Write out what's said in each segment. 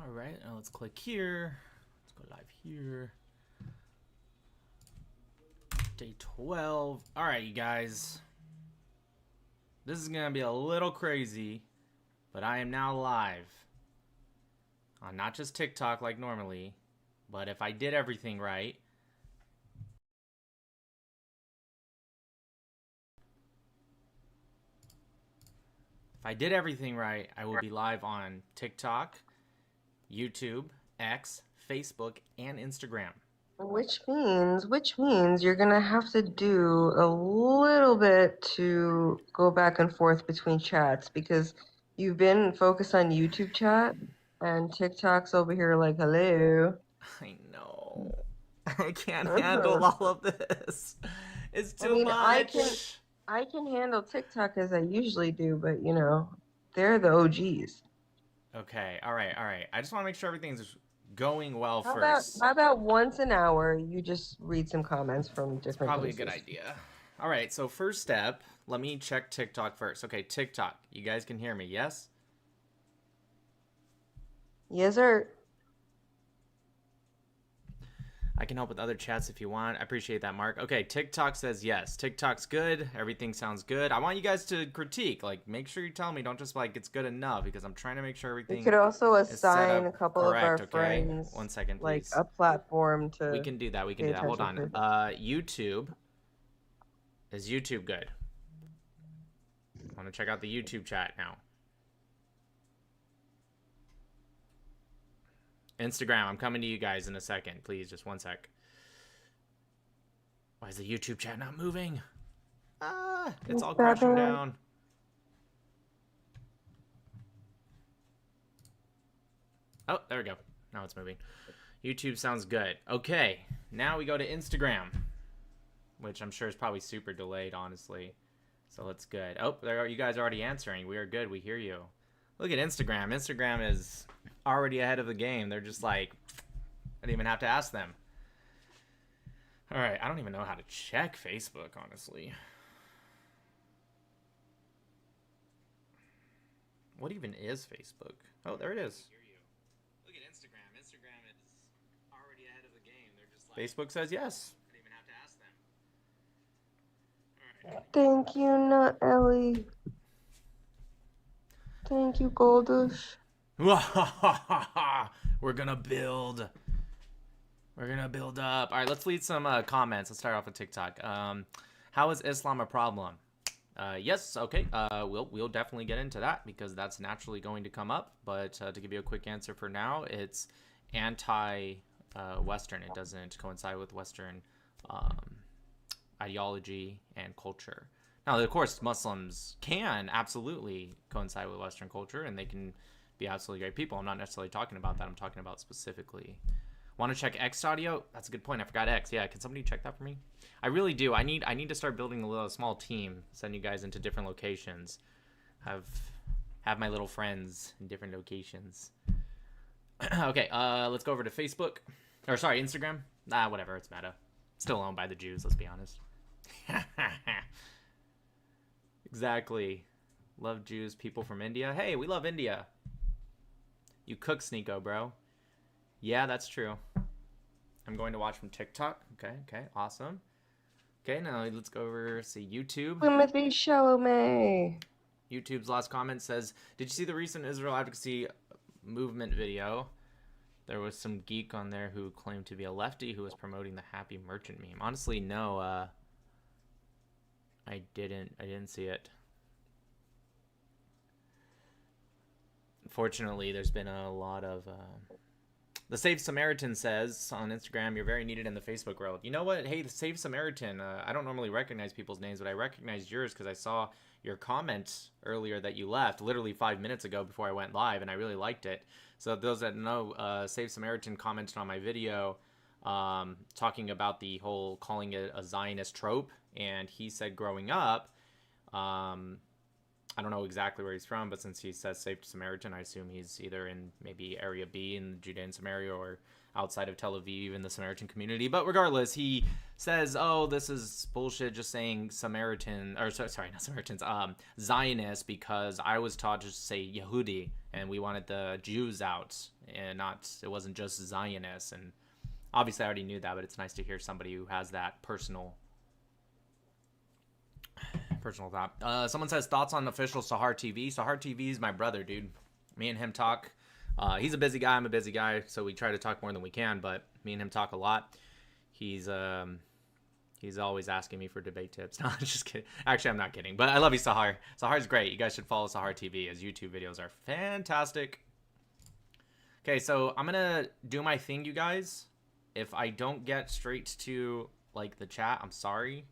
All right, now let's click here. Let's go live here. Day 12. All right, you guys. This is going to be a little crazy, but I am now live on not just TikTok like normally, but if I did everything right, I will be live on TikTok, YouTube, X, Facebook, and Instagram. Which means you're gonna have to do a little bit to go back and forth between chats because you've been focused on YouTube chat and TikTok's over here like, hello. I know. I can't handle all of this. It's I too mean, much. I can handle TikTok as I usually do, but you know, they're the OGs. Okay, all right. I just want to make sure everything's going well How about first. how about once an hour you just read some comments from It's different probably a good places? idea. All right, so first step, let me check TikTok first. Okay, TikTok. You guys can hear me, yes? Yes, sir. I can help with other chats if you want. I appreciate that, Mark. Okay, TikTok says yes. TikTok's good. Everything sounds good. I want you guys to critique. Like, make sure you tell me. Don't just like it's good enough because I'm trying to make sure We everything could also is set assign up a couple of our correct. Okay, friends 1 second, like please. a platform We to can do that. We can pay do that. Hold attention on. to. YouTube. Is YouTube good? I want to check out the YouTube chat now. Instagram, I'm coming to you guys in a second. Please, just 1 sec. Why is the YouTube chat not moving? Ah, it's all crashing down. Oh, there we go. Now it's moving. YouTube sounds good. Okay, now we go to Instagram, which I'm sure is probably super delayed, honestly. So that's good. Oh, there are you guys already answering. We are good. We hear you. Look at Instagram. Instagram is already ahead of the game. They're just like, I didn't even have to ask them. All right, I don't even know how to check Facebook, honestly. What even is Facebook? Oh, there it is. Look at Instagram. Instagram is already ahead of the game. They're just like, Facebook says yes. I didn't even have to ask them. All right. Thank you, Nut Ellie. Thank you, Goldish. We're gonna build. We're gonna build up. All right, let's lead some comments. Let's start off with TikTok. How is Islam a problem? Yes. Okay. We'll definitely get into that because that's naturally going to come up. But to give you a quick answer for now, it's anti-Western. It doesn't coincide with Western ideology and culture. Now, of course, Muslims can absolutely coincide with Western culture, and they can be absolutely great people. I'm not necessarily talking about that. I'm talking about specifically. Want to check X audio? That's a good point. I forgot X. Yeah, can somebody check that for me? I really do. I need to start building a little small team, send you guys into different locations, have my little friends in different locations. Okay, let's go over to Facebook, or sorry, Instagram. Whatever. It's Meta. Still owned by the Jews. Let's be honest. Exactly. Love Jews, people from India. Hey, we love India. You cook, Sneeko, bro. Yeah, that's true. I'm going to watch from TikTok. Okay, awesome. Okay, now let's go over, see YouTube. Timothy Chalamet. YouTube's last comment says, did you see the recent Israel advocacy movement video? There was some geek on there who claimed to be a lefty who was promoting the happy merchant meme. Honestly, no, I didn't see it. Unfortunately, there's been a lot of the Save Samaritan says on Instagram, you're very needed in the Facebook world. You know what? Hey, the Save Samaritan, I don't normally recognize people's names, but I recognized yours because I saw your comment earlier that you left literally 5 minutes ago before I went live, and I really liked it. So those that know, Save Samaritan commented on my video talking about the whole calling it a Zionist trope, and he said growing up, I don't know exactly where he's from, but since he says Saved Samaritan, I assume he's either in maybe Area B in Judea and Samaria or outside of Tel Aviv in the Samaritan community. But regardless, he says, "Oh, this is bullshit. Just saying Samaritan, or sorry, not Samaritans, Zionists, because I was taught to say Yehudi, and we wanted the Jews out, and not it wasn't just Zionists." And obviously, I already knew that, but it's nice to hear somebody who has that personal thought. Someone says thoughts on official Sahar TV. Sahar TV is my brother, dude. Me and him talk. He's a busy guy. I'm a busy guy, so we try to talk more than we can. But me and him talk a lot. He's always asking me for debate tips. No, I'm just kidding. Actually, I'm not kidding. But I love you, Sahar. Sahar's great. You guys should follow Sahar TV. His YouTube videos are fantastic. Okay, so I'm gonna do my thing, you guys. If I don't get straight to like the chat, I'm sorry.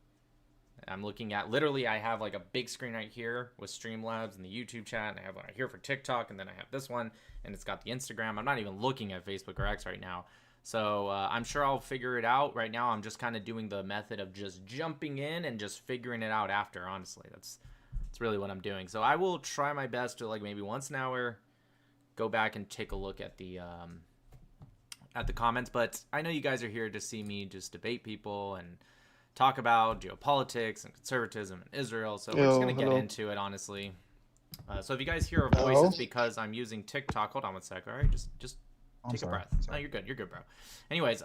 I'm looking at, literally I have like a big screen right here with Streamlabs and the YouTube chat, and I have one right here for TikTok, and then I have this one, and it's got the Instagram. I'm not even looking at Facebook or X right now. So I'm sure I'll figure it out. Right now I'm just kind of doing the method of just jumping in and just figuring it out after, honestly. That's really what I'm doing. So I will try my best to, like, maybe once an hour go back and take a look at the comments, but I know you guys are here to see me just debate people and talk about geopolitics and conservatism in Israel, so we're just going to get into it, honestly. So if you guys hear a voice, it's because I'm using TikTok. Hold on one sec, all right? Just take a breath. No, you're good, bro. Anyways,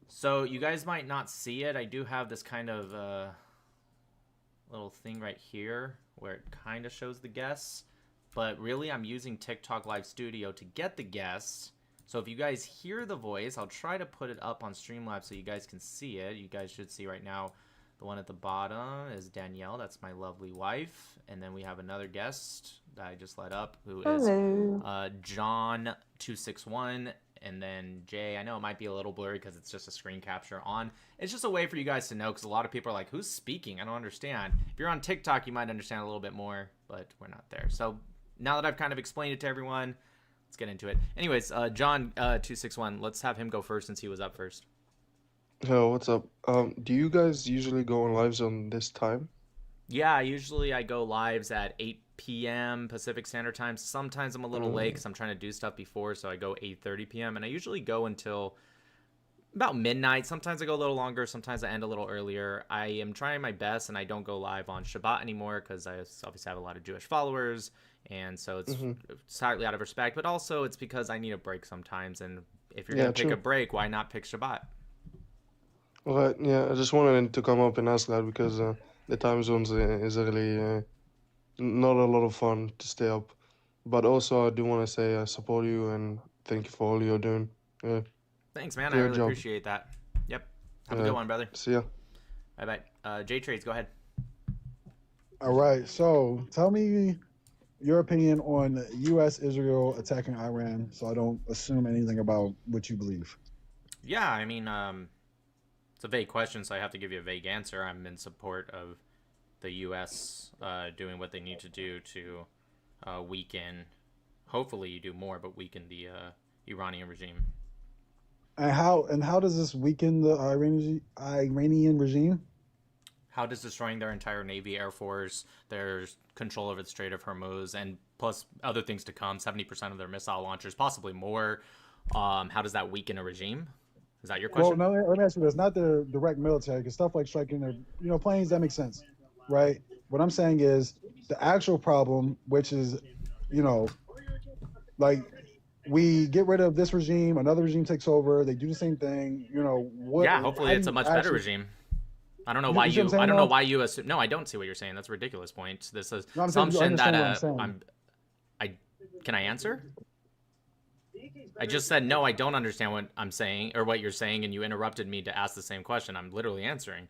so you guys might not see it. I do have this kind of little thing right here where it kind of shows the guests, but really I'm using TikTok Live Studio to get the guests. So if you guys hear the voice, I'll try to put it up on Streamlabs so you guys can see it. You guys should see right now the one at the bottom is Danielle. That's my lovely wife. And then we have another guest that I just let up who is John261. And then Jay. I know it might be a little blurry because it's just a screen capture on. It's just a way for you guys to know, because a lot of people are like, who's speaking? I don't understand. If you're on TikTok, you might understand a little bit more, but we're not there. So now that I've kind of explained it to everyone, let's get into it. Anyways, John261, let's have him go first since he was up first. Hello, what's up? Do you guys usually go on lives on this time? Yeah, usually I go lives at 8 p.m. Pacific Standard Time. Sometimes I'm a little late because I'm trying to do stuff before, so I go 8:30 p.m. And I usually go until about midnight. Sometimes I go a little longer. Sometimes I end a little earlier. I am trying my best, and I don't go live on Shabbat anymore because I obviously have a lot of Jewish followers. And so it's slightly out of respect, but also it's because I need a break sometimes. And if you're going to pick a break, why not pick Shabbat? Well, yeah, I just wanted to come up and ask that because the time zones is really not a lot of fun to stay up. But also I do want to say I support you and thank you for all you're doing. Thanks, man. I really appreciate that. Yep. Have a good one, brother. See ya. Bye-bye. J-Trades, go ahead. All right. So tell me your opinion on U.S.-Israel attacking Iran, so I don't assume anything about what you believe. Yeah, I mean, it's a vague question, so I have to give you a vague answer. I'm in support of the U.S. Doing what they need to do to weaken, hopefully you do more, but weaken the Iranian regime. And how does this weaken the Iranian regime? How does destroying their entire Navy, Air Force, their control over the Strait of Hormuz, and plus other things to come, 70% of their missile launchers, possibly more, how does that weaken a regime? Is that your question? Well, no, let me ask you this. Not the direct military, because stuff like striking their planes, that makes sense, right? What I'm saying is the actual problem, which is, like, we get rid of this regime, another regime takes over, they do the same thing, Yeah, hopefully it's a much better regime. I don't know why you. I don't know why you assume. No, I don't see what you're saying. That's a ridiculous point. This is assumption that Can I answer? I just said no. I don't understand what I'm saying or what you're saying, and you interrupted me to ask the same question. I'm literally answering.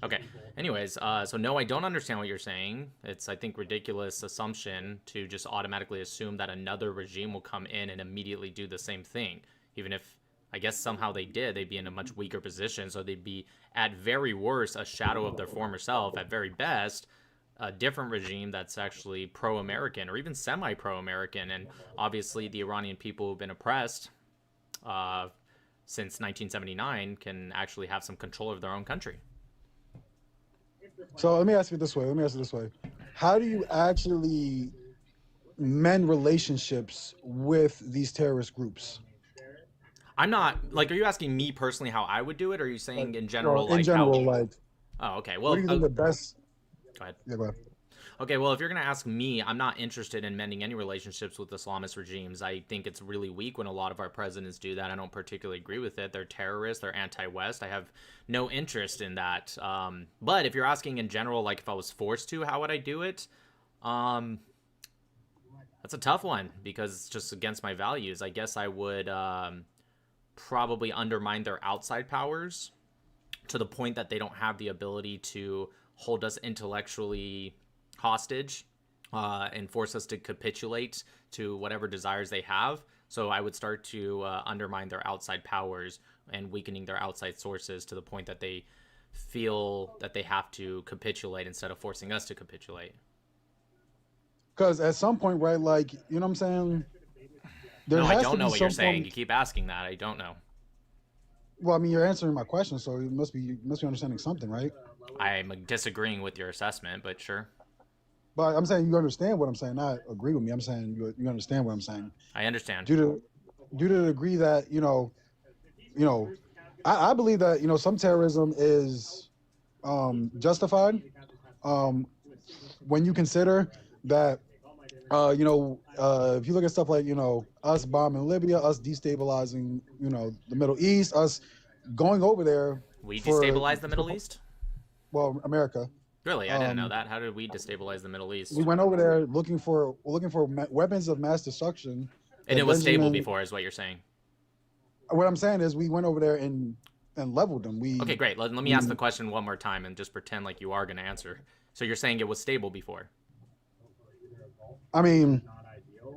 Okay. Anyways, so no, I don't understand what you're saying. It's, I think, ridiculous assumption to just automatically assume that another regime will come in and immediately do the same thing, even if. I guess somehow they did. They'd be in a much weaker position, so they'd be, at very worst, a shadow of their former self. At very best, a different regime that's actually pro-American or even semi-pro-American. And obviously, the Iranian people who've been oppressed since 1979 can actually have some control of their own country. So let me ask you this way. How do you actually mend relationships with these terrorist groups? I'm not like. Are you asking me personally how I would do it, or are you saying in general? In Like general, how? like, Oh, okay. what Well, do you think the best? go ahead. Yeah, go ahead. Okay, well, if you're going to ask me, I'm not interested in mending any relationships with Islamist regimes. I think it's really weak when a lot of our presidents do that. I don't particularly agree with it. They're terrorists. They're anti-West. I have no interest in that. But if you're asking in general, like if I was forced to, how would I do it? That's a tough one because it's just against my values. I guess I would probably undermine their outside powers to the point that they don't have the ability to hold us intellectually hostage and force us to capitulate to whatever desires they have. So I would start to undermine their outside powers and weakening their outside sources to the point that they feel that they have to capitulate instead of forcing us to capitulate. Because at some point, right, like, you know what I'm saying? No, I don't know what you're saying. You keep asking that. I don't know. Well, I mean, you're answering my question, so you must be understanding something, right? I'm disagreeing with your assessment, but sure. But I'm saying you understand what I'm saying, not agree with me. I'm saying you understand what I'm saying. I understand. Due to the degree that, I believe that, some terrorism is justified when you consider that, if you look at stuff like, us bombing Libya, us destabilizing, the Middle East, us going over there. We destabilized the Middle East? Well, America. Really? I didn't know that. How did we destabilize the Middle East? We went over there looking for weapons of mass destruction. And it was stable before, is what you're saying. What I'm saying is we went over there and leveled them. Okay, great. Let me ask the question one more time and just pretend like you are going to answer. So you're saying it was stable before? I mean,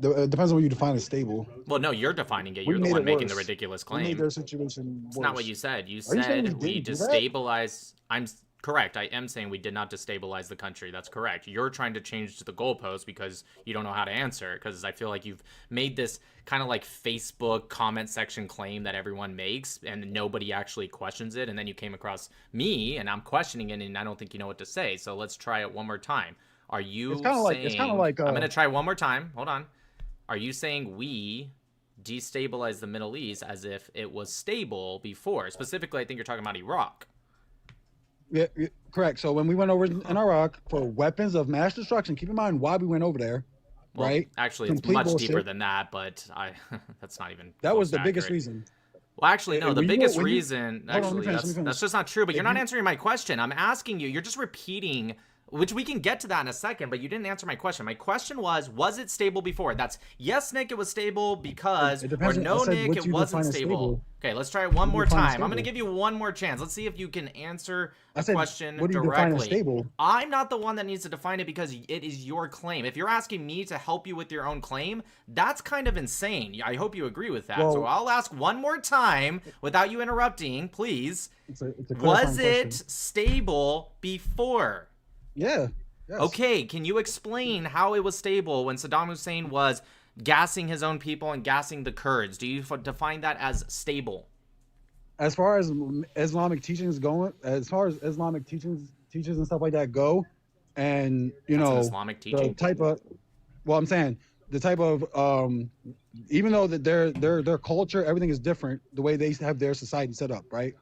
it depends on what you define as stable. Well, no, you're defining it. You're the one making the ridiculous claim. We made their situation worse. It's not what you said. You said we destabilized. I'm correct. I am saying we did not destabilize the country. That's correct. You're trying to change the goalpost because you don't know how to answer. Because I feel like you've made this kind of like Facebook comment section claim that everyone makes and nobody actually questions it. And then you came across me and I'm questioning it and I don't think you know what to say. So let's try it one more time. Are you saying... It's kind of like... I'm going to try one more time. Hold on. Are you saying we destabilized the Middle East as if it was stable before? Specifically, I think you're talking about Iraq. Yeah, correct. So when we went over in Iraq for weapons of mass destruction, keep in mind why we went over there, right? Actually, it's much deeper than that, but that's not even... That was the biggest reason. Well, actually, no. The biggest reason... Actually, that's just not true, but you're not answering my question. I'm asking you. You're just repeating... Which we can get to that in a second, but you didn't answer my question. My question was it stable before? That's yes, Nick, it was stable because, or no, Nick, it wasn't stable. Okay, let's try it one more time. I'm going to give you one more chance. Let's see if you can answer the question directly. I'm not the one that needs to define it because it is your claim. If you're asking me to help you with your own claim, that's kind of insane. I hope you agree with that. So I'll ask one more time without you interrupting, please. Was it stable before? Yeah. Yes. Okay, can you explain how it was stable when Saddam Hussein was gassing his own people and gassing the Kurds? Do you define that as stable? As far as Islamic teachings and stuff like that go, and That's an Islamic teaching. the type of, I'm saying the type of, even though that their culture, everything is different, the way they have their society set up, right?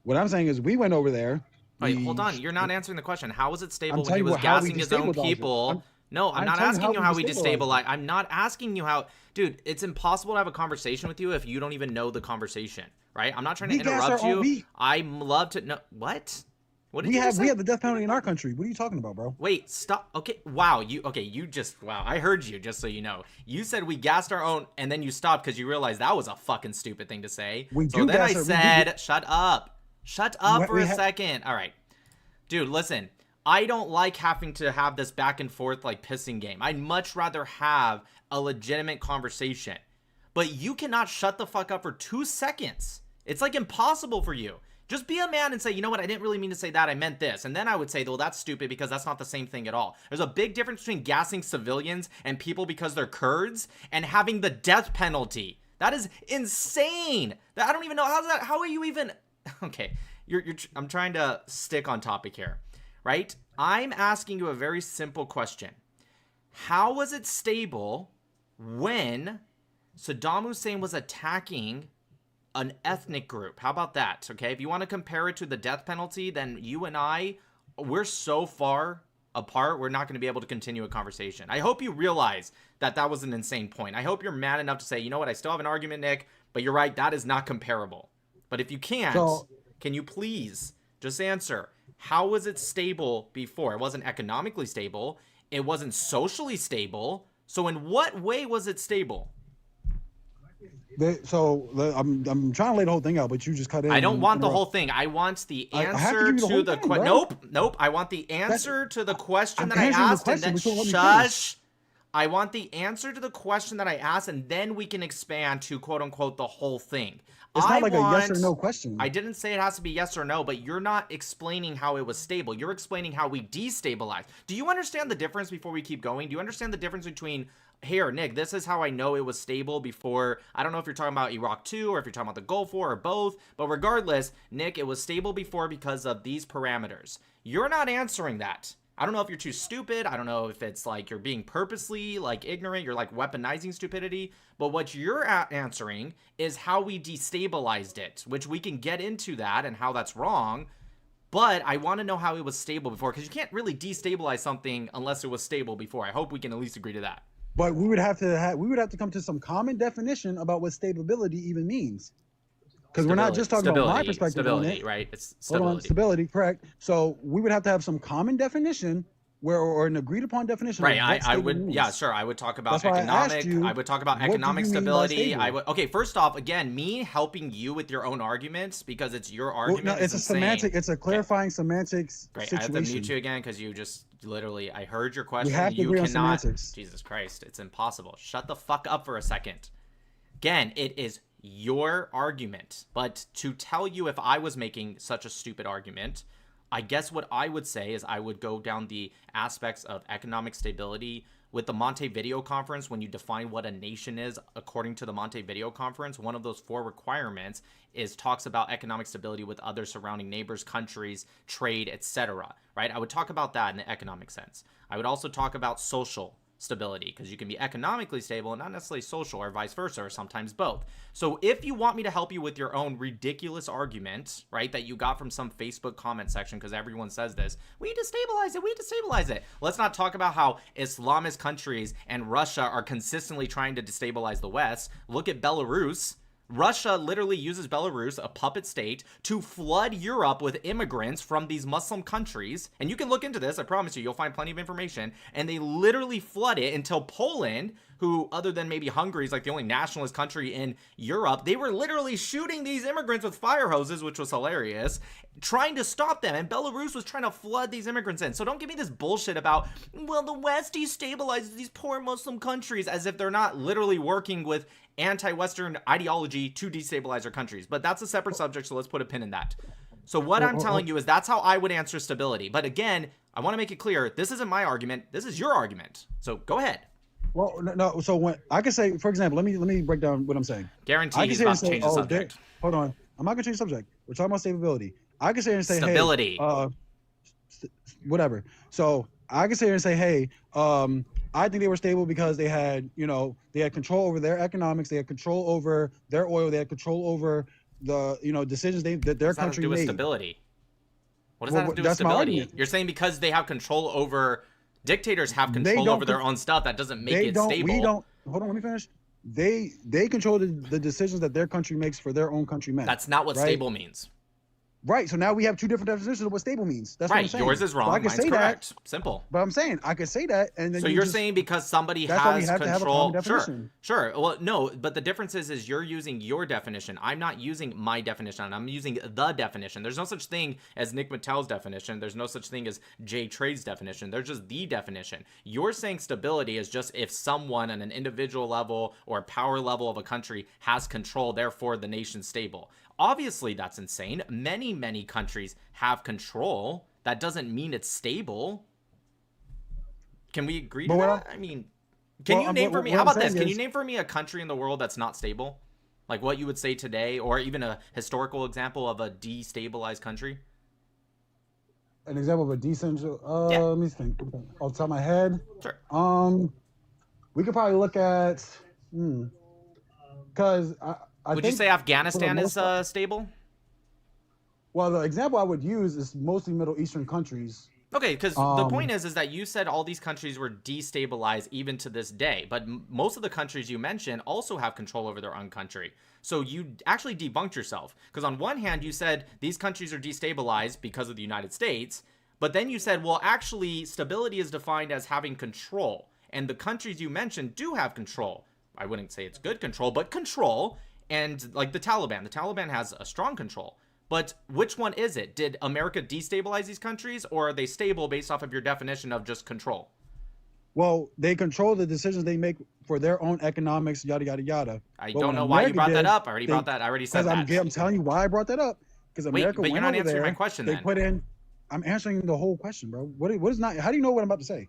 What I'm saying is we went over there. Wait, hold on. You're not answering the question. How was it stable when he was gassing his own people? No, I'm not asking you how we destabilize. I'm not asking you how... Dude, it's impossible to have a conversation with you if you don't even know the conversation, right? I'm not trying to interrupt you. I love to know... What? What did you say? We have the death penalty in our country. What are you talking about, bro? Wait, stop. Okay, wow. Wow, I heard you, just so you know. You said we gassed our own, and then you stopped because you realized that was a fucking stupid thing to say. I said, shut up. Shut up for a second. All right. Dude, listen. I don't like having to have this back and forth like pissing game. I'd much rather have a legitimate conversation. But you cannot shut the fuck up for 2 seconds. It's like impossible for you. Just be a man and say, you know what, I didn't really mean to say that, I meant this. And then I would say, well, that's stupid because that's not the same thing at all. There's a big difference between gassing civilians and people because they're Kurds and having the death penalty. That is insane. I don't even know, how are you even... Okay, I'm trying to stick on topic here, right? I'm asking you a very simple question. How was it stable when Saddam Hussein was attacking an ethnic group. How about that? Okay, if you want to compare it to the death penalty, then you and we're so far apart, we're not going to be able to continue a conversation. I hope you realize that that was an insane point. I hope you're mad enough to say, you know what, I still have an argument, Nick, but you're right, that is not comparable. But if you can't, can you please just answer, how was it stable before? It wasn't economically stable. It wasn't socially stable. So in what way was it stable? I'm trying to lay the whole thing out, but you just cut in. I don't want the whole thing. I want the answer to the question. Nope. I want the answer to the question that I asked, and then shush. I want the answer to the question that I asked, and then we can expand to quote unquote the whole thing. It's not like a yes or no question. I didn't say it has to be yes or no, but you're not explaining how it was stable. You're explaining how we destabilized. Do you understand the difference before we keep going? Do you understand the difference between, here, Nick, this is how I know it was stable before. I don't know if you're talking about Iraq 2 or if you're talking about the Gulf War or both, but regardless, Nick, it was stable before because of these parameters. You're not answering that. I don't know if you're too stupid. I don't know if it's like you're being purposely like ignorant. You're like weaponizing stupidity. But what you're answering is how we destabilized it, which we can get into that and how that's wrong. But I want to know how it was stable before, because you can't really destabilize something unless it was stable before. I hope we can at least agree to that. But we would have to come to some common definition about what stability even means. Because we're not just talking about my perspective on it. Right? It's stability. Stability, correct. So we would have to have some common definition or an agreed upon definition. Right. I would means. Yeah, sure. I would talk about economic. I would talk about economic stability. Okay, first off, again, me helping you with your own arguments because it's your argument. Well, no, it's a semantic, it's a clarifying semantics Great. situation. I have to mute you again because you just literally, I heard your question. We have to agree on semantics. Jesus Christ, it's impossible. Shut the fuck up for a second. Again, it is your argument, but to tell you if I was making such a stupid argument, I guess what I would say is I would go down the aspects of economic stability with the Montevideo Conference. When you define what a nation is according to the Montevideo Conference, one of those 4 requirements is talks about economic stability with other surrounding neighbors, countries, trade, etc. Right? I would talk about that in the economic sense. I would also talk about social stability, because you can be economically stable and not necessarily social, or vice versa, or sometimes both. So if you want me to help you with your own ridiculous argument, right, that you got from some Facebook comment section, because everyone says this, we destabilize it. Let's not talk about how Islamist countries and Russia are consistently trying to destabilize the West. Look at Belarus. Russia literally uses Belarus, a puppet state, to flood Europe with immigrants from these Muslim countries. And you can look into this. I promise you, you'll find plenty of information. And they literally flood it until Poland, who, other than maybe Hungary, is like the only nationalist country in Europe, they were literally shooting these immigrants with fire hoses, which was hilarious, trying to stop them. And Belarus was trying to flood these immigrants in. So don't give me this bullshit about, well, the West destabilizes these poor Muslim countries, as if they're not literally working with anti-Western ideology to destabilize our countries. But that's a separate subject, so let's put a pin in that. So what I'm telling you is that's how I would answer stability. But again, I want to make it clear, this isn't my argument, this is your argument. So go ahead. Well, no, so when I can say, for example, let me break down what I'm saying. Guarantee he's about to change the subject. Hold on. I'm not going to change the subject. We're talking about stability. I can say and say, stability. Hey, whatever. So I can say and say, hey, I think they were stable because they had control over their economics, they had control over their oil, they had control over the, decisions that their country made. What does that have to do with stability? What does that have to do with stability? You're saying because they have control over, dictators have control over their own stuff, that doesn't make it stable. Hold on, let me finish. They control the decisions that their country makes for their own countrymen. That's not what stable means. Right, so now we have 2 different definitions of what stable means. That's what I'm saying. Yours is wrong, so mine's correct. Simple. But I'm saying I could say that, and then so you're saying because somebody has control. Sure. Well, no, but the difference is you're using your definition. I'm not using my definition. I'm using the definition. There's no such thing as Nick Mattel's definition. There's no such thing as Jay Trade's definition. There's just the definition. You're saying stability is just if someone on an individual level or power level of a country has control, therefore the nation's stable. Obviously, that's insane. Many countries have control. That doesn't mean it's stable. Can we agree to that? I mean, can you name for me? How about this? Can you name for me a country in the world that's not stable? Like what you would say today, or even a historical example of a destabilized country? An example of a decentral. Yeah. Let me think. Off the top of my head. Sure. We could probably look at. Because Would you think say for the Afghanistan is most part, stable? well, the example I would use is mostly Middle Eastern countries. Okay, because the point Um, is that you said all these countries were destabilized even to this day, but most of the countries you mentioned also have control over their own country. So you actually debunked yourself, because on one hand you said these countries are destabilized because of the United States, but then you said, well, actually stability is defined as having control, and the countries you mentioned do have control. I wouldn't say it's good control, but control, and like the Taliban has a strong control. But which one is it? Did America destabilize these countries, or are they stable based off of your definition of just control? well, they control the decisions they make for their own economics, yada yada yada. I But don't when know why you America brought that did, up. I already they brought that. I already because said that. I'm telling you why I brought that up. Because Wait, America but you're went not over answering there. my question They then. put in. I'm answering the whole question, bro. What is not? How do you know what I'm about to say?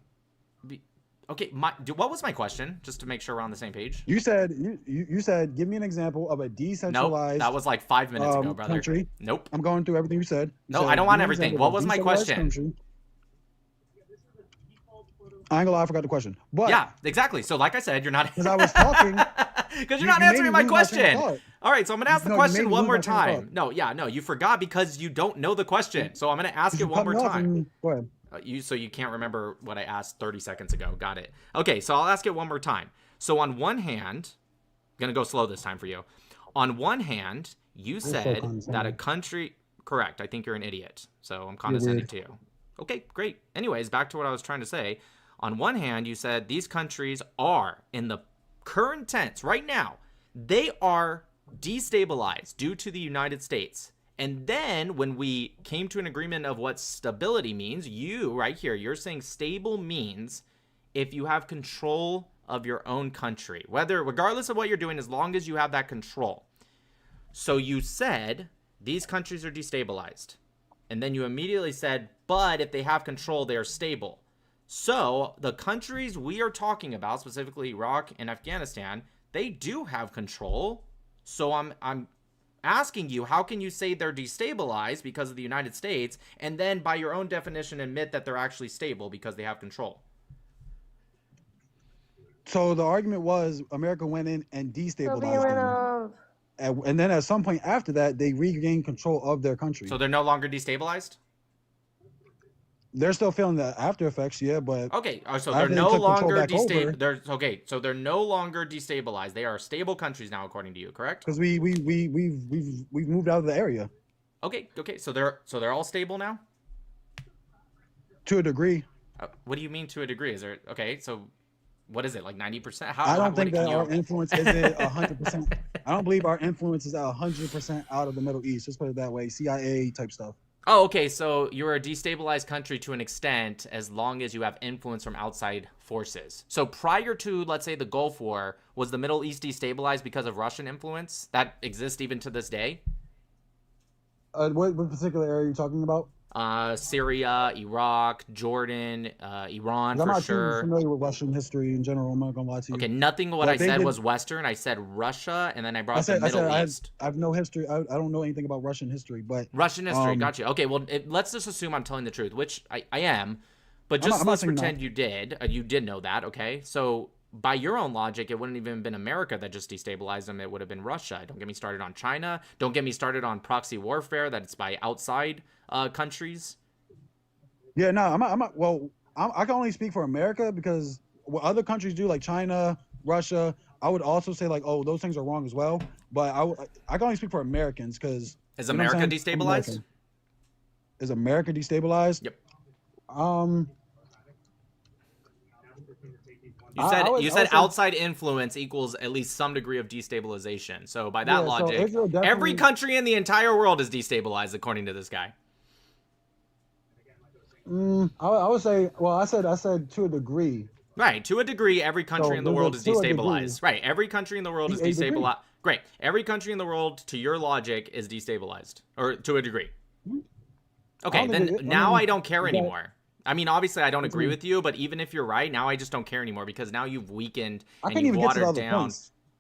Okay, what was my question? Just to make sure we're on the same page. You said you said give me an example of a Nope, decentralized that was like 5 minutes ago, brother. country. Nope. I'm going through everything you said. You No, said, I don't give want me an everything. example What of a was my decentralized question? country. I ain't gonna lie, I forgot the question. But Yeah, exactly. So like I said, you're not because I was talking, because you're you not made answering me my lose my train of question. thought. All right, so I'm gonna ask the No, you made question me one lose more my train of time. thought. No, you forgot because you don't know the question. So I'm gonna ask You it one cut more me off time. and go ahead. So you can't remember what I asked 30 seconds ago. Got it. Okay, so I'll ask it one more time. So on one hand, I'm gonna go slow this time for you. On one hand, you You're so said that a condescending. country. Correct. I think you're an idiot. So I'm You're condescending weird. to you. Okay, great. Anyways, back to what I was trying to say. On one hand, you said these countries are, in the current tense right now, they are destabilized due to the United States. And then when we came to an agreement of what stability means, you right here, you're saying stable means if you have control of your own country, whether regardless of what you're doing, as long as you have that control. So you said these countries are destabilized. And then you immediately said, but if they have control, they are stable. So the countries we are talking about, specifically Iraq and Afghanistan, they do have control. So I'm asking you, how can you say they're destabilized because of the United States, and then by your own definition admit that they're actually stable because they have control? So the argument was America went in and Still being destabilized rid them, of. and then at some point after that, they regained control of their country. So they're no longer destabilized? They're still feeling the after effects, yeah, but Okay, so after they're they no took control longer back over, destabilized. Okay, so they're no longer destabilized. They are stable countries now, according to you, correct? because we've moved out of the area Okay, so they're all stable now. to a degree. What do you mean to a degree? Is there okay? So what is it, like 90%? I don't think that our you... influence is at 100%. I don't believe our influence is at 100% out of the Middle East. Let's put it that way. CIA type stuff. Oh, okay. So you're a destabilized country to an extent as long as you have influence from outside forces. So prior to, let's say, the Gulf War, was the Middle East destabilized because of Russian influence that exists even to this day? What particular area are you talking about? Syria, Iraq, Jordan, Iran, I'm for not sure. too familiar with Russian history in general. I'm not gonna lie to you. Okay, nothing what But I they said did- was Western. I said Russia, and then I brought I up said the Middle East. I have no history. I don't know anything about Russian history, but Russian history, gotcha. Okay, well, let's just assume I'm telling the truth, which I am, but just I'm not let's saying pretend you did. You did know that, okay? So by your own logic, it wouldn't even have been America that just destabilized them. It would have been Russia. Don't get me started on China. Don't get me started on proxy warfare that it's by outside countries. yeah, no, I'm not. Well, I can only speak for America because what other countries do, like China, Russia, I would also say like, oh, those things are wrong as well. But I can only speak for Americans because Is America destabilized? Is America destabilized? Yep. You said outside influence equals at least some degree of destabilization. So by that logic, every country in the entire world is destabilized, according to this guy. I would say, well, I said to a degree. Right, to a degree, every country in the world is destabilized. Right, every country in the world is destabilized. Great, every country in the world, to your logic, is destabilized, or to a degree. Okay, then now I don't care anymore. I mean, obviously, I don't agree with you, but even if you're right, now I just don't care anymore because now you've weakened and you've watered down.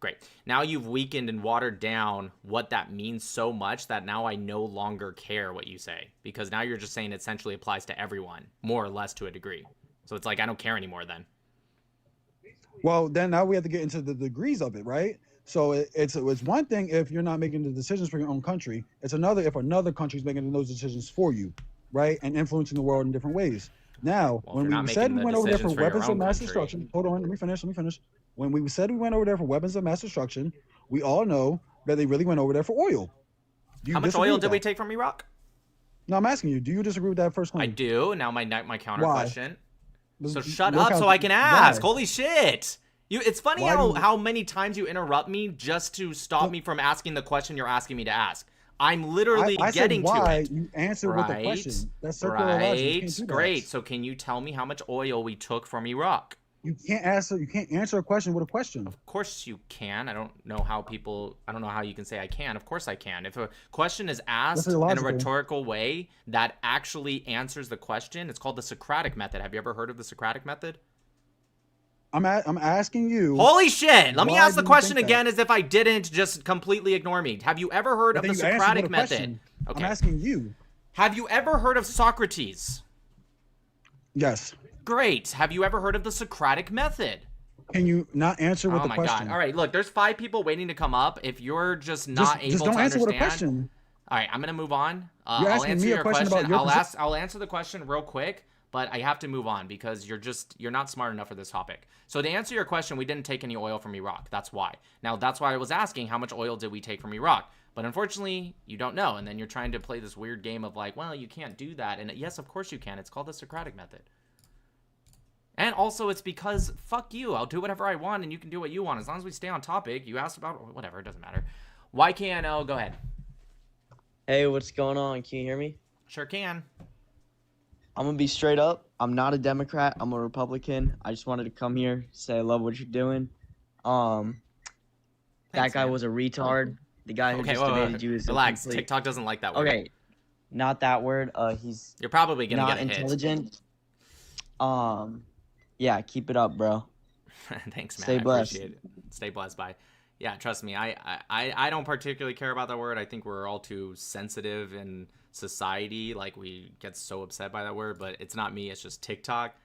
Great. Now you've weakened and watered down what that means so much that now I no longer care what you say because now you're just saying it essentially applies to everyone, more or less to a degree. So it's like I don't care anymore then. Well, then now we have to get into the degrees of it, right? So it's one thing if you're not making the decisions for your own country. It's another if another country's making those decisions for you, right, and influencing the world in different ways. Now, Well, if when you're not we said making we the went over there for decisions for your weapons of own mass country. destruction, hold on, let me finish. When we said we went over there for weapons of mass destruction, we all know that they really went over there for oil. Do you How much disagree oil with did we that? take from Iraq? No, I'm asking you. Do you disagree with that first claim? I do. Now my counter Why? question. So shut What up kind so of- I can ask. why? Holy shit. It's funny Why do you- how many times you interrupt me just to stop me from asking the question you're asking me to ask. I'm literally I getting said why, to it. you answer with a question. That's circular Right. logic. You can't do that. Great. So can you tell me how much oil we took from Iraq? You can't answer a question with a question. Of course you can. I don't know how you can say I can. Of course I can. If a question is asked in a illogical. rhetorical way that actually answers the question, it's called the Socratic method. Have you ever heard of the Socratic method? I'm asking you. Holy shit! Let me Why ask the do you question think that? again as if I didn't just completely ignore me. Have you ever heard But of the then you answered Socratic with a method? question. Okay. I'm asking you. Have you ever heard of Socrates? Yes. Great. Have you ever heard of the Socratic method? Can you not answer with Oh a my question? god. All right, look, there's 5 people waiting to come up. If you're just not able just don't to answer understand. with a question. All right, I'm going to move on. You're I'll asking answer me a your question about your I'll answer the question real quick, but I have to move on because you're not smart enough for this topic. So to answer your question, we didn't take any oil from Iraq. That's why. Now, that's why I was asking how much oil did we take from Iraq? But unfortunately, you don't know. And then you're trying to play this weird game of like, well, you can't do that. And yes, of course you can. It's called the Socratic method. And also, it's because, fuck you, I'll do whatever I want and you can do what you want. As long as we stay on topic, you asked about, whatever, it doesn't matter. YKNO, go ahead. Hey, what's going on? Can you hear me? Sure can. I'm gonna be straight up. I'm not a Democrat. I'm a Republican. I just wanted to come here, say I love what you're doing. That Thanks, guy man. was a retard. The guy who Okay, just wait, debated you is a relax. complete- TikTok doesn't like that word. Okay, not that word. He's You're probably going to not get a hit. intelligent. Yeah, keep it up, bro. Thanks, man. Stay I blessed. appreciate it. Stay blessed. Bye. Yeah, trust me. I don't particularly care about that word. I think we're all too sensitive in society. Like, we get so upset by that word, but it's not me. It's just TikTok.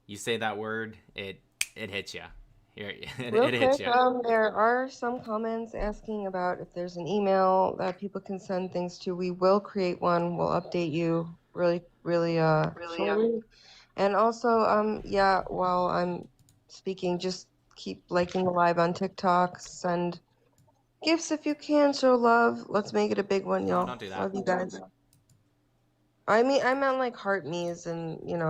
You say that word, it hits you. Here, Real it hits quick, you. there are some comments asking about if there's an email that people can send things to. We will create one. We'll update you really shortly. And also, yeah, while I'm speaking, just keep liking the live on TikTok. Send gifts if you can. Show love. Let's make it a big one, No, y'all. don't do that. Love you guys. I meant like heart me's and Yeah.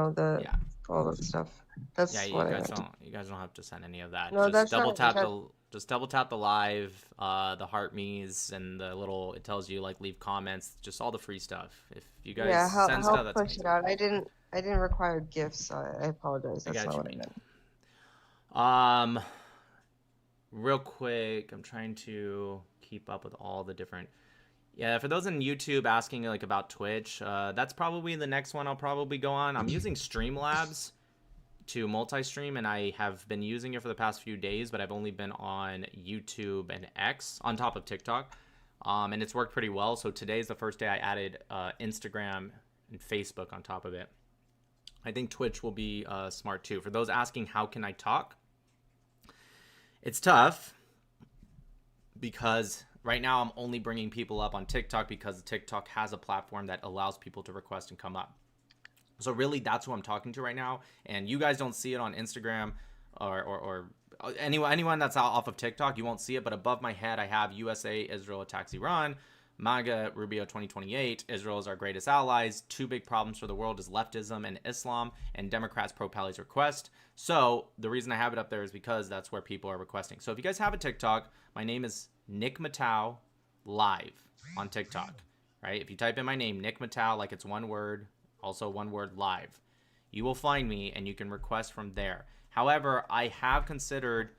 all that stuff. That's Yeah, what I meant. you guys don't have to send any of that. No, just that's double not- tap that- just double tap the live, the heart me's and the little, it tells you like leave comments, just all the free stuff. If you guys Yeah, send stuff, help that's push amazing. it out. I didn't require gifts. I apologize. I That's got not you, what I man. meant. Real quick, I'm trying to keep up with all the different. Yeah, for those in YouTube asking like about Twitch, that's probably the next one I'll probably go on. I'm using Streamlabs to multi-stream, and I have been using it for the past few days, but I've only been on YouTube and X on top of TikTok, and it's worked pretty well. So today's the first day I added Instagram and Facebook on top of it. I think Twitch will be smart too. For those asking how can I talk, it's tough because right now I'm only bringing people up on TikTok because TikTok has a platform that allows people to request and come up. So really that's who I'm talking to right now. And you guys don't see it on Instagram or anyone that's off of TikTok. You won't see it, but above my head I have USA, Israel attacks Iran, MAGA, Rubio 2028, Israel is our greatest allies, 2 big problems for the world is leftism and Islam, and Democrats pro-Pally's request. So the reason I have it up there is because that's where people are requesting. So if you guys have a TikTok, my name is Nick Matau Live on TikTok, right? If you type in my name, Nick Matau, like it's one word, also one word, live, you will find me and you can request from there. However, I have considered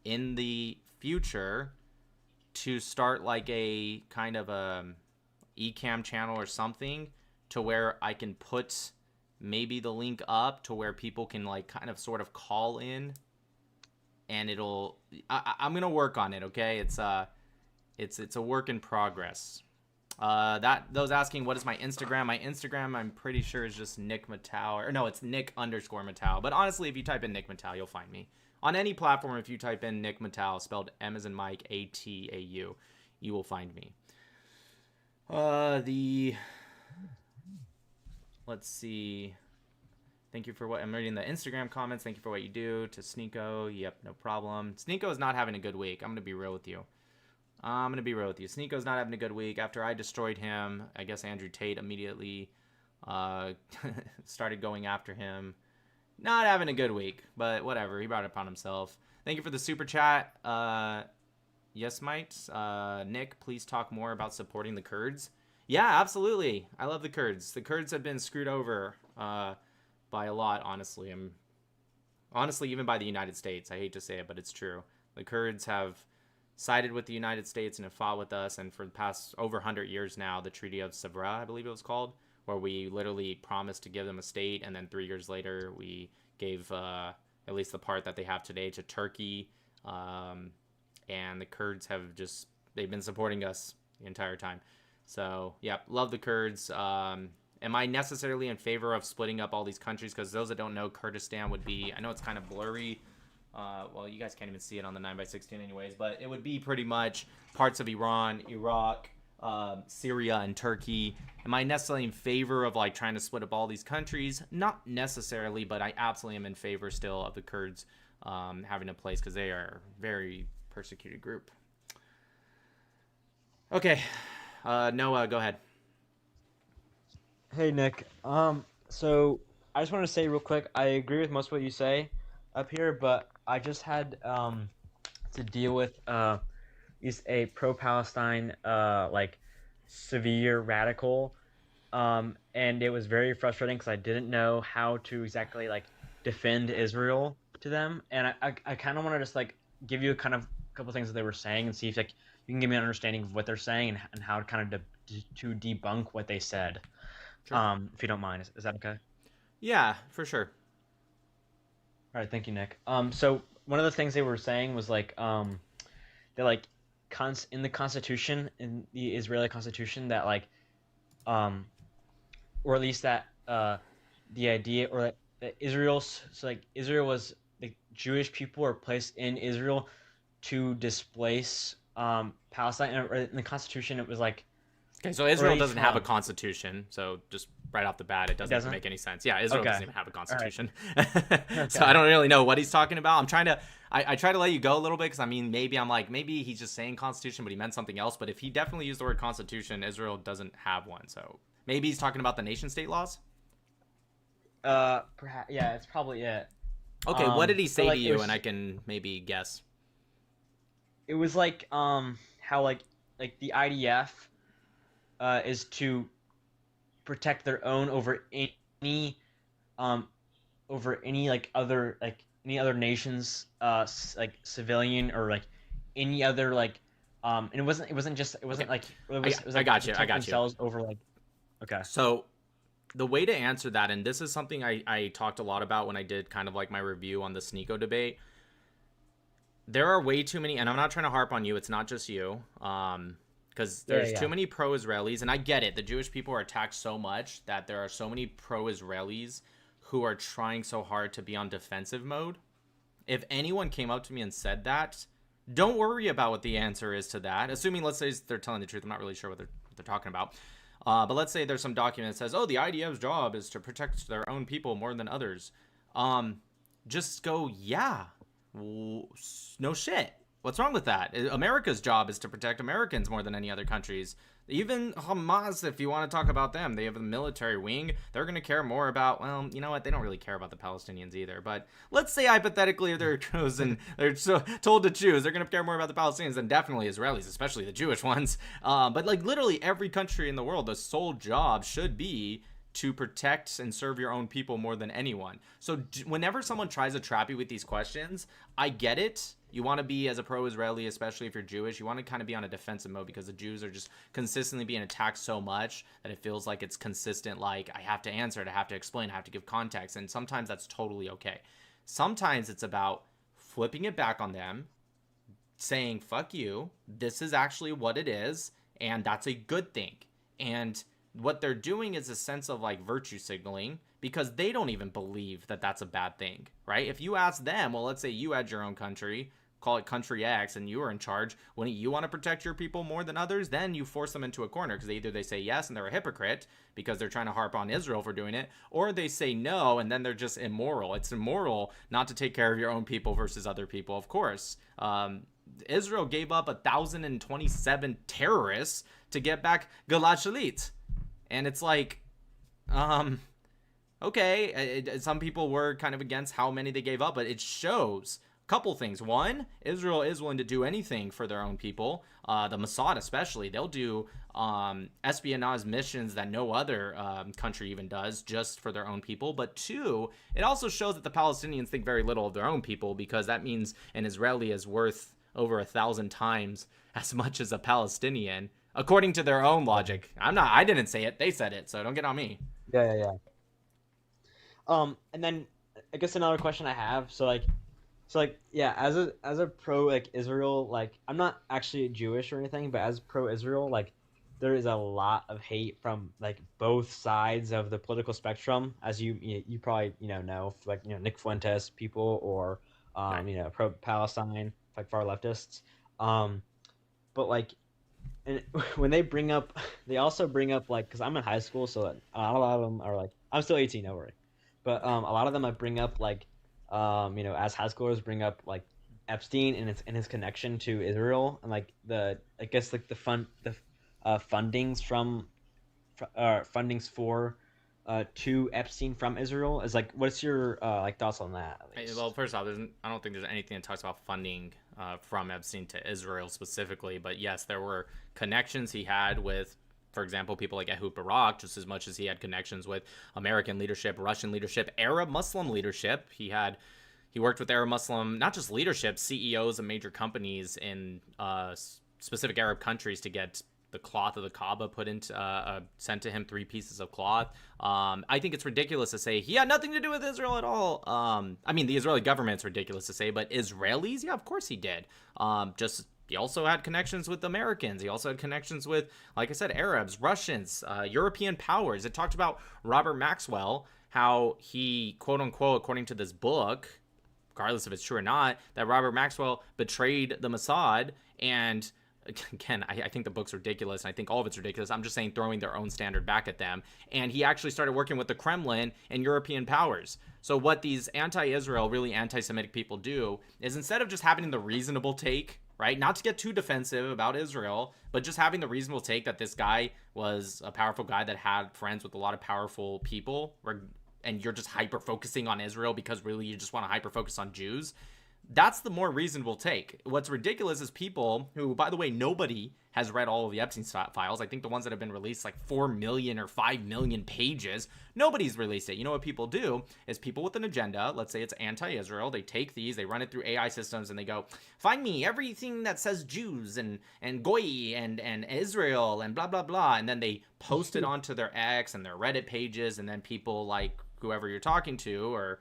in the future to start like a kind of a eCam channel or something to where I can put maybe the link up to where people can like kind of sort of call in, and I'm gonna work on it. Okay, it's a work in progress. Those asking what is my Instagram, I'm pretty sure is just Nick Matau, or no, it's Nick _Matau. But honestly, if you type in Nick Matau, you'll find me on any platform. If you type in Nick Matau, spelled M as in Mike, ATAU, you will find me. Let's see. Thank you for what I'm reading the Instagram comments. Thank you for what you do to Sneeko. Yep, no problem. Sneeko is not having a good week. I'm going to be real with you. Sneeko's not having a good week. After I destroyed him, I guess Andrew Tate immediately started going after him. Not having a good week, but whatever. He brought it upon himself. Thank you for the super chat. Yes, Mike. Nick, please talk more about supporting the Kurds. Yeah, absolutely. I love the Kurds. The Kurds have been screwed over by a lot, honestly. Honestly, even by the United States. I hate to say it, but it's true. The Kurds have sided with the United States and have fought with us, and for the past over 100 years now, the Treaty of Sabra, I believe it was called, where we literally promised to give them a state, and then 3 years later, we gave at least the part that they have today to Turkey, and the Kurds have just, they've been supporting us the entire time. So, yeah, love the Kurds. Am I necessarily in favor of splitting up all these countries? Because those that don't know, Kurdistan would be, I know it's kind of blurry. Well, you guys can't even see it on the 9x16 anyways, but it would be pretty much parts of Iran, Iraq, Syria, and Turkey. Am I necessarily in favor of like trying to split up all these countries? Not necessarily, but I absolutely am in favor still of the Kurds having a place because they are a very persecuted group. Okay, Noah, go ahead. Hey Nick. So I just want to say real quick, I agree with most of what you say up here, but I just had to deal with is a pro-Palestine like severe radical, and it was very frustrating because I didn't know how to exactly like defend Israel to them, and I kind of want to just like give you a kind of couple things that they were saying and see if like you can give me an understanding of what they're saying and how to kind of to debunk what they said. Sure. If you don't mind, is that okay? Yeah, for sure. All right, thank you, Nick. So one of the things they were saying was like, they like, in the Constitution, in the Israeli Constitution, that like, or at least that the idea, or that Israel's, so like Israel was, the Jewish people were placed in Israel to displace Palestine. And in the Constitution, it was like. Okay, so Israel doesn't have a constitution, so just right off the bat, it doesn't make any sense. Yeah, Israel doesn't even have a constitution. Right. Okay. So I don't really know what he's talking about. I'm trying to, I try to let you go a little bit because I mean, maybe he's just saying constitution, but he meant something else. But if he definitely used the word constitution, Israel doesn't have one. So maybe he's talking about the nation state laws. Perhaps, yeah, it's probably it. Okay, what did he say to you? And I can maybe guess. It was like how like the IDF. Is to protect their own over any like other nations like civilian or like any other like and it wasn't okay. Like it was like I got you themselves over like okay. So the way to answer that, and this is something I talked a lot about when I did kind of like my review on the Sneeko debate, there are way too many, and I'm not trying to harp on you, it's not just you, because there's too many pro-Israelis, and I get it. The Jewish people are attacked so much that there are so many pro-Israelis who are trying so hard to be on defensive mode. If anyone came up to me and said that, don't worry about what the answer is to that. Assuming, let's say they're telling the truth. I'm not really sure what they're talking about. But let's say there's some document that says, oh, the IDF's job is to protect their own people more than others. Just go, yeah, no shit. What's wrong with that? America's job is to protect Americans more than any other countries. Even Hamas, if you want to talk about them, they have a military wing. They're going to care more about, well, you know what? They don't really care about the Palestinians either. But let's say hypothetically if they're chosen, they're told to choose, they're going to care more about the Palestinians than definitely Israelis, especially the Jewish ones. But like literally every country in the world, the sole job should be to protect and serve your own people more than anyone. So whenever someone tries to trap you with these questions, I get it. You want to be, as a pro-Israeli, especially if you're Jewish, you want to kind of be on a defensive mode because the Jews are just consistently being attacked so much that it feels like it's consistent, like I have to answer it, I have to explain, I have to give context, and sometimes that's totally okay. Sometimes it's about flipping it back on them, saying, fuck you, this is actually what it is, and that's a good thing. And what they're doing is a sense of like virtue signaling, because they don't even believe that that's a bad thing, right? If you ask them, well, let's say you had your own country, call it country X, and you were in charge, wouldn't you want to protect your people more than others? Then you force them into a corner, because either they say yes and they're a hypocrite because they're trying to harp on Israel for doing it, or they say no and then they're just immoral. It's immoral not to take care of your own people versus other people, of course. Israel gave up 1,027 terrorists to get back Gilad Shalit. And it's like, okay, some people were kind of against how many they gave up, but it shows a couple things. One, Israel is willing to do anything for their own people. The Mossad especially, they'll do espionage missions that no other country even does, just for their own people. But two, it also shows that the Palestinians think very little of their own people, because that means an Israeli is worth over 1,000 times as much as a Palestinian, according to their own logic. I didn't say it, they said it, so don't get on me. Yeah. And then I guess another question I have, yeah, as a pro like Israel, like I'm not actually Jewish or anything, but as pro Israel, like there is a lot of hate from like both sides of the political spectrum, as you probably know, like Nick Fuentes people, or pro Palestine, like far leftists, but like, and when they also bring up like, because I'm in high school, so a lot of them are like, I'm still 18, don't worry, but a lot of them I bring up like, as high schoolers bring up like Epstein and his connection to Israel, and like the fundings for to Epstein from Israel is like, what's your like thoughts on that? Well, first off, I don't think there's anything that talks about funding from Epstein to Israel specifically, but yes, there were connections he had with, for example, people like Ehud Barak, just as much as he had connections with American leadership, Russian leadership, Arab Muslim leadership. He worked with Arab Muslim, not just leadership, CEOs of major companies in specific Arab countries to get the cloth of the Kaaba sent to him, 3 pieces of cloth. I think it's ridiculous to say he had nothing to do with Israel at all. I mean, the Israeli government's ridiculous to say, but Israelis, yeah, of course he did. He also had connections with Americans. He also had connections with, like I said, Arabs, Russians, European powers. It talked about Robert Maxwell, how he, quote unquote, according to this book, regardless if it's true or not, that Robert Maxwell betrayed the Mossad. And again, I think the book's ridiculous, and I think all of it's ridiculous. I'm just saying, throwing their own standard back at them. And he actually started working with the Kremlin and European powers. So what these anti-Israel, really anti-Semitic people do is, instead of just having the reasonable take, right, not to get too defensive about Israel, but just having the reasonable take that this guy was a powerful guy that had friends with a lot of powerful people, and you're just hyper-focusing on Israel because really you just want to hyper-focus on Jews, that's the more reasonable take. What's ridiculous is people who, by the way, nobody has read all of the Epstein files. I think the ones that have been released, like 4 million or 5 million pages, nobody's released it. You know what people do is, people with an agenda, let's say it's anti-Israel, they take these, they run it through AI systems, and they go, find me everything that says Jews and Goy and Israel and blah, blah, blah. And then they post it onto their X and their Reddit pages, and then people like whoever you're talking to or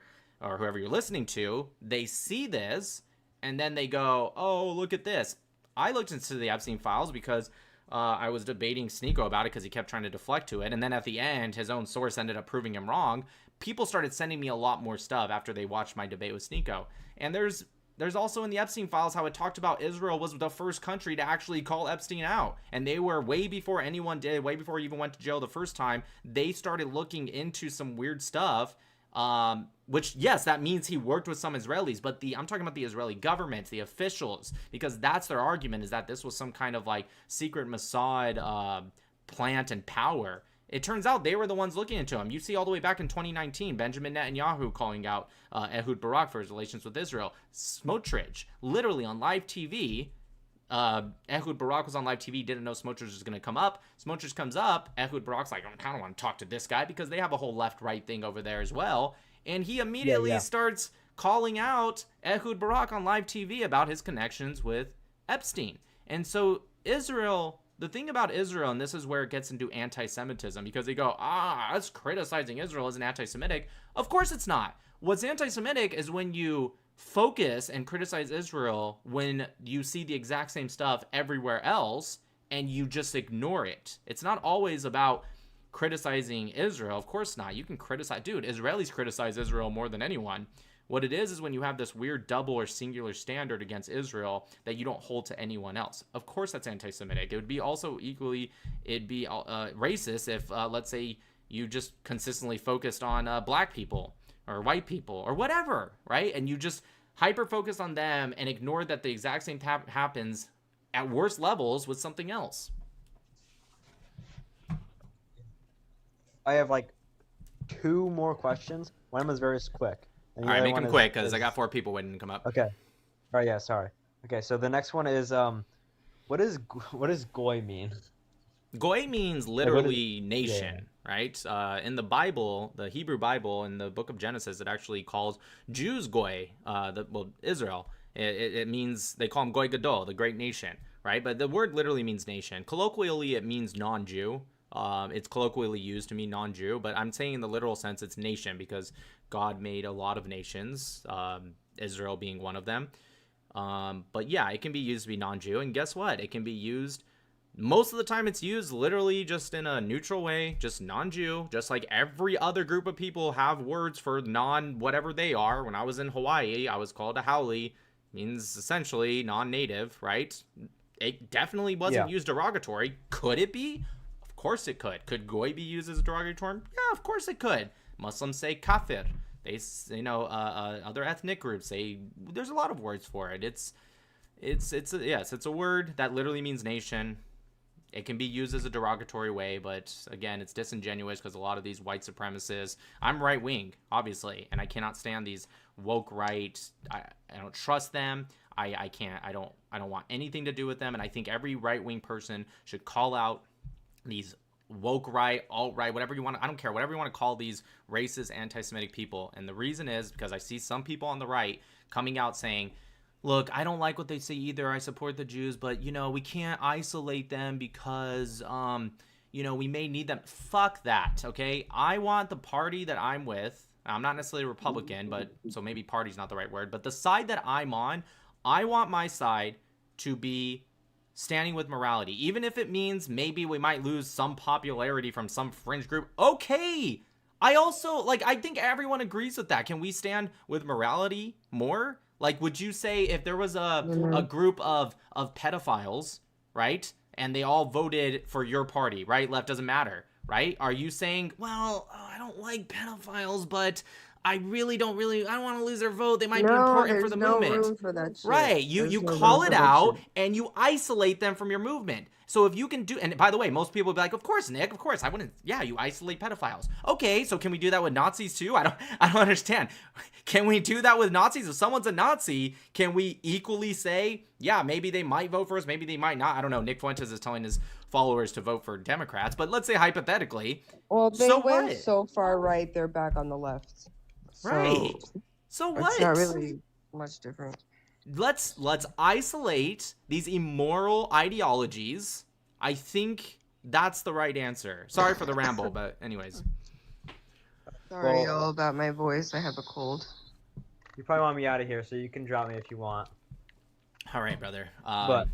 whoever you're listening to, they see this, and then they go, oh, look at this. I looked into the Epstein files because I was debating Sneeko about it because he kept trying to deflect to it, and then at the end, his own source ended up proving him wrong. People started sending me a lot more stuff after they watched my debate with Sneeko. And there's also in the Epstein files how it talked about Israel was the first country to actually call Epstein out. And they were, way before anyone did, way before he even went to jail the first time, they started looking into some weird stuff. Which, yes, that means he worked with some Israelis, but I'm talking about the Israeli government, the officials, because that's their argument, is that this was some kind of like secret Mossad plant and power. It turns out they were the ones looking into him. You see all the way back in 2019, Benjamin Netanyahu calling out Ehud Barak for his relations with Israel. Smotrich, literally on live TV, Ehud Barak was on live TV, didn't know Smotrich was going to come up. Smotrich comes up, Ehud Barak's like, I don't want to talk to this guy, because they have a whole left-right thing over there as well. And he immediately starts calling out Ehud Barak on live TV about his connections with Epstein. And so Israel, the thing about Israel, and this is where it gets into anti-Semitism, because they go, us criticizing Israel isn't anti-Semitic. Of course it's not. What's anti-Semitic is when you focus and criticize Israel when you see the exact same stuff everywhere else and you just ignore it. It's not always about criticizing Israel. Of course not. You can criticize, dude, Israelis criticize Israel more than anyone. What it is when you have this weird double or singular standard against Israel that you don't hold to anyone else. Of course that's anti-Semitic. It would be also equally, it'd be racist if, let's say, you just consistently focused on black people or white people or whatever, right? And you just hyper-focus on them and ignore that the exact same happens at worse levels with something else. I have like 2 more questions. One of them is very quick. All right, make them quick because I got 4 people waiting to come up. Okay. All right, yeah, sorry. Okay, so the next one is what does goy mean? Goy means literally nation, right? In the Bible, the Hebrew Bible, in the book of Genesis, it actually calls Jews goy, Israel. It means, they call them goy gadol, the great nation, right? But the word literally means nation. Colloquially, it means non-Jew. It's colloquially used to mean non-Jew, but I'm saying in the literal sense it's nation because God made a lot of nations, Israel being one of them. But yeah, it can be used to be non-Jew, and guess what? It can be used, most of the time it's used literally just in a neutral way, just non-Jew, just like every other group of people have words for non-whatever they are. When I was in Hawaii, I was called a haole, means essentially non-native, right? It definitely wasn't used derogatory. Could it be? Of course it could. Could goy be used as a derogatory term? Yeah, of course it could. Muslims say kafir. They, other ethnic groups say, there's a lot of words for it. It's a word that literally means nation. It can be used as a derogatory way, but again, it's disingenuous because a lot of these white supremacists, I'm right wing, obviously, and I cannot stand these woke right. I don't trust them. I don't want anything to do with them, and I think every right wing person should call out these woke right, alt right, whatever you want. I don't care, whatever you want to call these racist, anti-Semitic people. And the reason is because I see some people on the right coming out saying, look, I don't like what they say either. I support the Jews, but, we can't isolate them because, we may need them. Fuck that, okay? I want the party that I'm with. I'm not necessarily a Republican, but so maybe party's not the right word. But the side that I'm on, I want my side to be standing with morality. Even if it means maybe we might lose some popularity from some fringe group. Okay! I also, I think everyone agrees with that. Can we stand with morality more? Would you say if there was a group of pedophiles, right, and they all voted for your party, right, left doesn't matter, right, are you saying, well, I don't like pedophiles, but I don't want to lose their vote, they might be important for the movement. Room for that shit. Right, you call it out and you isolate them from your movement. So if you can do, and by the way, most people will be like, of course, Nick, of course, I wouldn't, you isolate pedophiles. Okay, so can we do that with Nazis too? I don't understand. Can we do that with Nazis? If someone's a Nazi, can we equally say, yeah, maybe they might vote for us, maybe they might not? I don't know. Nick Fuentes is telling his followers to vote for Democrats, but let's say hypothetically. Well, they went so far right, they're back on the left. Right. So what? It's not really much different. Let's isolate these immoral ideologies. I think that's the right answer. Sorry for the ramble, but anyways. Sorry all about my voice. I have a cold. You probably want me out of here, so you can drop me if you want. All right, brother. But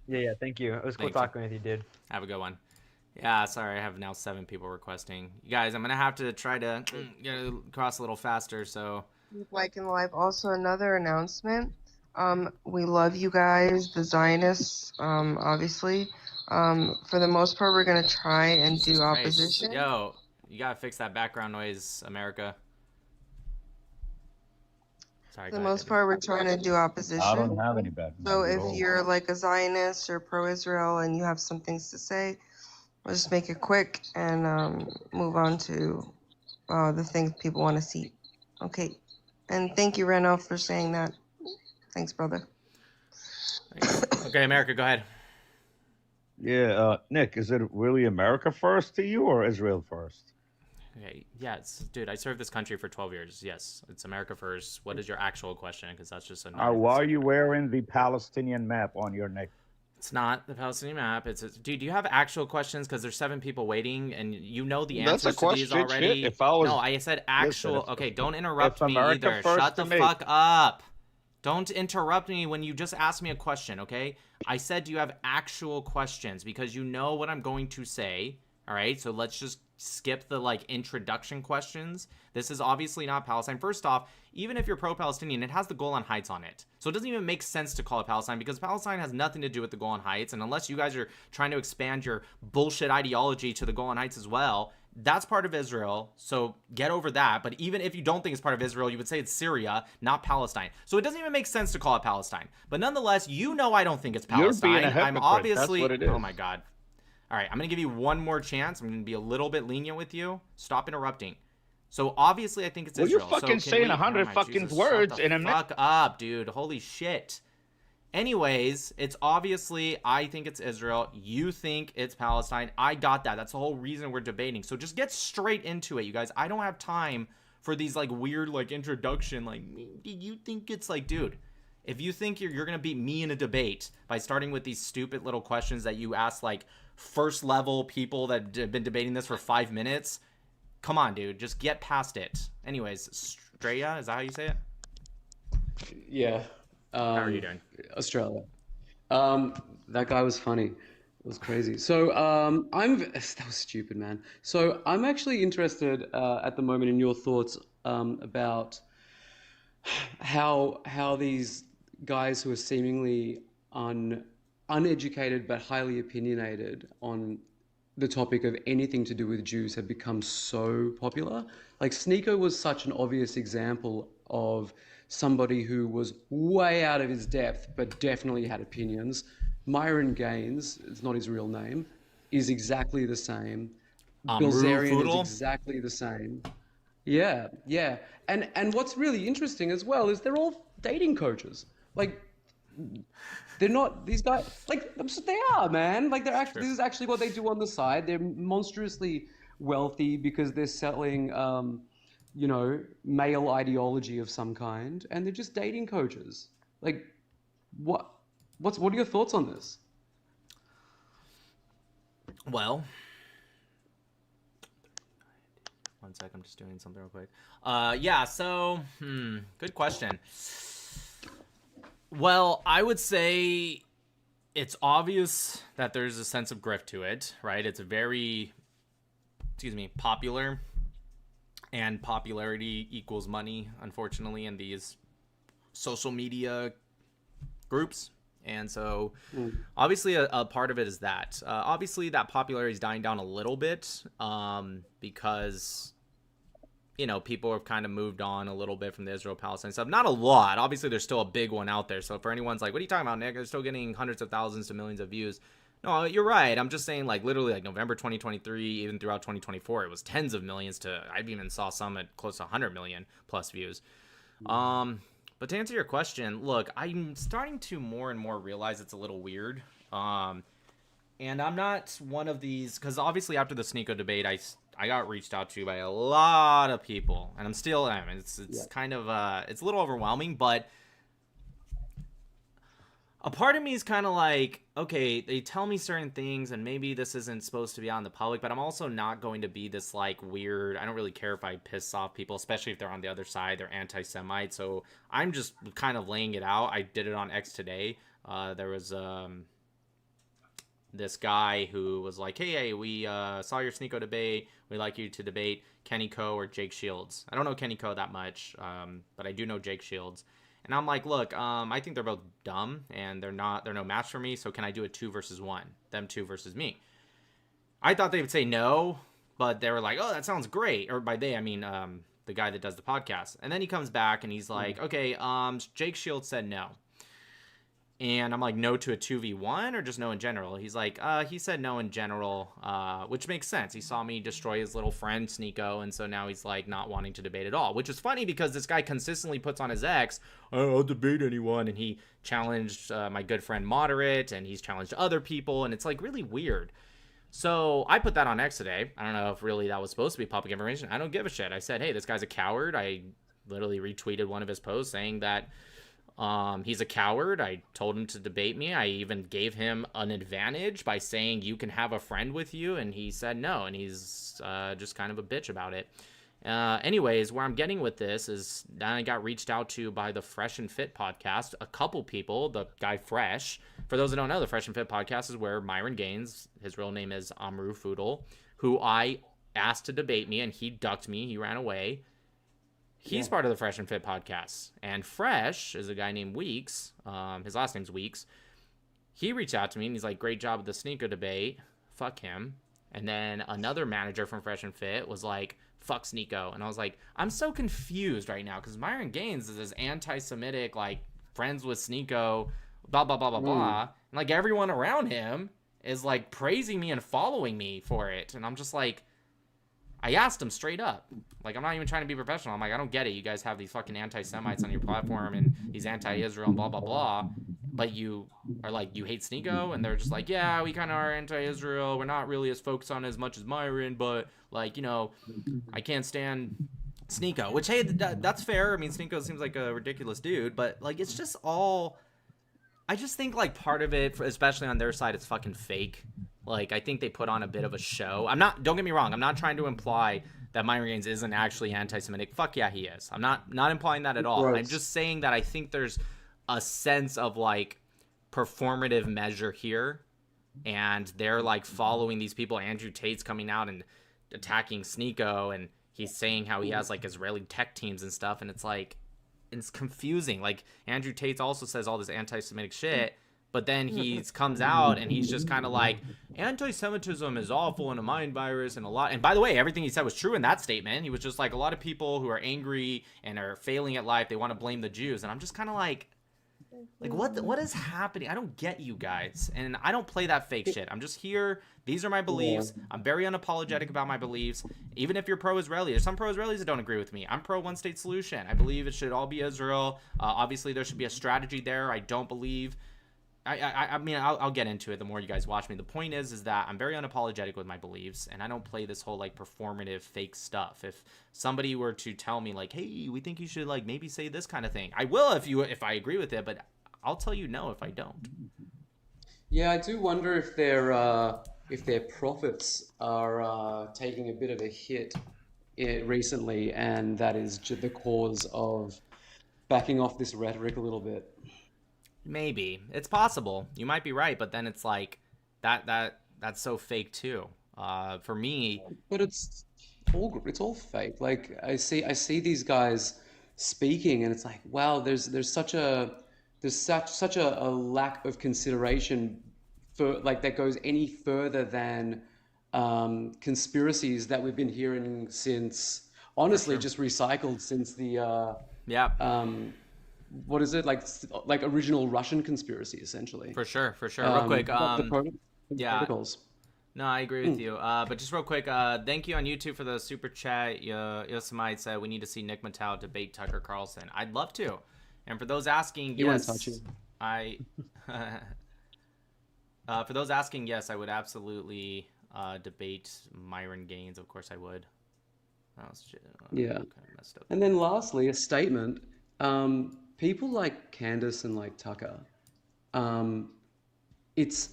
yeah, thank you. It was cool talking with you, dude. Have a good one. Yeah, sorry, I have now 7 people requesting. You guys, I'm gonna have to try to get across a little faster. So. Like in live. Also, another announcement. We love you guys, the Zionists, obviously. For the most part, we're going to try and do opposition. Yo, you got to fix that background noise, America. Sorry, for the most part, we're trying to do opposition. I don't have any background. So if you're like a Zionist or pro-Israel and you have some things to say, we'll just make it quick and move on to the things people want to see. Okay. And thank you, Reno, for saying that. Thanks, brother. Okay, America, go ahead. Yeah, Nick, is it really America first to you or Israel first? Okay, yes, dude, I served this country for 12 years. Yes, it's America first. What is your actual question? Because that's just a. Why are you wearing the Palestinian map on your neck? It's not the Palestinian map. Dude, do you have actual questions? Because there's 7 people waiting, and you know the answers to these already. No, I said actual. Listen, okay, don't interrupt me either. Shut the fuck up. Don't interrupt me when you just asked me a question, okay? I said, do you have actual questions? Because you know what I'm going to say, All right, so let's just skip the like introduction questions. This is obviously not Palestine. First off, even if you're pro-Palestinian, it has the Golan Heights on it. So it doesn't even make sense to call it Palestine because Palestine has nothing to do with the Golan Heights. And unless you guys are trying to expand your bullshit ideology to the Golan Heights as well, that's part of Israel. So get over that. But even if you don't think it's part of Israel, you would say it's Syria, not Palestine. So it doesn't even make sense to call it Palestine. But nonetheless, you know I don't think it's Palestine. You're being a hypocrite. I'm obviously... That's what it is. Oh my God. All right, I'm going to give you one more chance. I'm going to be a little bit lenient with you. Stop interrupting. So obviously I think it's Israel. You're fucking saying 100 fucking words in a minute. Fuck up, dude. Holy shit. Anyways, it's obviously, I think it's Israel. You think it's Palestine. I got that. That's the whole reason we're debating. So just get straight into it, you guys. I don't have time for these like weird like introduction. Like, do you think it's like, dude, if you think you're going to beat me in a debate by starting with these stupid little questions that you ask like first level people that have been debating this for 5 minutes, come on, dude. Just get past it. Anyways, Straya, is that how you say it? Yeah. How are you doing? Australia. That guy was funny. It was crazy. So that was stupid, man. So I'm actually interested at the moment in your thoughts about how these guys who are seemingly uneducated but highly opinionated on the topic of anything to do with Jews have become so popular. Like Sneeko was such an obvious example of somebody who was way out of his depth but definitely had opinions. Myron Gaines, it's not his real name, is exactly the same. Bilzerian is exactly the same. Yeah. And what's really interesting as well is they're all dating coaches. Like, they're not, these guys, like, they are, man. Like, they're actually, this is actually what they do on the side. They're monstrously wealthy because they're selling, you know, male ideology of some kind, and they're just dating coaches. Like, what are your thoughts on this? Well, one sec, I'm just doing something real quick. Yeah, so, good question. Well, I would say it's obvious that there's a sense of grift to it, right? It's very, popular, and popularity equals money, unfortunately, in these social media groups. And so obviously a part of it is that. Obviously that popularity is dying down a little bit because, you know, people have kind of moved on a little bit from the Israel-Palestine stuff. Not a lot. Obviously, there's still a big one out there. So for anyone's like, what are you talking about, Nick? They're still getting hundreds of thousands to millions of views. No, you're right. I'm just saying, like, literally, like, November 2023, even throughout 2024, it was tens of millions to, I even saw some at close to 100 million plus views. But to answer your question, look, I'm starting to more and more realize it's a little weird. And I'm not one of these, because obviously after the Sneeko debate, I got reached out to by a lot of people, and it's kind of, it's a little overwhelming, but a part of me is kind of like, okay, they tell me certain things, and maybe this isn't supposed to be out in the public, but I'm also not going to be this, like, weird, I don't really care if I piss off people, especially if they're on the other side, they're anti-Semite, so I'm just kind of laying it out. I did it on X today. There was, this guy who was like, hey, we saw your Sneeko debate. We'd like you to debate Kenny Ko or Jake Shields. I don't know Kenny Ko that much, but I do know Jake Shields. And I'm like, look, I think they're both dumb, and they're no match for me, so can I do a 2 versus 1? Them 2 versus me. I thought they would say no, but they were like, oh, that sounds great. Or by they, I mean the guy that does the podcast. And then he comes back, and he's like, okay, Jake Shields said no. And I'm like, no to a 2v1 or just no in general? He's like, he said no in general, which makes sense. He saw me destroy his little friend, Sneeko, and so now he's like not wanting to debate at all, which is funny because this guy consistently puts on his X, I'll debate anyone, and he challenged my good friend Moderate, and he's challenged other people, and it's like really weird. So I put that on X today. I don't know if really that was supposed to be public information. I don't give a shit. I said, hey, this guy's a coward. I literally retweeted one of his posts saying that he's a coward. I told him to debate me. I even gave him an advantage by saying you can have a friend with you, and he said no, and he's just kind of a bitch about it. Anyways, where I'm getting with this is that I got reached out to by the Fresh and Fit podcast. A couple people, the guy Fresh, for those that don't know, the Fresh and Fit podcast is where Myron Gaines, his real name is Amru Foodle, who I asked to debate me, and he ducked me. He ran away. He's part of the Fresh and Fit podcast. And Fresh is a guy named Weeks. His last name's Weeks. He reached out to me, and he's like, great job with the Sneeko debate. Fuck him. And then another manager from Fresh and Fit was like, fuck Sneeko. And I was like, I'm so confused right now, because Myron Gaines is this anti-Semitic, like, friends with Sneeko, blah, blah, blah, blah, blah. And, like, everyone around him is, like, praising me and following me for it. And I'm just like, I asked him straight up. Like, I'm not even trying to be professional. I'm like, I don't get it. You guys have these fucking anti-Semites on your platform and he's anti-Israel and blah, blah, blah. But you are like, you hate Sneeko? And they're just like, yeah, we kind of are anti-Israel. We're not really as focused on it as much as Myron, but, like, you know, I can't stand Sneeko. Which, hey, that's fair. I mean, Sneeko seems like a ridiculous dude. But, like, it's just all... I just think, like, part of it, especially on their side, it's fucking fake. Like, I think they put on a bit of a show. Don't get me wrong, I'm not trying to imply that Myron Gaines isn't actually anti-Semitic. Fuck yeah, he is. I'm not implying that at all. Gross. I'm just saying that I think there's a sense of, like, performative measure here. And they're, like, following these people. Andrew Tate's coming out and attacking Sneeko. And he's saying how he has, like, Israeli tech teams and stuff. And it's, like, it's confusing. Like, Andrew Tate also says all this anti-Semitic shit. But then he comes out and he's just kind of like, anti-Semitism is awful and a mind virus and a lot. And by the way, everything he said was true in that statement. He was just like, a lot of people who are angry and are failing at life, they want to blame the Jews. And I'm just kind of like what is happening? I don't get you guys. And I don't play that fake shit. I'm just here. These are my beliefs. I'm very unapologetic about my beliefs. Even if you're pro-Israeli, there's some pro-Israelis that don't agree with me. I'm pro-one-state solution. I believe it should all be Israel. Obviously, there should be a strategy there. I don't believe... I mean, I'll get into it the more you guys watch me. The point is that I'm very unapologetic with my beliefs, and I don't play this whole, like, performative fake stuff. If somebody were to tell me, like, hey, we think you should, like, maybe say this kind of thing, I will if I agree with it, but I'll tell you no if I don't. Yeah, I do wonder if their profits are taking a bit of a hit recently, and that is the cause of backing off this rhetoric a little bit. Maybe. It's possible. You might be right, but then it's like that's so fake too. For me, but it's all fake. Like I see these guys speaking, and it's like, wow, there's such a lack of consideration for, like, that goes any further than conspiracies that we've been hearing since, honestly, just recycled since the what is it, like original Russian conspiracy, essentially. For sure. Real quick, protocols. No, I agree with you. But just real quick, thank you on YouTube for the super chat. Yosemite said we need to see Nick Mattel debate Tucker Carlson. I'd love to. And for those asking, He won't touch you. For those asking, yes, I would absolutely debate Myron Gaines. Of course, I would. Yeah. Kind of messed up. And then lastly, a statement. People like Candace and like Tucker, it's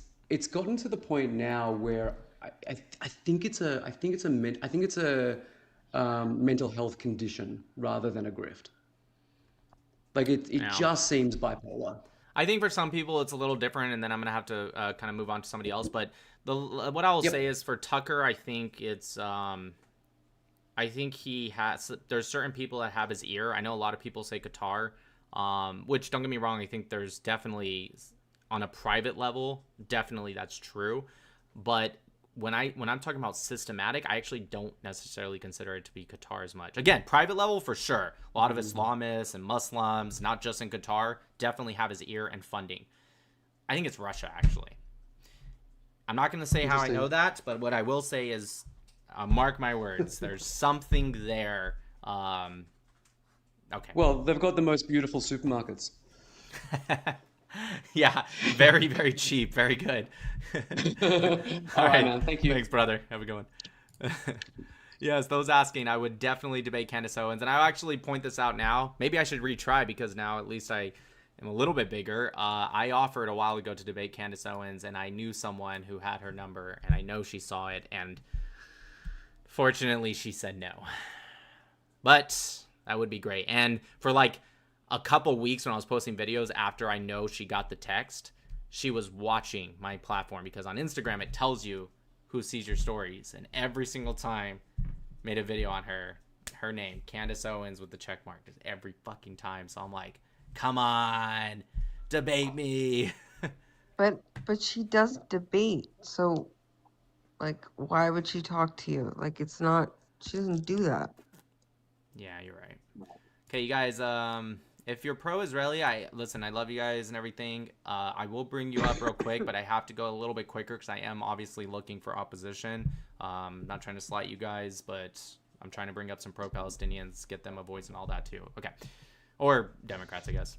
gotten to the point now where I think it's a mental health condition rather than a grift. Like it just seems bipolar. I think for some people it's a little different, and then I'm gonna have to kind of move on to somebody else. But what I will say is for Tucker, I think it's I think there's certain people that have his ear. I know a lot of people say Qatar, which, don't get me wrong, I think there's definitely, on a private level, definitely that's true. But when I'm talking about systematic, I actually don't necessarily consider it to be Qatar as much. Again, private level for sure. A lot of Islamists and Muslims, not just in Qatar, definitely have his ear and funding. I think it's Russia, actually. I'm not going to say how I know that, but what I will say is, mark my words, there's something there. Okay. Well, they've got the most beautiful supermarkets. Yeah, very, very cheap. Very good. All right, man. Thank you. Thanks, brother. Have a good one. Yes, those asking, I would definitely debate Candace Owens. And I'll actually point this out now. Maybe I should retry, because now at least I am a little bit bigger. I offered a while ago to debate Candace Owens, and I knew someone who had her number, and I know she saw it, and fortunately she said no. But that would be great. And for like a couple weeks when I was posting videos after I know she got the text, she was watching my platform, because on Instagram it tells you who sees your stories, and every single time made a video on her name, Candace Owens with the check mark, is every fucking time. So I'm like, come on, debate me. But she doesn't debate, so like, why would she talk to you? Like, it's not. She doesn't do that. Yeah, you're right. Okay, you guys. If you're pro-Israeli, I love you guys and everything. I will bring you up real quick, but I have to go a little bit quicker because I am obviously looking for opposition. Not trying to slight you guys, but I'm trying to bring up some pro-Palestinians, get them a voice and all that too. Okay, or Democrats, I guess.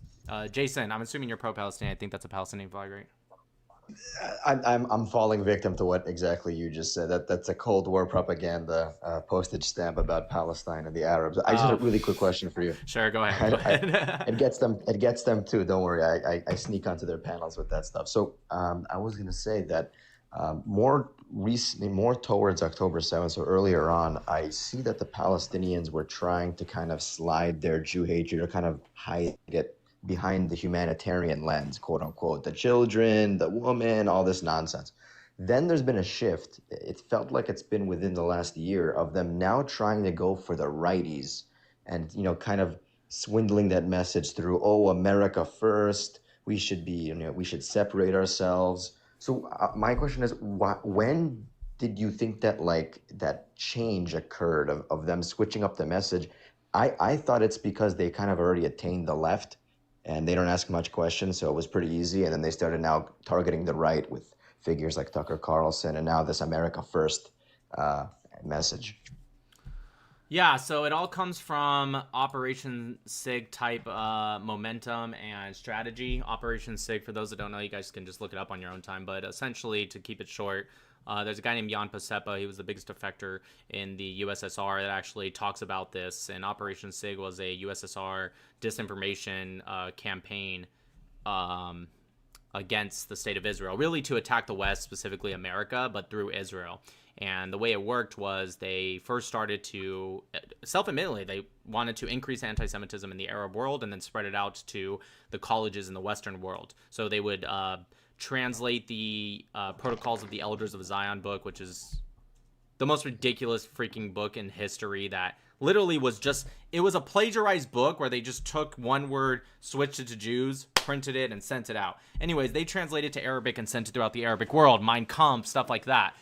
Jason, I'm assuming you're pro-Palestinian. I think that's a Palestinian flag, right? I'm falling victim to what exactly you just said. That's a Cold War propaganda postage stamp about Palestine and the Arabs. I just had a really quick question for you. Sure, go ahead. It gets them too. Don't worry. I sneak onto their panels with that stuff. So I was gonna say that more recently, more towards October 7th, so earlier on, I see that the Palestinians were trying to kind of slide their Jew hatred or kind of hide it behind the humanitarian lens, quote unquote, the children, the woman, all this nonsense. Then there's been a shift. It felt like it's been within the last year of them now trying to go for the righties and, kind of swindling that message through, oh, America first, we should be, we should separate ourselves. So my question is, when did you think that that change occurred of them switching up the message? I thought it's because they kind of already attained the left and they don't ask much questions, so it was pretty easy. And then they started now targeting the right with figures like Tucker Carlson and now this America First message. Yeah, so it all comes from Operation SIG type momentum and strategy. Operation SIG, for those that don't know, you guys can just look it up on your own time. But essentially, to keep it short, there's a guy named Jan Pacepa. He was the biggest defector in the USSR that actually talks about this. And Operation SIG was a USSR disinformation campaign against the state of Israel, really to attack the West, specifically America, but through Israel. And the way it worked was they first started to, self-admittedly, they wanted to increase anti-Semitism in the Arab world and then spread it out to the colleges in the Western world. So they would translate the Protocols of the Elders of Zion book, which is the most ridiculous freaking book in history that literally was just, it was a plagiarized book where they just took one word, switched it to Jews, printed it, and sent it out. Anyways, they translated to Arabic and sent it throughout the Arabic world, Mein Kampf, stuff like that.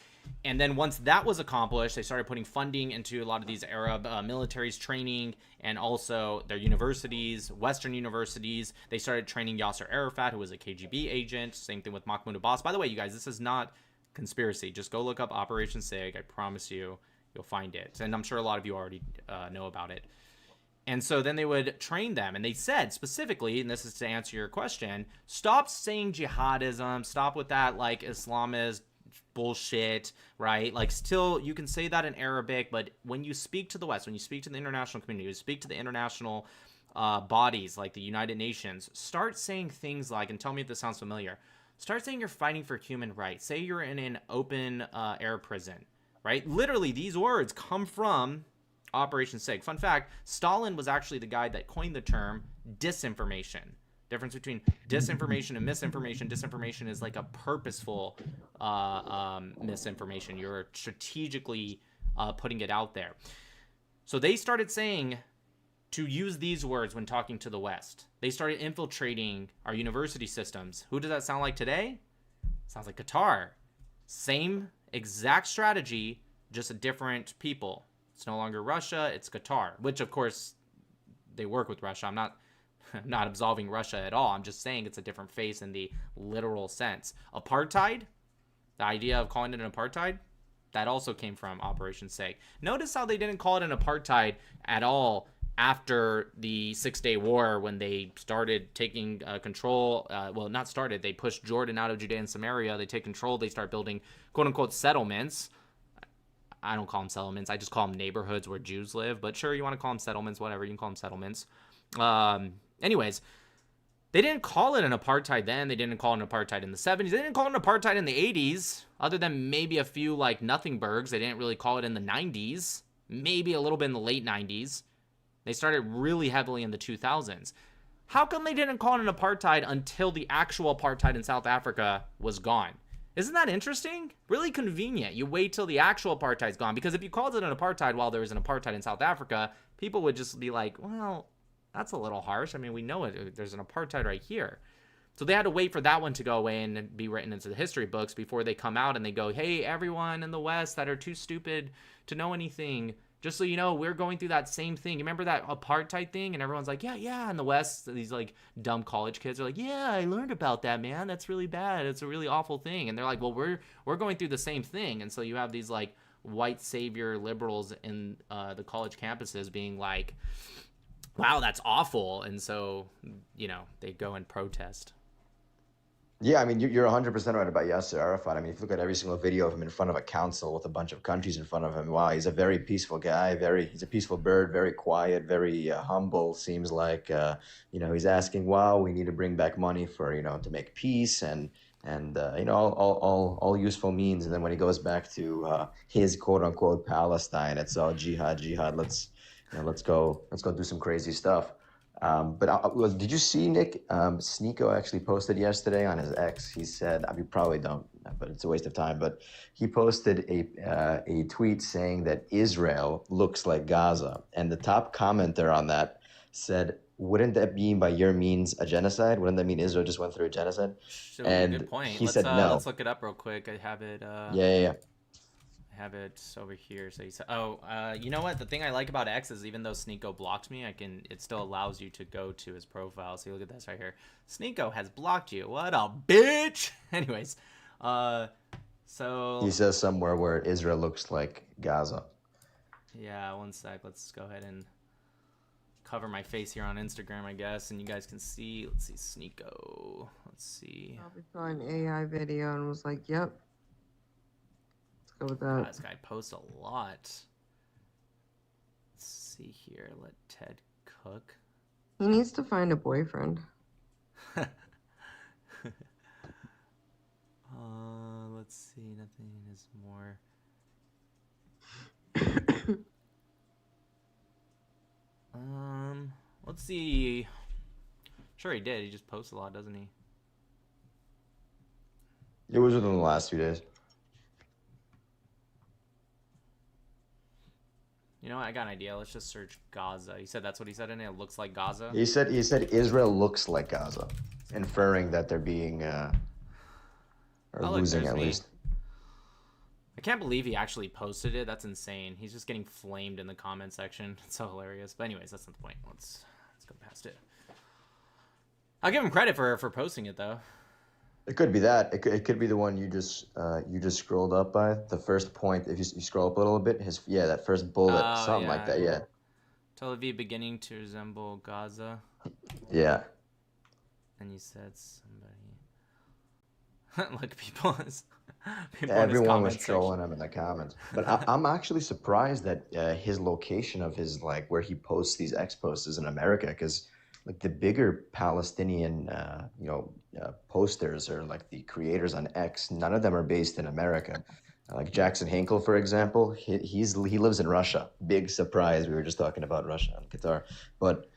And then once that was accomplished, they started putting funding into a lot of these Arab militaries training and also their universities, Western universities. They started training Yasser Arafat, who was a KGB agent. Same thing with Mahmoud Abbas. By the way, you guys, this is not conspiracy. Just go look up Operation SIG. I promise you, you'll find it. And I'm sure a lot of you already know about it. And so then they would train them. And they said specifically, and this is to answer your question, stop saying jihadism. Stop with that, like, Islamist bullshit, right? Like, still, you can say that in Arabic, but when you speak to the West, when you speak to the international community, you speak to the international bodies like the United Nations, start saying things like, and tell me if this sounds familiar, start saying you're fighting for human rights. Say you're in an open air prison, right? Literally, these words come from Operation SIG. Fun fact, Stalin was actually the guy that coined the term disinformation. Difference between disinformation and misinformation. Disinformation is like a purposeful misinformation. You're strategically putting it out there. So they started saying to use these words when talking to the West. They started infiltrating our university systems. Who does that sound like today? Sounds like Qatar. Same exact strategy, just a different people. It's no longer Russia, it's Qatar, which of course they work with Russia. I'm not absolving Russia at all. I'm just saying it's a different face in the literal sense. Apartheid, the idea of calling it an apartheid, that also came from Operation SIG. Notice how they didn't call it an apartheid at all after the 6-Day War when they started taking control. Well, not started. They pushed Jordan out of Judea and Samaria. They take control. They start building quote-unquote settlements. I don't call them settlements. I just call them neighborhoods where Jews live. But sure, you want to call them settlements, whatever. You can call them settlements. Anyways, they didn't call it an apartheid then. They didn't call it an apartheid in the 70s. They didn't call it an apartheid in the 80s. Other than maybe a few like nothingburgs. They didn't really call it in the 90s. Maybe a little bit in the late 90s. They started really heavily in the 2000s. How come they didn't call it an apartheid until the actual apartheid in South Africa was gone? Isn't that interesting? Really convenient. You wait till the actual apartheid's gone, because if you called it an apartheid while there was an apartheid in South Africa, people would just be like, well, that's a little harsh. I mean, we know it. There's an apartheid right here. So they had to wait for that one to go away and be written into the history books before they come out and they go, hey, everyone in the West that are too stupid to know anything, just so you know, we're going through that same thing. You remember that apartheid thing? And everyone's like, yeah. In the West, these like dumb college kids are like, yeah, I learned about that, man. That's really bad. It's a really awful thing. And they're like, well, we're going through the same thing. And so you have these like white savior liberals in the college campuses being like, wow, that's awful. And so, you know, they go and protest. Yeah, I mean, you're 100% right about Yasser Arafat. I mean, if you look at every single video of him in front of a council with a bunch of countries in front of him, wow, he's a very peaceful guy. He's a peaceful bird, very quiet, very humble. Seems like, you know, he's asking, wow, we need to bring back money for, you know, to make peace and you know, all useful means. And then when he goes back to his quote unquote Palestine, it's all jihad. Let's go do some crazy stuff. But did you see, Nick? Sneeko actually posted yesterday on his X. He said, I mean, probably don't, but it's a waste of time. But he posted a tweet saying that Israel looks like Gaza, and the top commenter on that said, "Wouldn't that mean by your means a genocide? Wouldn't that mean Israel just went through a genocide?" And good point. He said no. Let's look it up real quick. I have it. Yeah. Have it over here. So he said, you know what? The thing I like about X is even though Sneeko blocked me, it still allows you to go to his profile. So you look at this right here. Sneeko has blocked you. What a bitch. Anyways, so he says somewhere where Israel looks like Gaza. Yeah, one sec. Let's go ahead and cover my face here on Instagram, I guess, and you guys can see. Let's see, Sneeko. Let's see. Probably saw an AI video and was like, yep. Go with that. This guy posts a lot. Let's see here. Let Ted cook. He needs to find a boyfriend. Let's see. Nothing is more. Let's see. Sure, he did. He just posts a lot, doesn't he? It was within the last few days. You know what? I got an idea. Let's just search Gaza. He said that's what he said in it. It looks like Gaza. He said Israel looks like Gaza, inferring that they're being or losing at least. I can't believe he actually posted it. That's insane. He's just getting flamed in the comment section. It's so hilarious. But anyways, that's not the point. Let's go past it. I'll give him credit for posting it though. It could be that. It could be the one you just scrolled up by. The first point, if you scroll up a little bit, that first bullet, something like that. Yeah. Tel Aviv beginning to resemble Gaza. Yeah. And you said somebody. Look, people everyone was trolling him in the comments. But I'm actually surprised that his location of his where he posts these X posts is in America, because like the bigger Palestinian posters or like the creators on X, none of them are based in America. Like Jackson Hinkle, for example, he lives in Russia. Big surprise. We were just talking about Russia and Qatar, but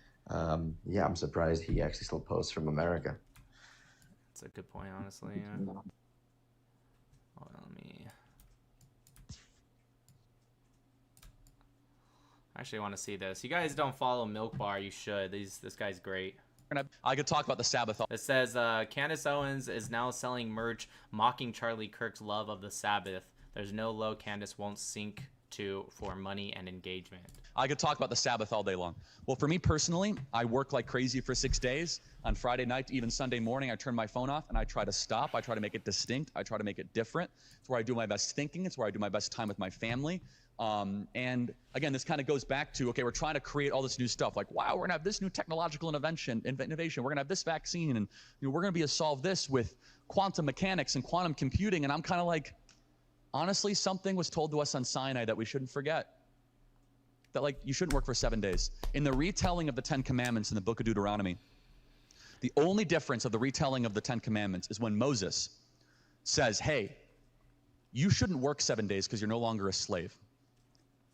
yeah, I'm surprised he actually still posts from America. That's a good point, honestly. Yeah. Hold on, let me. Actually, I want to see this. You guys don't follow Milk Bar, you should. This guy's great. I could talk about the Sabbath. It says Candace Owens is now selling merch mocking Charlie Kirk's love of the Sabbath. There's no low Candace won't sink to for money and engagement. I could talk about the Sabbath all day long. Well, for me personally, I work like crazy for 6 days. On Friday night, even Sunday morning, I turn my phone off and I try to stop. I try to make it distinct. I try to make it different. It's where I do my best thinking. It's where I do my best time with my family. And again, this kind of goes back to, okay, we're trying to create all this new stuff. Like, wow, we're gonna have this new technological innovation. We're gonna have this vaccine, and we're gonna be able to solve this with quantum mechanics and quantum computing. And I'm kind of like, honestly, something was told to us on Sinai that we shouldn't forget. That you shouldn't work for 7 days. In the retelling of the 10 Commandments in the book of Deuteronomy, the only difference of the retelling of the 10 Commandments is when Moses says, hey, you shouldn't work 7 days because you're no longer a slave.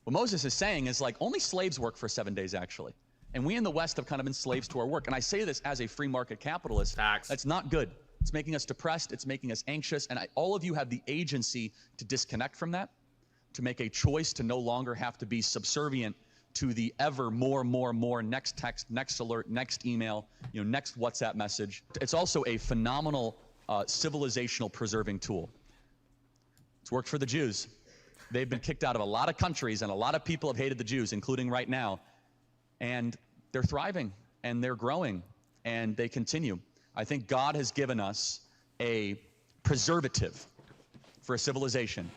What Moses is saying is only slaves work for 7 days, actually. And we in the West have kind of been slaves to our work. And I say this as a free market capitalist. Facts. That's not good. It's making us depressed. It's making us anxious. And all of you have the agency to disconnect from that, to make a choice to no longer have to be subservient to the ever more, next text, next alert, next email, next WhatsApp message. It's also a phenomenal civilizational preserving tool. It's worked for the Jews. They've been kicked out of a lot of countries, and a lot of people have hated the Jews, including right now. And they're thriving, and they're growing, and they continue. I think God has given us a preservative for a civilization,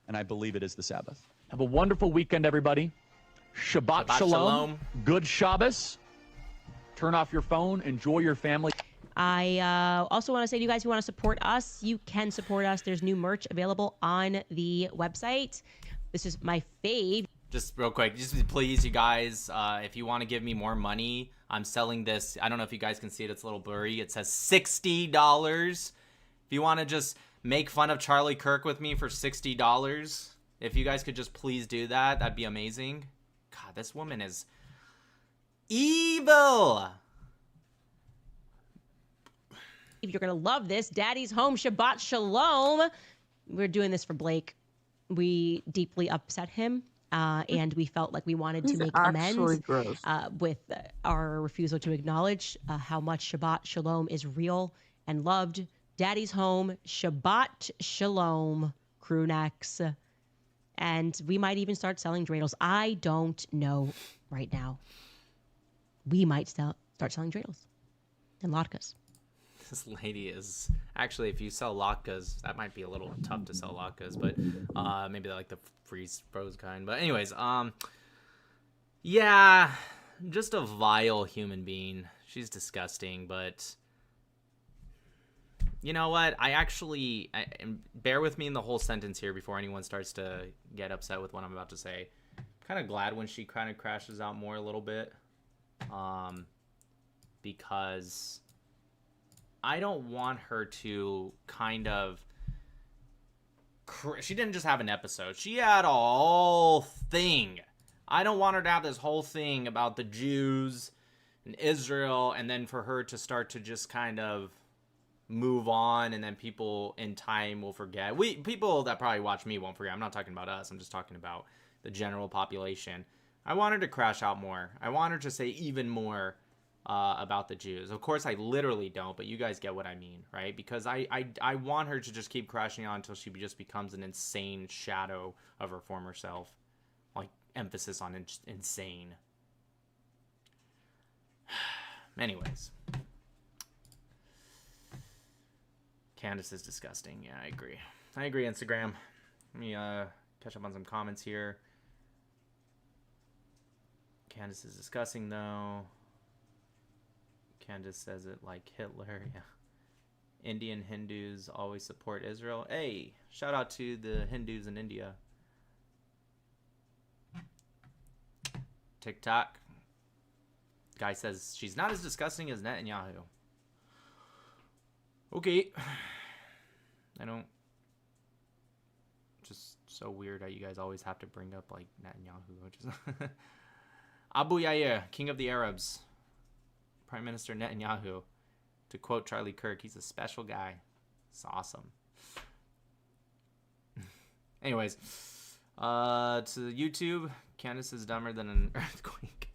and I believe it is the Sabbath. Have a wonderful weekend, everybody. Shabbat Shalom. Good Shabbos. Turn off your phone. Enjoy your family. I also want to say to you guys who want to support us, you can support us. There's new merch available on the website. This is my fave. Just real quick, just please, you guys, if you want to give me more money, I'm selling this. I don't know if you guys can see it. It's a little blurry. It says $60. If you want to just make fun of Charlie Kirk with me for $60, if you guys could just please do that, that'd be amazing. God, this woman is evil. You're going to love this. Daddy's home. Shabbat Shalom. We're doing this for Blake. We deeply upset him. And we felt like we wanted to make amends with our refusal to acknowledge how much Shabbat Shalom is real and loved. Daddy's home, Shabbat Shalom, crew necks. And we might even start selling dreidels. I don't know right now. We might start selling dreidels and latkes. This lady is actually, if you sell latkes, that might be a little tough to sell latkes, but maybe like the froze kind. But anyways, yeah, just a vile human being. She's disgusting, but you know what? Bear with me in the whole sentence here before anyone starts to get upset with what I'm about to say. I'm kind of glad when she kind of crashes out more a little bit, because I don't want her to kind of... She didn't just have an episode. She had a whole thing. I don't want her to have this whole thing about the Jews and Israel, and then for her to start to just kind of move on, and then people in time will forget. People that probably watch me won't forget. I'm not talking about us. I'm just talking about the general population. I want her to crash out more. I want her to say even more about the Jews. Of course, I literally don't, but you guys get what I mean, right? Because I want her to just keep crashing on until she just becomes an insane shadow of her former self. Like, emphasis on insane. Anyways. Candace is disgusting. Yeah, I agree. I agree, Instagram. Let me catch up on some comments here. Candace is disgusting, though. Candace says it like Hitler. Yeah. Indian Hindus always support Israel. Hey, shout out to the Hindus in India. TikTok. Guy says she's not as disgusting as Netanyahu. Okay. I don't... Just so weird how you guys always have to bring up like Netanyahu. Which is Abu Yair, King of the Arabs. Prime Minister Netanyahu. To quote Charlie Kirk, he's a special guy. It's awesome. Anyways, to YouTube, Candace is dumber than an earthquake.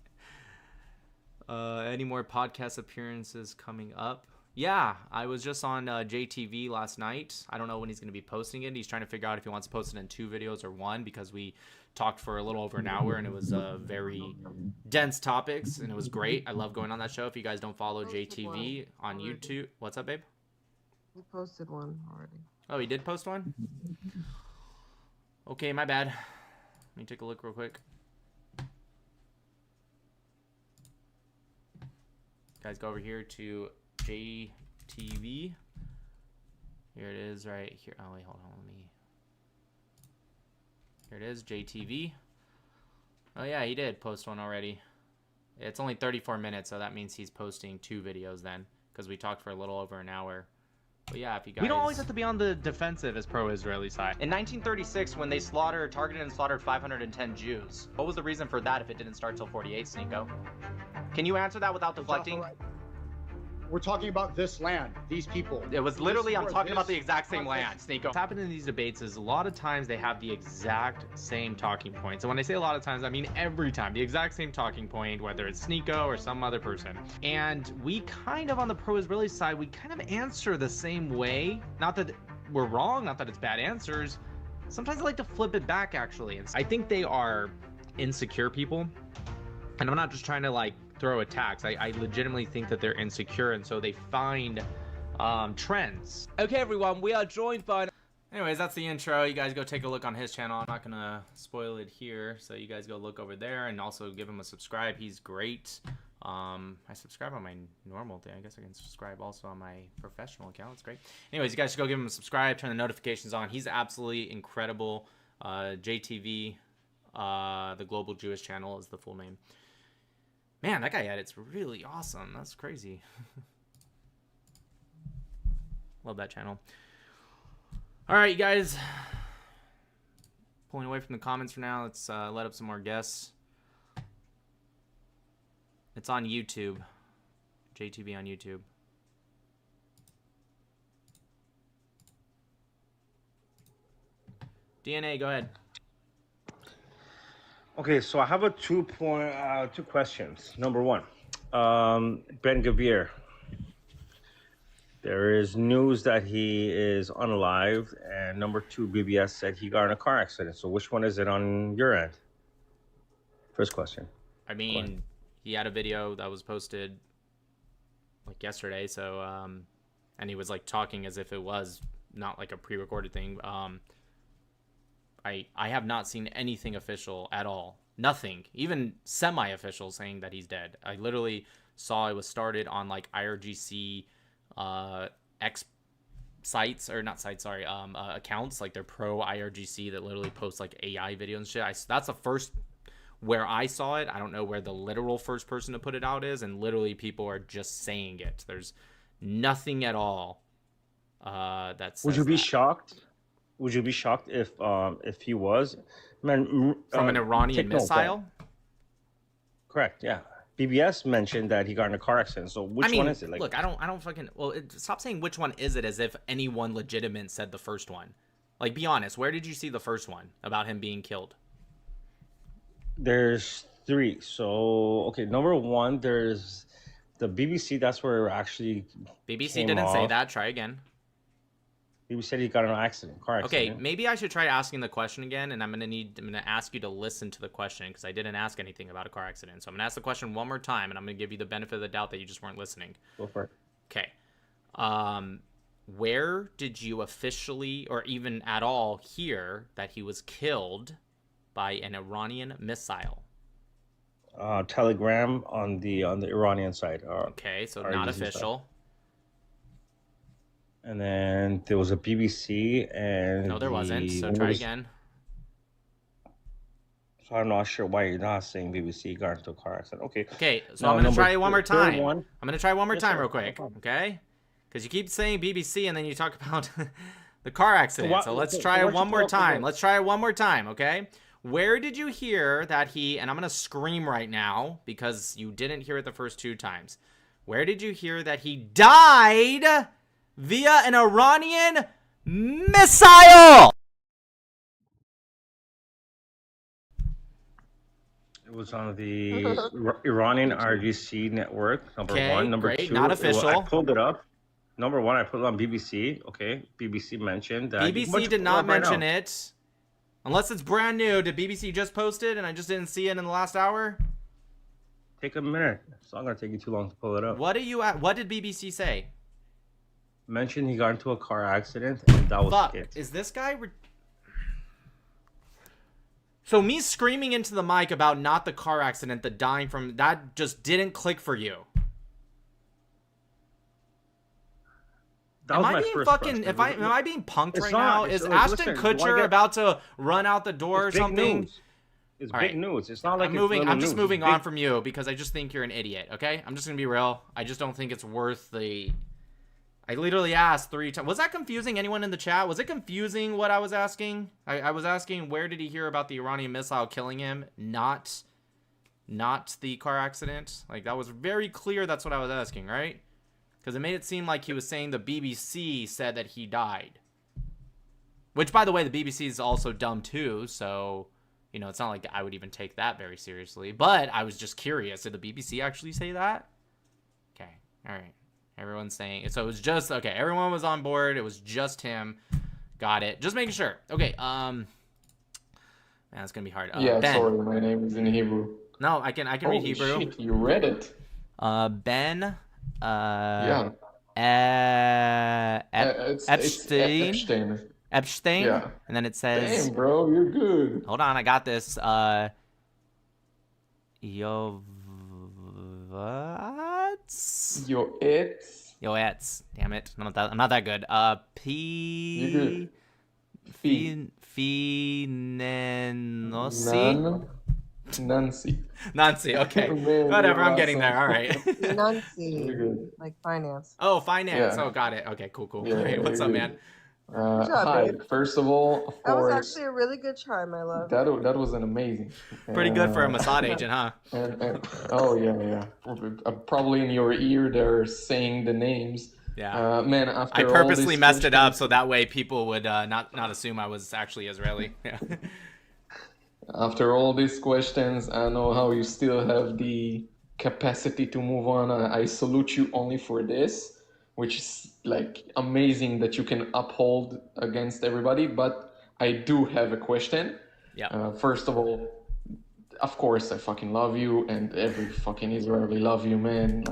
Any more podcast appearances coming up? Yeah, I was just on JTV last night. I don't know when he's going to be posting it. He's trying to figure out if he wants to post it in 2 videos or 1, because we talked for a little over an hour and it was very dense topics and it was great. I love going on that show. If you guys don't follow JTV on YouTube. What's up, babe? He posted one already. Oh, he did post one? Okay, my bad. Let me take a look real quick. Guys, go over here to JTV. Here it is right here. Oh, wait, hold on. Here it is, JTV. Oh, yeah, he did post one already. It's only 34 minutes, so that means he's posting 2 videos then, because we talked for a little over an hour. But yeah, if you guys... We don't always have to be on the defensive as pro-Israeli side. In 1936, when they targeted and slaughtered 510 Jews, what was the reason for that if it didn't start till 48, Sneeko? Can you answer that without deflecting? We're talking about this land, these people. It was This literally, is I'm where talking about this the exact same land, conflict- Sneeko. What's happened in these debates is a lot of times they have the exact same talking points. And when I say a lot of times, I mean every time. The exact same talking point, whether it's Sneeko or some other person. And we kind of, on the pro-Israeli side, we kind of answer the same way. Not that we're wrong, not that it's bad answers. Sometimes I like to flip it back, actually. I think they are insecure people. And I'm not just trying to like throw attacks. I legitimately think that they're insecure, and so they find trends. Okay, everyone, we are joined by... Anyways, that's the intro. You guys go take a look on his channel. I'm not gonna spoil it here, so you guys go look over there and also give him a subscribe. He's great. I subscribe on my normal thing. I guess I can subscribe also on my professional account. It's great. Anyways, you guys should go give him a subscribe, turn the notifications on. He's absolutely incredible. JTV, the Global Jewish Channel is the full name. Man, that guy edits really awesome. That's crazy. Love that channel. All right, you guys. Pulling away from the comments for now. Let's let up some more guests. It's on YouTube. JTV on YouTube. DNA, go ahead. Okay, so I have a two questions. Number one, Ben Gavir. There is news that he is unalived, and number two, BBS said he got in a car accident. So which one is it on your end? First question. I mean, he had a video that was posted like yesterday, so and he was like talking as if it was not like a pre-recorded thing. I have not seen anything official at all. Nothing. Even semi-official saying that he's dead. I literally saw it was started on like IRGC X sites, or not sites, sorry, accounts, like they're pro IRGC that literally post like AI videos and shit. That's the first where I saw it. I don't know where the literal first person to put it out is, and literally people are just saying it. There's nothing at all that says Would you be that. shocked? Would you be shocked if he was, man, From an Iranian take note that- missile? Correct. Yeah. BBS mentioned that he got in a car accident. So which one is it? Like, look, I don't fucking. Well, stop saying which one is it as if anyone legitimate said the first one. Like, be honest. Where did you see the first one about him being killed? there's three. So okay, number one, there's the BBC. That's where it actually BBC came didn't say off. that. Try again. BBC said he got in an accident, car accident. Okay, maybe I should try asking the question again, and I'm gonna ask you to listen to the question because I didn't ask anything about a car accident. So I'm gonna ask the question one more time, and I'm gonna give you the benefit of the doubt that you just weren't listening. Go for it. Okay. Where did you officially, or even at all, hear that he was killed by an Iranian missile? Telegram on the Iranian side. Okay, so not official. And then there was a BBC and No, there wasn't. So try again. So I'm not sure why you're not saying BBC got into a car accident. Okay. Okay, so Now, I'm gonna try it number one more third time. one. I'm gonna try one more Yes, time sir. real quick, okay? Because you keep saying BBC and then you talk about the car accident. So let's try it one more time. Let's try it one more time, okay? Where did you hear that he, and I'm gonna scream right now because you didn't hear it the first two times. Where did you hear that he died via an Iranian missile? It was on the Iranian RGC network, number Okay, one. Number great, two, not official. I pulled it up. Number one, I put it on BBC. Okay, BBC mentioned that. BBC did not mention it. Unless it's brand new. Did BBC just post it and I just didn't see it in the last hour? Take a minute. It's not gonna take you too long to pull it up. What did BBC say? Mentioned he got into a car accident, and that was Fuck, it. is this guy... So me screaming into the mic about not the car accident, the dying from... That just didn't click for you. That Am was I my being first fucking... question. Am I being punked It's right not. now? It's- Is listen, Ashton do I Kutcher get- about to run out the door or It's big something? news. It's All big right. news. It's not like I'm it's moving. little I'm just news. moving It's on big- from you because I just think you're an idiot. Okay, I'm just gonna be real. I just don't think it's worth the. I literally asked 3 times. Was that confusing? Anyone in the chat? Was it confusing what I was asking? I was asking where did he hear about the Iranian missile killing him, not the car accident. Like that was very clear. That's what I was asking, right? Because it made it seem like he was saying the BBC said that he died. Which, by the way, the BBC is also dumb too, so, you know, it's not like I would even take that very seriously. But I was just curious. Did the BBC actually say that? Okay, all right. Everyone's saying... So it was just... Okay, everyone was on board. It was just him. Got it. Just making sure. Okay, Man, it's going to be hard. Yeah, Ben. sorry, my name is in Hebrew. No, I can read Hebrew. Shit, you read it. Ben... yeah. Epstein. Epstein. Epstein. Yeah. And then it says... Damn, bro, you're good. Hold on, I got this. Yoetz. Damn it. I'm not that good. You're good. Nancy, okay. Man, whatever, I'm getting there. All right. Nancy, like finance. Oh, finance. Yeah. Oh, got it. Okay, cool. Yeah, Hey, what's up, man? Good job, hi. babe. First of all, of That was course, actually a really good try, my love. that was an amazing. Pretty good for a Mossad agent, huh? Oh yeah. Probably in your ear they're saying the names. Yeah. Man, after I all purposely this messed it up so that way people would not assume I was actually Israeli. Yeah. After all these questions, I know how you still have the capacity to move on. I salute you only for this, which is like amazing that you can uphold against everybody. But I do have a question. Yeah. First of all, of course, I fucking love you, and every fucking Israeli love you, man.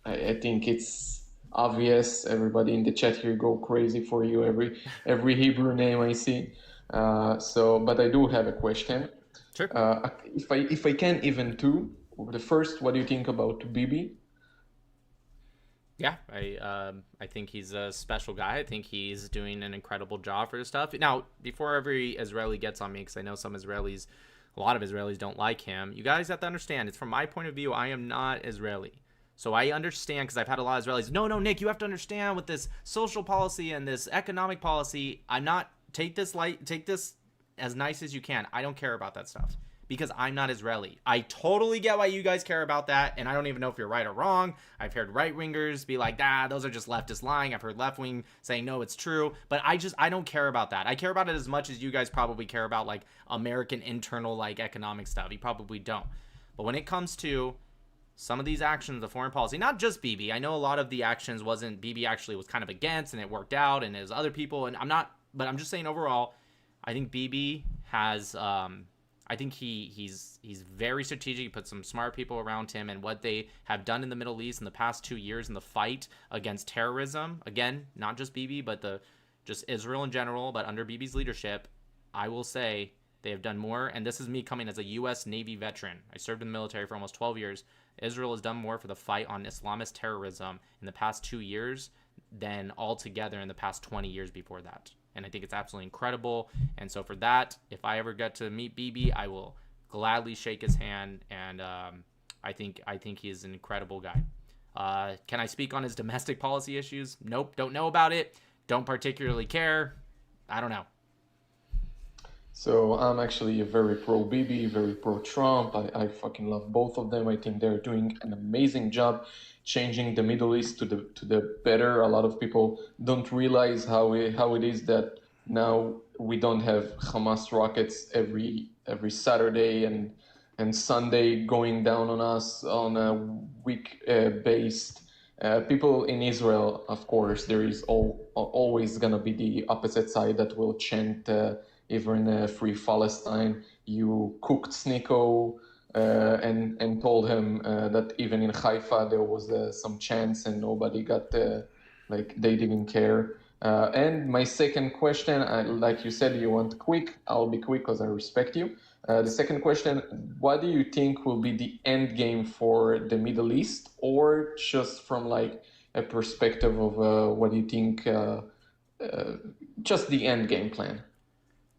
I think it's obvious. Everybody in the chat here go crazy for you. Every Hebrew name I see. But I do have a question. Sure. If I can even two. The first, what do you think about Bibi? Yeah, I think he's a special guy. I think he's doing an incredible job for this stuff. Now, before every Israeli gets on me, because I know a lot of Israelis don't like him, you guys have to understand, it's from my point of view, I am not Israeli. So I understand, because I've had a lot of Israelis, no, Nick, you have to understand with this social policy and this economic policy, I'm not, take this as nice as you can. I don't care about that stuff. Because I'm not Israeli. I totally get why you guys care about that, and I don't even know if you're right or wrong. I've heard right-wingers be like, those are just leftists lying. I've heard left-wing saying, no, it's true. But I don't care about that. I care about it as much as you guys probably care about, like, American internal, like, economic stuff. You probably don't. But when it comes to some of these actions, the foreign policy, not just Bibi. I know a lot of the actions Bibi actually was kind of against, and it worked out, and there's other people, and I'm just saying overall, I think Bibi has, I think he's very strategic. He put some smart people around him, and what they have done in the Middle East in the past 2 years in the fight against terrorism, again, not just Bibi, but just Israel in general, but under Bibi's leadership, I will say they have done more, and this is me coming as a U.S. Navy veteran. I served in the military for almost 12 years. Israel has done more for the fight on Islamist terrorism in the past 2 years than altogether in the past 20 years before that. And I think it's absolutely incredible. And so for that, if I ever get to meet Bibi, I will gladly shake his hand. And I think he is an incredible guy. Can I speak on his domestic policy issues? Nope. Don't know about it. Don't particularly care. I don't know. So I'm actually a very pro-Bibi, very pro-Trump. I fucking love both of them. I think they're doing an amazing job changing the Middle East to the better. A lot of people don't realize how it is that now we don't have Hamas rockets every Saturday and Sunday going down on us on a week based. People in Israel, of course, there is always gonna be the opposite side that will chant even free Palestine. You cooked Sneeko. And told him that even in Haifa there was some chance and nobody got they didn't care. And my second question, like you said, you want quick. I'll be quick because I respect you. The second question: what do you think will be the end game for the Middle East, or just from like a perspective of what do you think? Just the end game plan.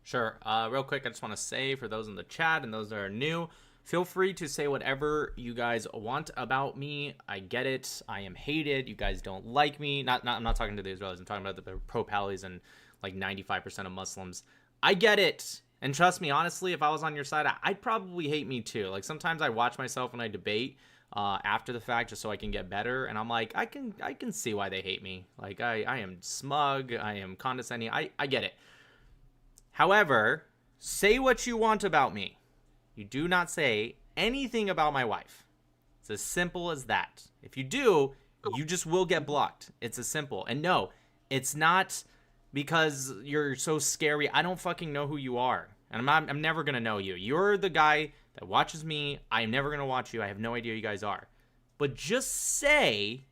Sure. Real quick, I just want to say for those in the chat and those that are new, feel free to say whatever you guys want about me. I get it. I am hated. You guys don't like me. I'm not talking to the Israelis. I'm talking about the pro-Pallies and like 95% of Muslims. I get it. And trust me, honestly, if I was on your side, I'd probably hate me too. Like sometimes I watch myself when I debate after the fact just so I can get better. And I'm like, I can see why they hate me. Like, I am smug. I am condescending. I get it. However, say what you want about me. You do not say anything about my wife. It's as simple as that. If you do, you just will get blocked. It's as simple. And no, it's not because you're so scary. I don't fucking know who you are. And I'm never going to know you. You're the guy that watches me. I'm never going to watch you. I have no idea who you guys are. But just say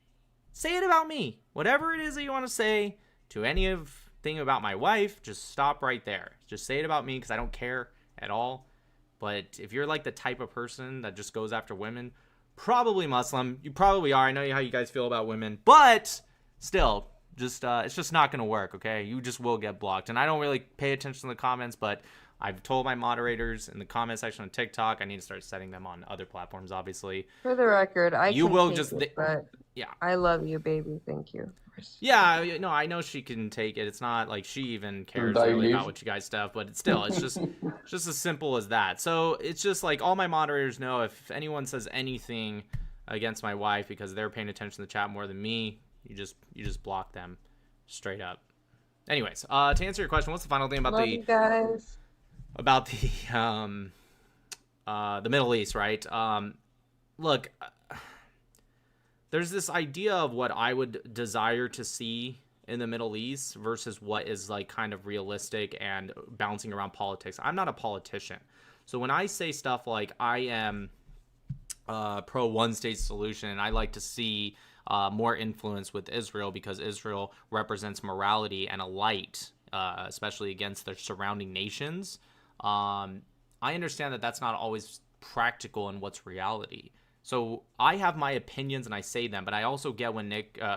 it about me. Whatever it is that you want to say to anything about my wife, just stop right there. Just say it about me because I don't care at all. But if you're like the type of person that just goes after women, probably Muslim. You probably are. I know how you guys feel about women. But still, just it's just not going to work, okay? You just will get blocked. And I don't really pay attention to the comments, but I've told my moderators in the comment section on TikTok I need to start setting them on other platforms, obviously. For the record, You can will take just it, but yeah. I love you, baby. Thank you. Yeah, no, I know she can take it. It's not like she even cares really about what you guys stuff, but it's still, it's just as simple as that. So it's just like all my moderators know if anyone says anything against my wife because they're paying attention to the chat more than me, you just block them straight up. Anyways, to answer your question, what's the final thing about Love you guys. About the Middle East, right? Look, there's this idea of what I would desire to see in the Middle East versus what is like kind of realistic and bouncing around politics. I'm not a politician. So when I say stuff like I am pro one-state solution and I like to see more influence with Israel because Israel represents morality and a light, especially against their surrounding nations, I understand that that's not always practical in what's reality. So I have my opinions and I say them, but I also get when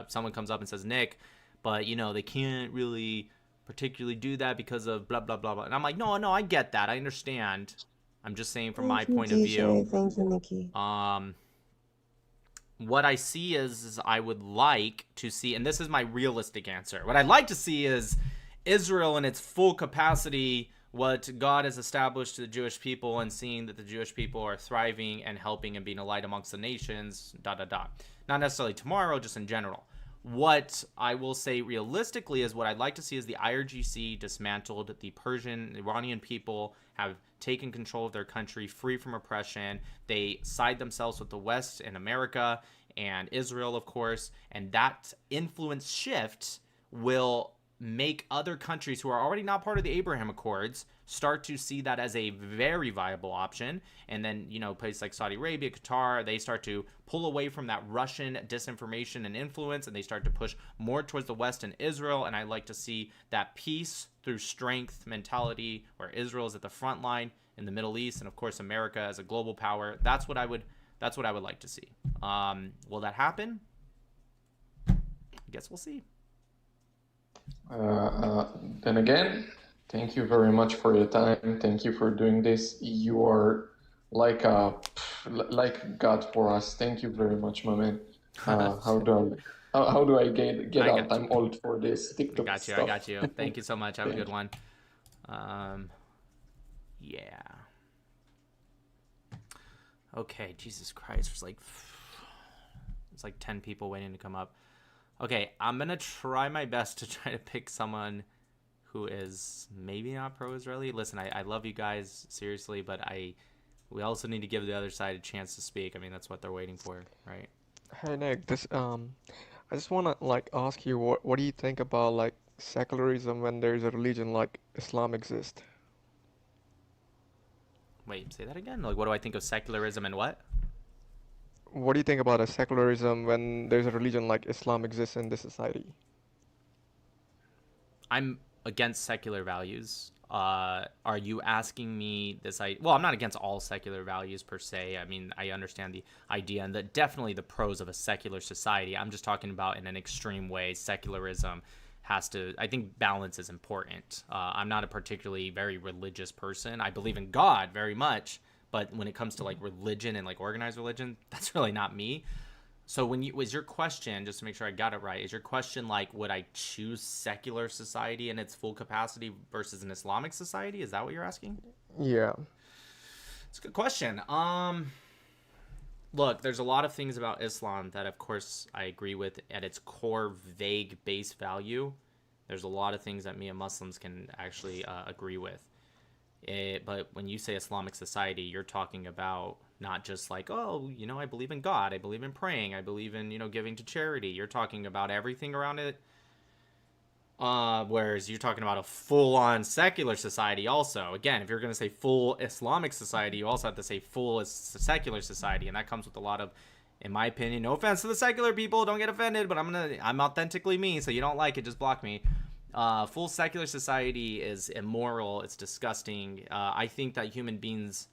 someone comes up and says, Nick, but they can't really particularly do that because of blah, blah, blah, blah. And I'm like, no, I get that. I understand. I'm just saying from my point of view. Thank you, Nikki. What I see is I would like to see, and this is my realistic answer. What I'd like to see is Israel in its full capacity, what God has established to the Jewish people, and seeing that the Jewish people are thriving and helping and being a light amongst the nations, ... Not necessarily tomorrow, just in general. What I will say realistically is what I'd like to see is the IRGC dismantled, the Persian, Iranian people have taken control of their country, free from oppression. They side themselves with the West and America and Israel, of course, and that influence shift will make other countries who are already not part of the Abraham Accords start to see that as a very viable option. And then, places like Saudi Arabia, Qatar, they start to pull away from that Russian disinformation and influence, and they start to push more towards the West and Israel. And I like to see that peace through strength mentality where Israel is at the front line in the Middle East, and of course America as a global power. That's what I would like to see. Will that happen? I guess we'll see. Then again, thank you very much for your time. Thank you for doing this. You are like God for us. Thank you very much, my man. How do I get out? I'm old for this TikTok stuff. I got you. Thank you so much. Have a good one. Yeah. Okay, Jesus Christ. It's like 10 people waiting to come up. Okay, I'm going to try my best to try to pick someone who is maybe not pro-Israeli. Listen, I love you guys, seriously, but we also need to give the other side a chance to speak. I mean, that's what they're waiting for, right? Hey, Nick, I just want to, ask you, what do you think about, secularism when there's a religion like Islam exists? Wait, say that again? What do I think of secularism and what? What do you think about a secularism when there's a religion like Islam exists in this society? I'm against secular values. Are you asking me this? Well, I'm not against all secular values per se. I mean, I understand the idea and definitely the pros of a secular society. I'm just talking about in an extreme way. Secularism I think balance is important. I'm not a particularly very religious person. I believe in God very much. But when it comes to religion and organized religion, that's really not me. So was your question, just to make sure I got it right, is your question would I choose secular society in its full capacity versus an Islamic society? Is that what you're asking? Yeah. It's a good question. Look, there's a lot of things about Islam that, of course, I agree with at its core, vague base value. There's a lot of things that me and Muslims can actually agree with. But when you say Islamic society, you're talking about not just like, oh, you know, I believe in God, I believe in praying, I believe in, you know, giving to charity. You're talking about everything around it. Whereas you're talking about a full-on secular society also. Again, if you're going to say full Islamic society, you also have to say full secular society, and that comes with a lot of, in my opinion, no offense to the secular people, don't get offended, but I'm authentically me, so you don't like it, just block me. Full secular society is immoral, it's disgusting. I think that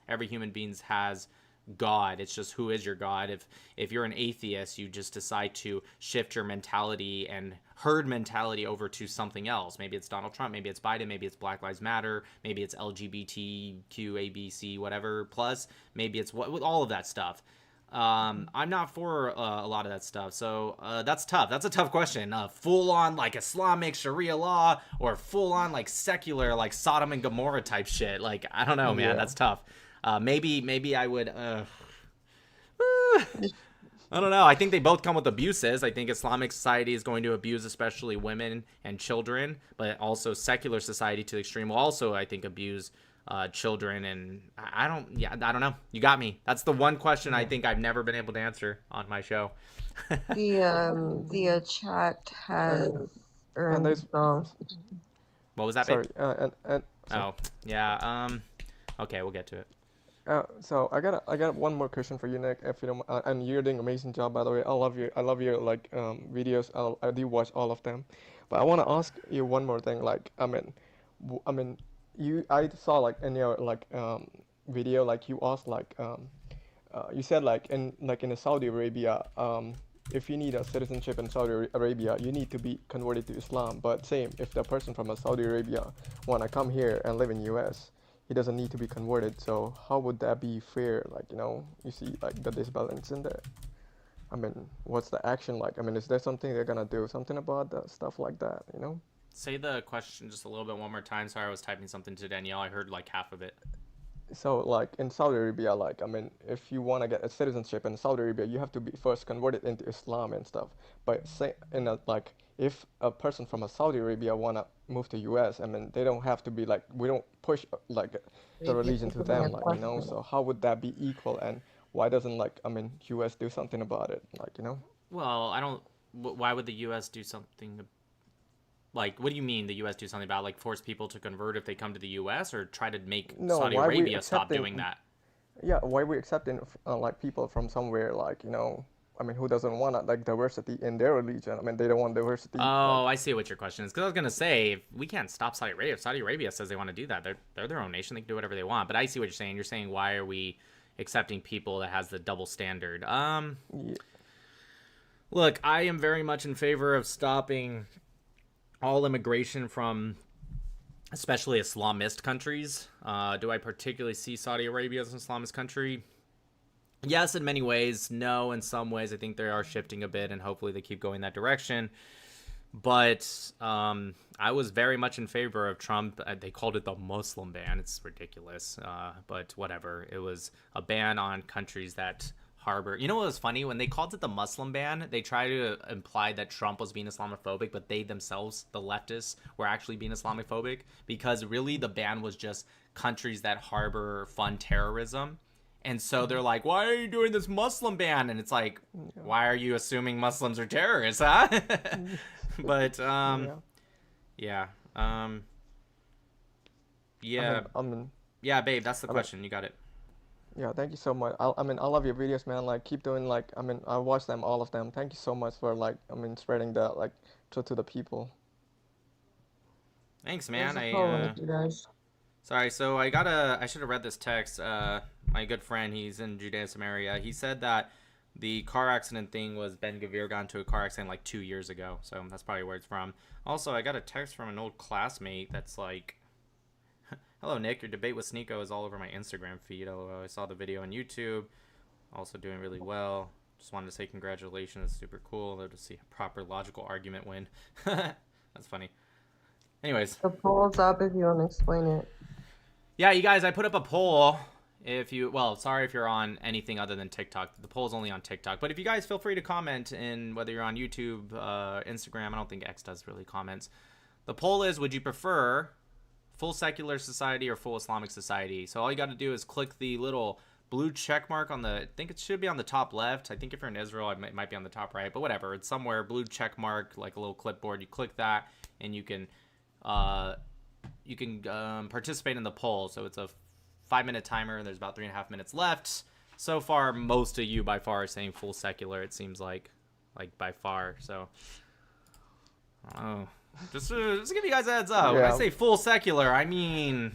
every human being has God. It's just, who is your God? If you're an atheist, you just decide to shift your mentality and herd mentality over to something else. Maybe it's Donald Trump, maybe it's Biden, maybe it's Black Lives Matter, maybe it's LGBTQ, ABC, whatever, plus, maybe it's all of that stuff. I'm not for a lot of that stuff, so that's tough. That's a tough question. Full on like Islamic Sharia law, or full on like secular like Sodom and Gomorrah type shit. Like, I don't know, man. That's tough. Maybe I would. I don't know. I think they both come with abuses. I think Islamic society is going to abuse especially women and children, but also secular society to the extreme will also, I think, abuse children. And I don't know. You got me. That's the one question I think I've never been able to answer on my show. The chat has earned there's- What was that, Sorry, babe? and Oh, yeah. Okay, we'll get to it. So I got one more question for you, Nick. If you don't, and you're doing an amazing job, by the way. I love your like videos. I do watch all of them, but I want to ask you one more thing. Like, I mean, I saw like in your like video, like you asked like you said like in Saudi Arabia, if you need a citizenship in Saudi Arabia, you need to be converted to Islam. But same, if the person from Saudi Arabia wanna come here and live in US, he doesn't need to be converted. So how would that be fair? Like, you know, you see like the disbalance in there. I mean, what's the action like? I mean, is there something they're gonna do something about that stuff like that? You know? Say the question just a little bit one more time. Sorry, I was typing something to Danielle. I heard like half of it. So like in Saudi Arabia, like I mean, if you want to get a citizenship in Saudi Arabia, you have to be first converted into Islam and stuff. But say like if a person from a Saudi Arabia wanna move to US, I mean, they don't have to be like, we don't push like the religion to them, like, you know. So how would that be equal, and why doesn't like, I mean, US do something about it, like, you know? Well, I don't. Why would the U.S. do something? Like, what do you mean the U.S. do something about, like, force people to convert if they come to the U.S., or try to make Saudi why we Arabia stop accepting- doing that? Yeah, why we accepting like people from somewhere, like, you know, I mean, who doesn't want like diversity in their religion? I mean, they don't want diversity. Oh, I see what your question is. Because I was gonna say, if we can't stop Saudi Arabia. If Saudi Arabia says they want to do that, they're their own nation. They can do whatever they want. But I see what you're saying. You're saying, why are we accepting people that has the double standard? Yeah. Look, I am very much in favor of stopping all immigration from especially Islamist countries. Do I particularly see Saudi Arabia as an Islamist country? Yes, in many ways. No, in some ways. I think they are shifting a bit, and hopefully they keep going that direction. But I was very much in favor of Trump. They called it the Muslim ban. It's ridiculous, but whatever. It was a ban on countries that harbor. You know what was funny? When they called it the Muslim ban, they tried to imply that Trump was being Islamophobic, but they themselves, the leftists, were actually being Islamophobic, because really the ban was just countries that harbor fund terrorism. And so they're like, why are you doing this Muslim ban? And it's like, why are you assuming Muslims are terrorists, huh? But yeah. Yeah, babe, that's the question. You got it. Yeah, thank you so much. I mean, I love your videos, man. Like, keep doing, like, I mean, I watch them, all of them. Thank you so much for, like, I mean, spreading that, like, truth to the people. Thanks, man. Guys. Sorry, so I should have read this text. My good friend, he's in Judea Samaria. He said that the car accident thing was Ben Gavir got into a car accident like 2 years ago. So that's probably where it's from. Also, I got a text from an old classmate that's like, hello, Nick. Your debate with Sneeko is all over my Instagram feed. LOL. I saw the video on YouTube. Also doing really well. Just wanted to say congratulations. It's super cool. Though, to see a proper logical argument win. That's funny. Anyways. The poll's up if you want to explain it. Yeah, you guys, I put up a poll Sorry if you're on anything other than TikTok. The poll's only on TikTok. But if you guys feel free to comment in whether you're on YouTube, Instagram. I don't think X does really comments. The poll is, would you prefer full secular society or full Islamic society? So all you got to do is click the little blue check mark on the, I think it should be on the top left. I think if you're in Israel, it might be on the top right, but whatever. It's somewhere, blue check mark, like a little clipboard. You click that and you can participate in the poll. So it's a 5-minute timer. There's about 3.5 minutes left. So far, most of you by far are saying full secular. It seems like by far. So, just to give you guys a heads up. When I say full secular, I mean,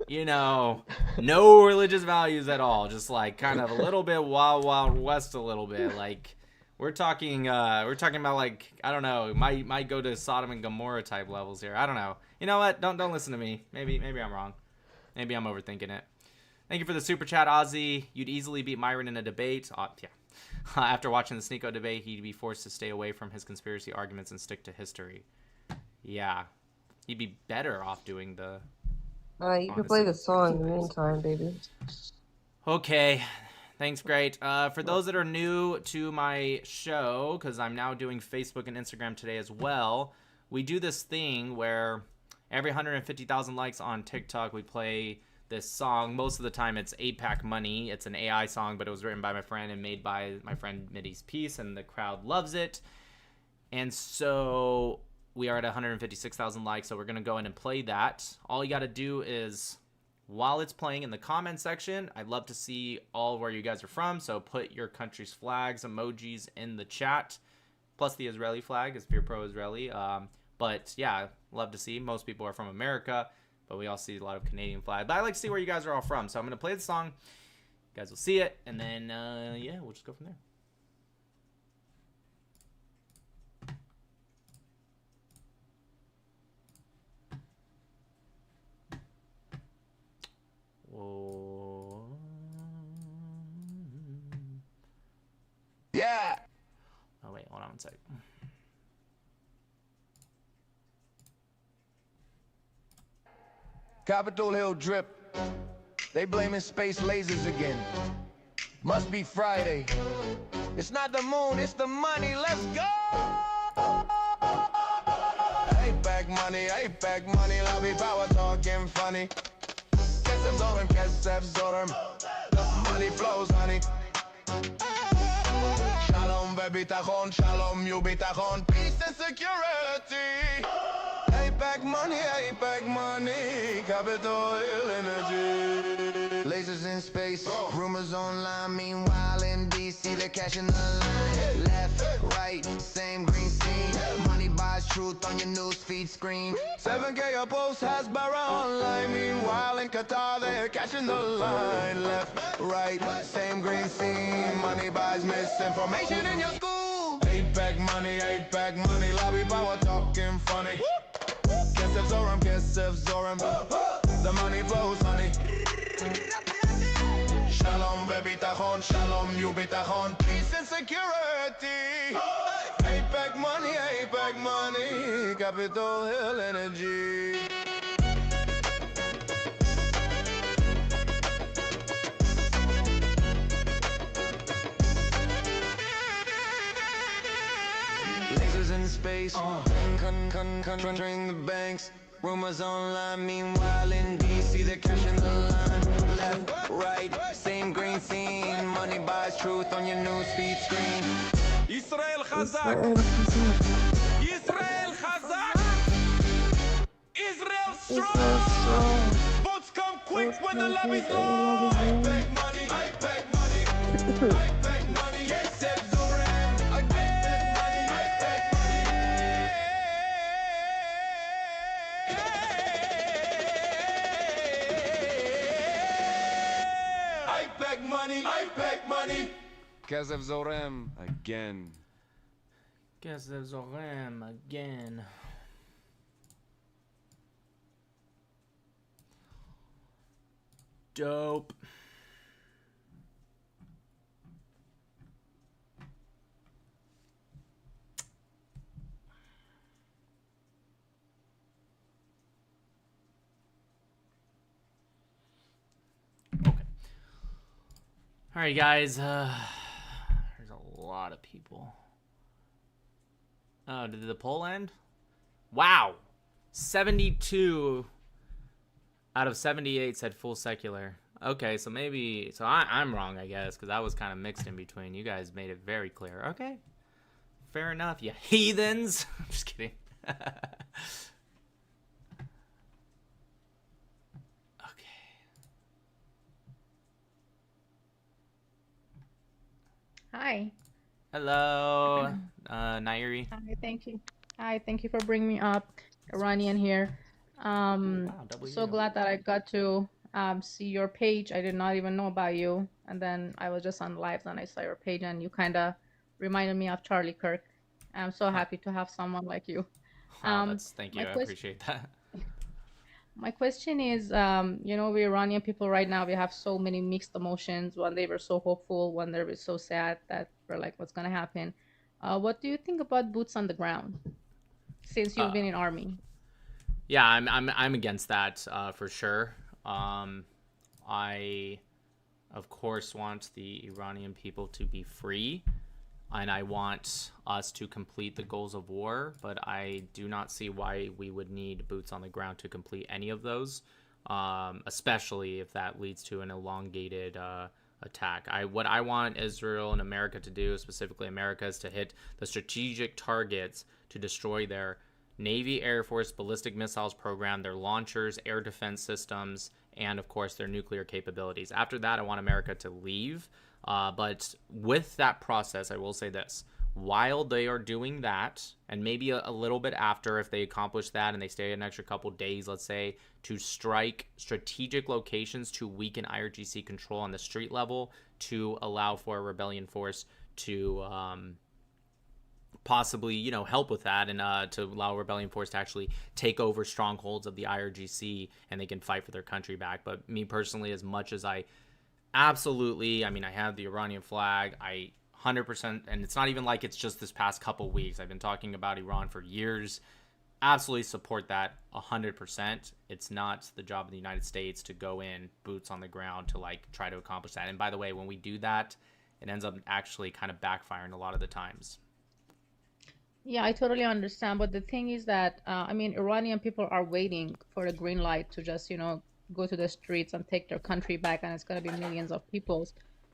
no religious values at all. Just like kind of a little bit wild west, a little bit. Like we're talking about like, I don't know, might go to Sodom and Gomorrah type levels here. I don't know. You know what? Don't listen to me. Maybe I'm wrong. Maybe I'm overthinking it. Thank you for the super chat, Ozzy. You'd easily beat Myron in a debate. Yeah. After watching the Sneeko debate, he'd be forced to stay away from his conspiracy arguments and stick to history. Yeah. He'd be better off doing the... you can play the song in the meantime, baby. Okay. Thanks, great. For those that are new to my show, because I'm now doing Facebook and Instagram today as well, we do this thing where every 150,000 likes on TikTok, we play this song. Most of the time it's 8-Pack Money. It's an AI song, but it was written by my friend and made by my friend Middy's Peace, and the crowd loves it. And so we are at 156,000 likes, so we're going to go in and play that. All you got to do is, while it's playing in the comment section, I'd love to see all where you guys are from, so put your country's flags, emojis in the chat, plus the Israeli flag if you're pro-Israeli. But yeah, love to see. Most people are from America, but we all see a lot of Canadian flag. But I like to see where you guys are all from. So I'm going to play the song. You guys will see it. And then, yeah, we'll just go from there. Whoa. Yeah. Oh, wait. Hold on one sec. Capitol Hill drip. They blaming space lasers again. Must be Friday. It's not the moon, it's the money. Let's go! 8-Pack money, 8-Pack money. Lobby power talking funny. Kesef Zorim. The money flows, honey. Shalom ve'bitachon, shalom yu'bitachon. Peace and security. 8-Pack money, 8-Pack money, Capitol Hill energy. Lasers in space, rumors online. Meanwhile in DC, they're cashing the line. Left, right, same green scene. Money buys truth on your newsfeed screen. 7K a post has Barra online. Meanwhile in Qatar, they're cashing the line. Left, right, same green scene. Money buys misinformation in your school. 8-Pack money, 8-Pack money. Lobby power talking funny. Kesef Zorim. The money flows, honey. Shalom ve'bitachon, shalom yu'bitachon. Peace and security. 8-Pack money, 8-Pack money. Capitol Hill energy. Lasers in space, conjuring the banks. Rumors online, meanwhile in DC, they're cashing the line. Left, right, same green scene. Money buys truth on your newsfeed screen. Israel Chazak! Israel Chazak! Israel strong! Votes come quick when the lobby's low! 8-Pack money, 8-Pack money, 8-Pack money, Kesef Zorim, again! 8-Pack money, 8-Pack money. Kesef Zorim again. Kesef Zorim again. Dope. All right, guys. There's a lot of people. Oh, did the poll end? Wow. 72 out of 78 said full secular. Okay, so maybe... So I'm wrong, I guess, because I was kind of mixed in between. You guys made it very clear. Okay. Fair enough, you heathens. I'm just kidding. Hi. Hello, Nairi. Hi, thank you. Hi, thank you for bringing me up. Iranian here. So glad that I got to see your page. I did not even know about you. And then I was just on live and I saw your page and you kind of reminded me of Charlie Kirk. I'm so happy to have someone like you. Thank you. I appreciate that. My question is, you know, we Iranian people right now, we have so many mixed emotions. One day we're so hopeful, one day we're so sad that we're like, what's going to happen? What do you think about boots on the ground since you've been in army? Yeah, I'm against that for sure. I, of course, want the Iranian people to be free, and I want us to complete the goals of war, but I do not see why we would need boots on the ground to complete any of those, especially if that leads to an elongated attack. What I want Israel and America to do, specifically America, is to hit the strategic targets to destroy their Navy, Air Force, ballistic missiles program, their launchers, air defense systems, and of course their nuclear capabilities. After that, I want America to leave. But with that process, I will say this. While they are doing that, and maybe a little bit after, if they accomplish that and they stay an extra couple days, let's say, to strike strategic locations to weaken IRGC control on the street level to allow for a rebellion force to possibly, you know, help with that and to allow rebellion force to actually take over strongholds of the IRGC and they can fight for their country back. But me personally, as much as I absolutely, I mean, I have the Iranian flag, I 100%, and it's not even like it's just this past couple weeks. I've been talking about Iran for years. Absolutely support that 100%. It's not the job of the United States to go in boots on the ground to like try to accomplish that. And by the way, when we do that, it ends up actually kind of backfiring a lot of the times. Yeah, I totally understand. But the thing is that, I mean, Iranian people are waiting for the green light to just, you know, go to the streets and take their country back. And it's going to be millions of people.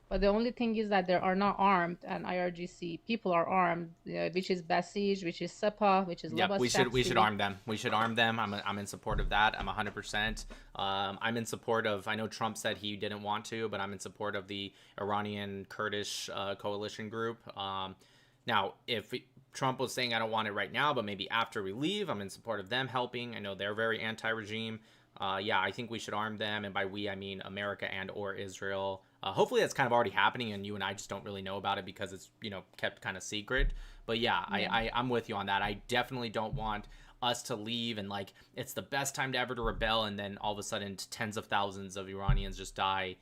But the only thing is that they are not armed. And IRGC people are armed, which is Basij, which is Sepah, which is Yeah, we should arm them. We should arm them. I'm in support of that. I'm 100%. I'm in support of, I know Trump said he didn't want to, but I'm in support of the Iranian Kurdish coalition group. Now, if Trump was saying I don't want it right now, but maybe after we leave, I'm in support of them helping. I know they're very anti-regime. Yeah, I think we should arm them. And by we, I mean America and or Israel. Hopefully that's kind of already happening and you and I just don't really know about it because it's, you know, kept kind of secret. But yeah, I'm with you on that. I definitely don't want us to leave and like it's the best time to ever to rebel and then all of a sudden tens of thousands of Iranians just die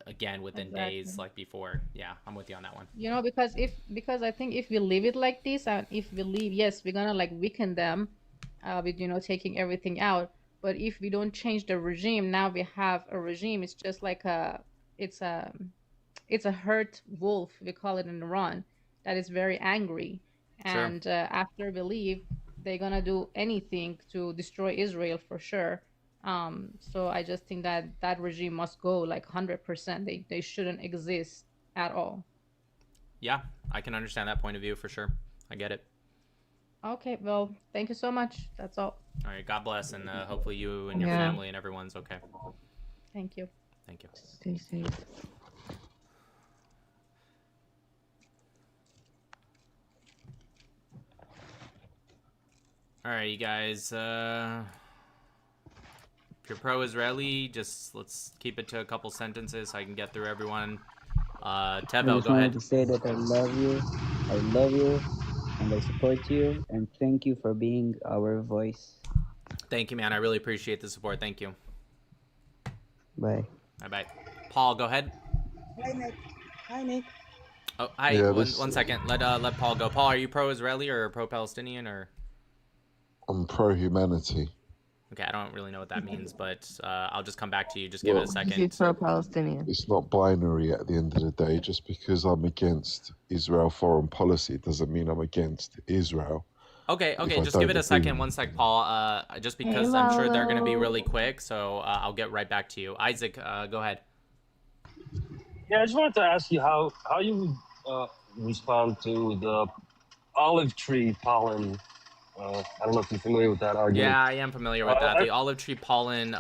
again within days like before. Yeah, I'm with you on that one. You know, because I think if we leave it like this and if we leave, yes, we're gonna like weaken them with, you know, taking everything out. But if we don't change the regime, now we have a regime. It's just like it's a hurt wolf, we call it in Iran, that is very angry. And after we leave, they're gonna do anything to destroy Israel for sure. So I just think that that regime must go like 100%. They shouldn't exist at all. Yeah, I can understand that point of view for sure. I get it. Okay, well, thank you so much. That's all. All right, God bless, and hopefully you and your family and everyone's okay. Thank you. Thank you. Stay safe. All right, you guys. If you're pro-Israeli, just let's keep it to a couple sentences so I can get through everyone. Tevel, go ahead. I just wanted to say that I love you, and I support you, and thank you for being our voice. Thank you, man. I really appreciate the support. Thank you. Bye. Bye-bye. Paul, go ahead. Hi, Nick. Hi, Nick. Oh, hi. Yeah, one second. Let Paul go. Paul, are you pro-Israeli or pro-Palestinian or? I'm pro-humanity. Okay, I don't really know what that means, but I'll just come back to you. Just give it a He's second. pro-Palestinian. It's not binary at the end of the day. Just because I'm against Israel foreign policy doesn't mean I'm against Israel. Okay, If okay, I just give don't it a agree second. with One sec, Paul. Just because I'm sure they're going to be really quick, so I'll get right back to you. Isaac, go ahead. Yeah, I just wanted to ask you how you respond to the olive tree pollen. I don't know if you're familiar with that argument. Yeah, I am familiar with that. The olive tree pollen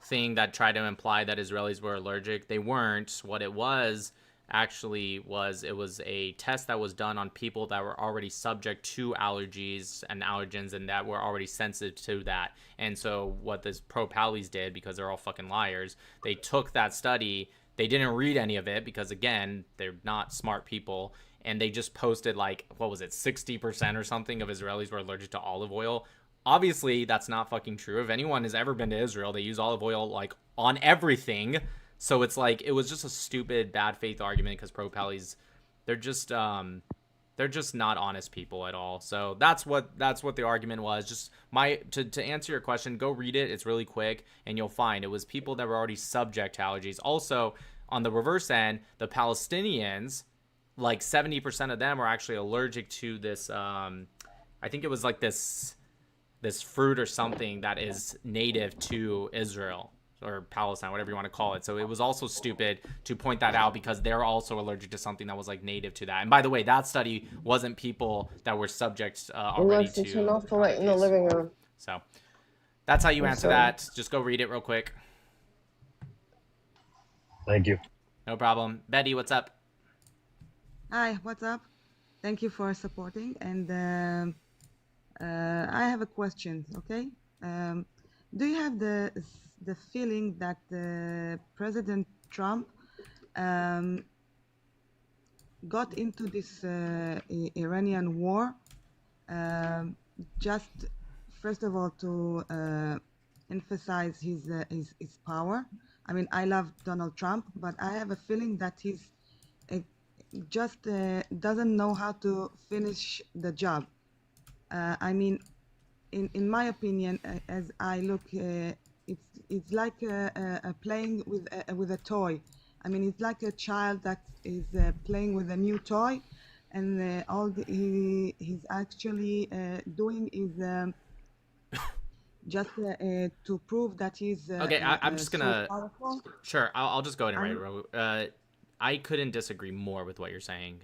thing that tried to imply that Israelis were allergic. They weren't. What it was actually was it was a test that was done on people that were already subject to allergies and allergens and that were already sensitive to that. And so what this pro-Pallies did, because they're all fucking liars, they took that study. They didn't read any of it because, again, they're not smart people. And they just posted, like, what was it, 60% or something of Israelis were allergic to olive oil. Obviously, that's not fucking true. If anyone has ever been to Israel, they use olive oil, like, on everything. So it's like, it was just a stupid, bad faith argument because pro-Pallies, they're just not honest people at all. So that's what the argument was. Just to answer your question, go read it. It's really quick, and you'll find it was people that were already subject to allergies. Also, on the reverse end, the Palestinians, like 70% of them are actually allergic to this. I think it was like this fruit or something that is native to Israel or Palestine, whatever you want to call it. So it was also stupid to point that out because they're also allergic to something that was like native to that. And by the way, that study wasn't people that were subject already Alexa, to turn off the light in the living room. So that's how you I'm answer sorry. that. Just go read it real quick. Thank you. No problem. Betty, what's up? Hi, what's up? Thank you for supporting. And I have a question, okay? Do you have the feeling that President Trump got into this Iranian war just, first of all, to emphasize his power? I mean, I love Donald Trump, but I have a feeling that he's just doesn't know how to finish the job. I mean, in my opinion, as I look, it's like playing with a toy. I mean, it's like a child that is playing with a new toy, and all he's actually doing is just to prove that he's Okay, I'm just gonna. so powerful. Sure, I'll just go ahead and write it. I couldn't disagree more with what you're saying.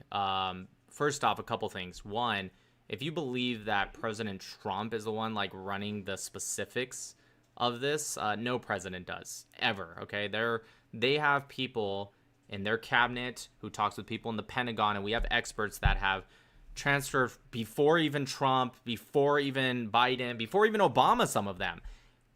First off, a couple things. One, if you believe that President Trump is the one like running the specifics of this, no president does ever. Okay, they have people in their cabinet who talks with people in the Pentagon, and we have experts that have transferred before even Trump, before even Biden, before even Obama, some of them.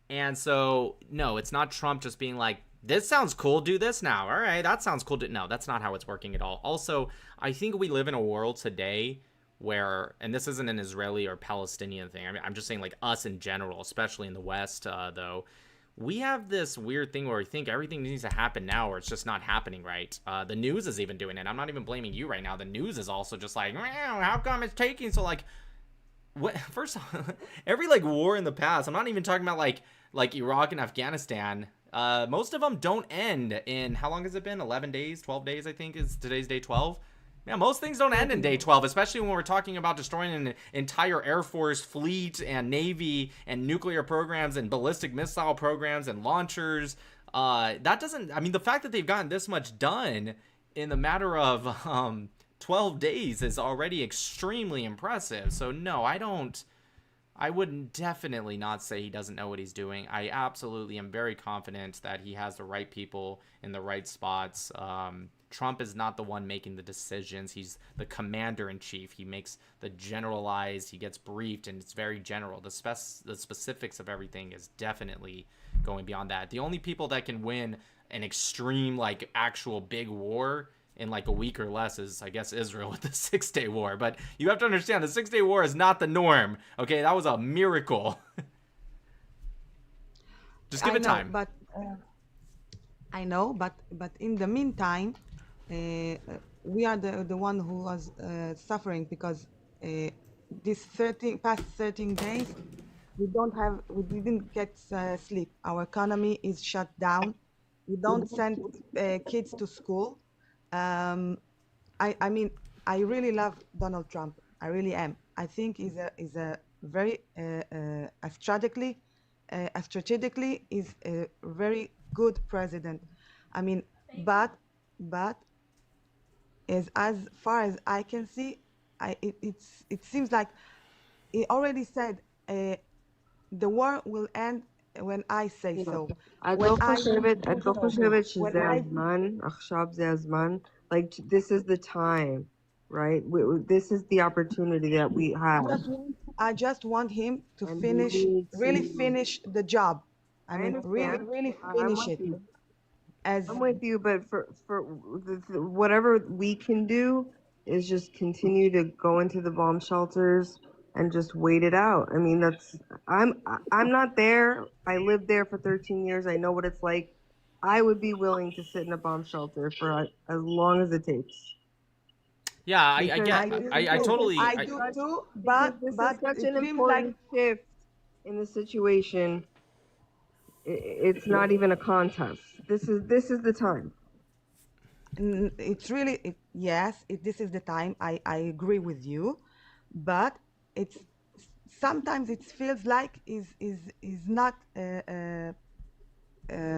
And so, no, it's not Trump just being like, this sounds cool, do this now. All right, that sounds cool. No, that's not how it's working at all. Also, I think we live in a world today where, and this isn't an Israeli or Palestinian thing. I mean, I'm just saying like us in general, especially in the West, though. We have this weird thing where we think everything needs to happen now or it's just not happening right. The news is even doing it. I'm not even blaming you right now. The news is also just like, how come it's taking so like, what? First off, every like war in the past, I'm not even talking about like Iraq and Afghanistan. Most of them don't end in, how long has it been? 11 days, 12 days, I think is today's day 12. Yeah, most things don't end in day 12, especially when we're talking about destroying an entire Air Force fleet and Navy and nuclear programs and ballistic missile programs and launchers. That doesn't, I mean, the fact that they've gotten this much done in the matter of 12 days is already extremely impressive. So no, I wouldn't definitely not say he doesn't know what he's doing. I absolutely am very confident that he has the right people in the right spots. Trump is not the one making the decisions. He's the commander-in-chief. He makes the generalized, he gets briefed, and it's very general. The specifics of everything is definitely going beyond that. The only people that can win an extreme, like, actual big war in like a week or less is, I guess, Israel with the 6-Day War. But you have to understand, the 6-Day War is not the norm. Okay, that was a miracle. Just give it time. But I know, but in the meantime, we are the one who was suffering because this past 13 days, we didn't get sleep. Our economy is shut down. We don't send kids to school. I mean, I really love Donald Trump. I really am. I think he's a very strategically is a very good president. I mean, but as far as I can see, it seems like he already said the war will end when I say so. את When לא I חושבת, את לא חושבת שזה when I הזמן, עכשיו זה הזמן, like this is the time, right? This is the opportunity that we have. I just want him to And finish, we need really to- finish the job. I mean, understand. really I'm finish with it. you. As I'm with you, but for whatever we can do is just continue to go into the bomb shelters and just wait it out. I mean, I'm not there. I lived there for 13 years. I know what it's like. I would be willing to sit in a bomb shelter for as long as it takes. Yeah, I Because get. I totally. I do too, but this but is such it an seems important shift in the situation. It's not even a contest. This is the time. It's really yes. This is the time. I agree with you, but it's sometimes it feels like is not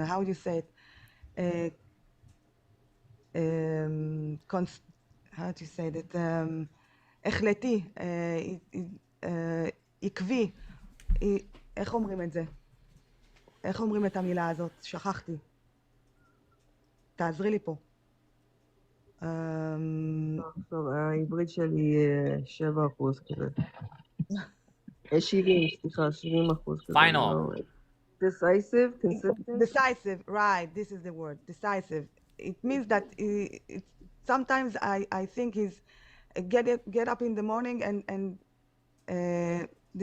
how do you say it? How do you say that? החלטי, עקבי. איך אומרים את זה? איך אומרים את המילה הזאת? שכחתי. תעזרי לי פה. העברית שלי 7% כזה. 70% כזה. Final. Decisive, consistent. Decisive, right. This is the word. Decisive. It means that sometimes I think is get up in the morning and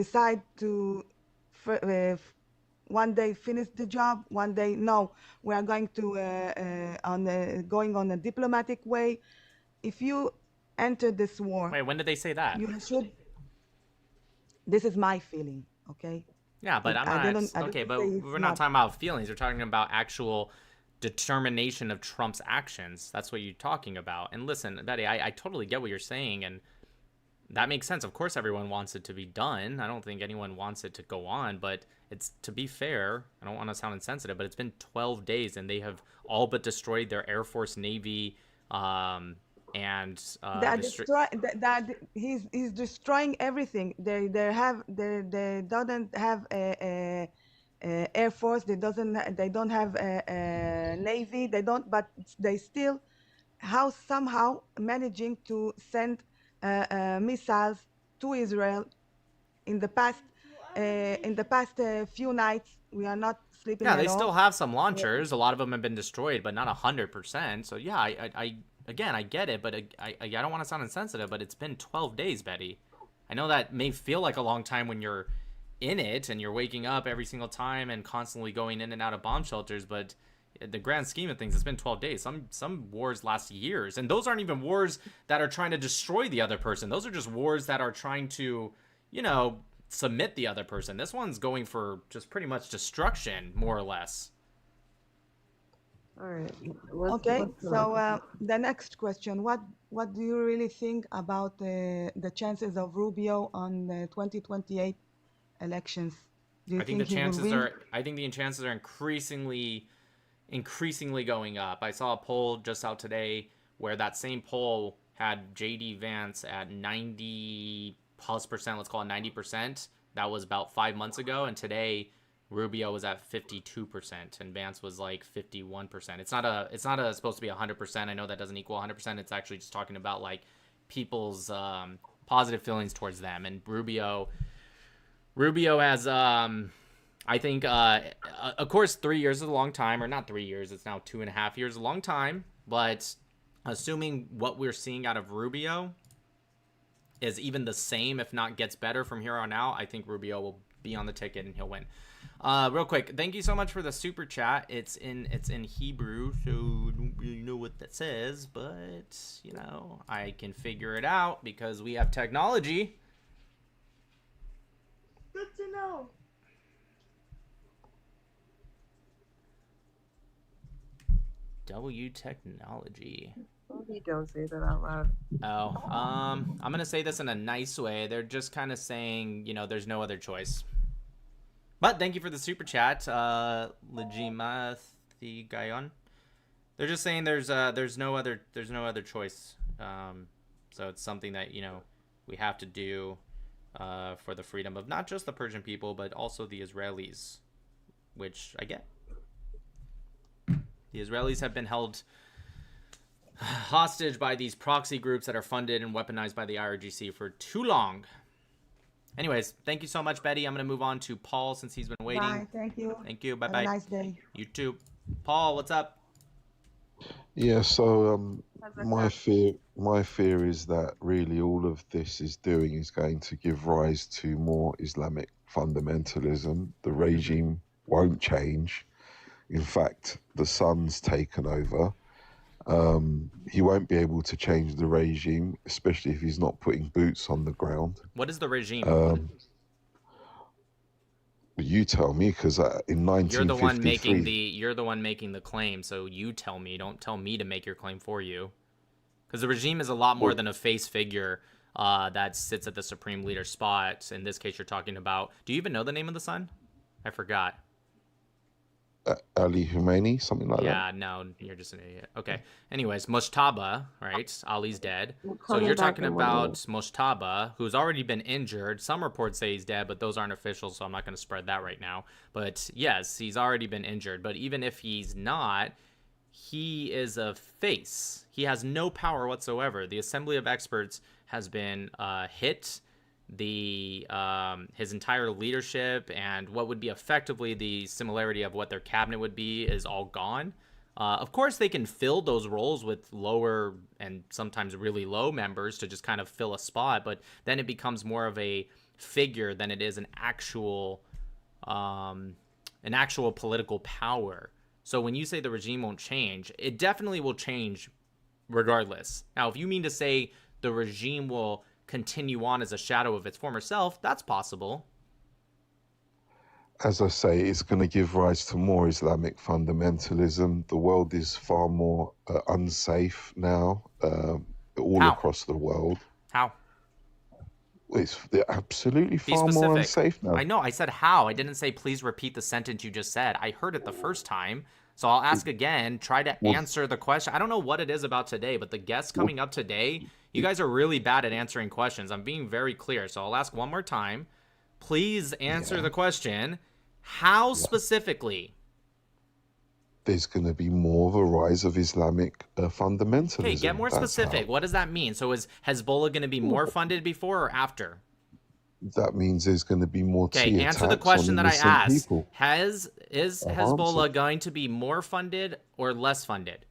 decide to one day finish the job, one day no, we are going to going on a diplomatic way. If you enter this war, Wait, when did they say that? you should. This is my feeling, okay? Yeah, but I'm not. Okay, but we're not talking about feelings. We're talking about actual determination of Trump's actions. That's what you're talking about. And listen, Betty, I totally get what you're saying, and that makes sense. Of course, everyone wants it to be done. I don't think anyone wants it to go on, but it's, to be fair, I don't want to sound insensitive, but it's been 12 days, and they have all but destroyed their Air Force, Navy, and he's destroying everything. They don't have a Air Force. They don't have a Navy. They don't, but they still somehow managing to send missiles to Israel. In the past few nights, we are not sleeping. Yeah, they still have some launchers. A lot of them have been destroyed, but not 100%. So yeah, I again, I get it, but I don't want to sound insensitive, but it's been 12 days, Betty. I know that may feel like a long time when you're in it and you're waking up every single time and constantly going in and out of bomb shelters, but in the grand scheme of things, it's been 12 days. Some wars last years, and those aren't even wars that are trying to destroy the other person. Those are just wars that are trying to, submit the other person. This one's going for just pretty much destruction, more or less. All right. Okay, so the next question: What do you really think about the chances of Rubio on the 2028 elections? Do you I think the chances he will win? I think the chances are increasingly going up. I saw a poll just out today where that same poll had JD Vance at 90+%, let's call it 90%. That was about 5 months ago, and today Rubio was at 52% and Vance was like 51%. It's not supposed to be 100%. I know that doesn't equal 100%. It's actually just talking about like people's positive feelings towards them. And Rubio has I think of course 3 years is a long time, or not 3 years, it's now 2.5 years, a long time, but assuming what we're seeing out of Rubio is even the same, if not gets better from here on out, I think Rubio will be on the ticket and he'll win. Real quick, thank you so much for the super chat. It's in Hebrew, so I don't really know what that says, but I can figure it out because we have technology. Good to know. W Technology. Maybe don't say that out loud. Oh, I'm gonna say this in a nice way. They're just kind of saying, you know, there's no other choice. But thank you for the super chat, Legima Gayon. They're just saying there's no other choice. So it's something that, you know, we have to do for the freedom of not just the Persian people, but also the Israelis, which I get. The Israelis have been held hostage by these proxy groups that are funded and weaponized by the IRGC for too long. Anyways, thank you so much, Betty. I'm going to move on to Paul since he's been waiting. Bye. Thank you. Thank you. Bye-bye. Have a nice day. You too. Paul, what's up? Yeah, so my fear is that really all of this is doing is going to give rise to more Islamic fundamentalism. The regime won't change. In fact, the son's taken over. He won't be able to change the regime, especially if he's not putting boots on the ground. What is the regime? You tell me, because in 1953... You're the one making the claim, so you tell me. Don't tell me to make your claim for you. Because the regime is a lot more than a face figure that sits at the supreme leader spot. In this case, you're talking about... Do you even know the name of the son? I forgot. Ali Khomeini, something like that. Yeah, no, you're just an idiot. Okay. Anyways, Moshtaba, right? Ali's dead. So coming you're back talking in 1 about minute. Moshtaba, who's already been injured. Some reports say he's dead, but those aren't official, so I'm not going to spread that right now. But yes, he's already been injured. But even if he's not, he is a face. He has no power whatsoever. The Assembly of Experts has been hit. His entire leadership and what would be effectively the similarity of what their cabinet would be is all gone. Of course, they can fill those roles with lower and sometimes really low members to just kind of fill a spot, but then it becomes more of a figure than it is an actual political power. So when you say the regime won't change, it definitely will change regardless. Now, if you mean to say the regime will continue on as a shadow of its former self, that's possible. As I say, it's going to give rise to more Islamic fundamentalism. The world is far more unsafe now, all across the world. How? They're absolutely far more unsafe now. I know, I said how. I didn't say please repeat the sentence you just said. I heard it the first time, so I'll ask again. Try to answer the question. I don't know what it is about today, but the guests coming up today, you guys are really bad at answering questions. I'm being very clear, so I'll ask one more time. Please answer the question. How specifically? There's going to be more of a rise of Islamic fundamentalism. Okay, get more specific. What does that mean? So is Hezbollah going to be more funded before or after? That means there's going to be more Okay, answer the question that I asked. Is Hezbollah going to be more funded or less funded?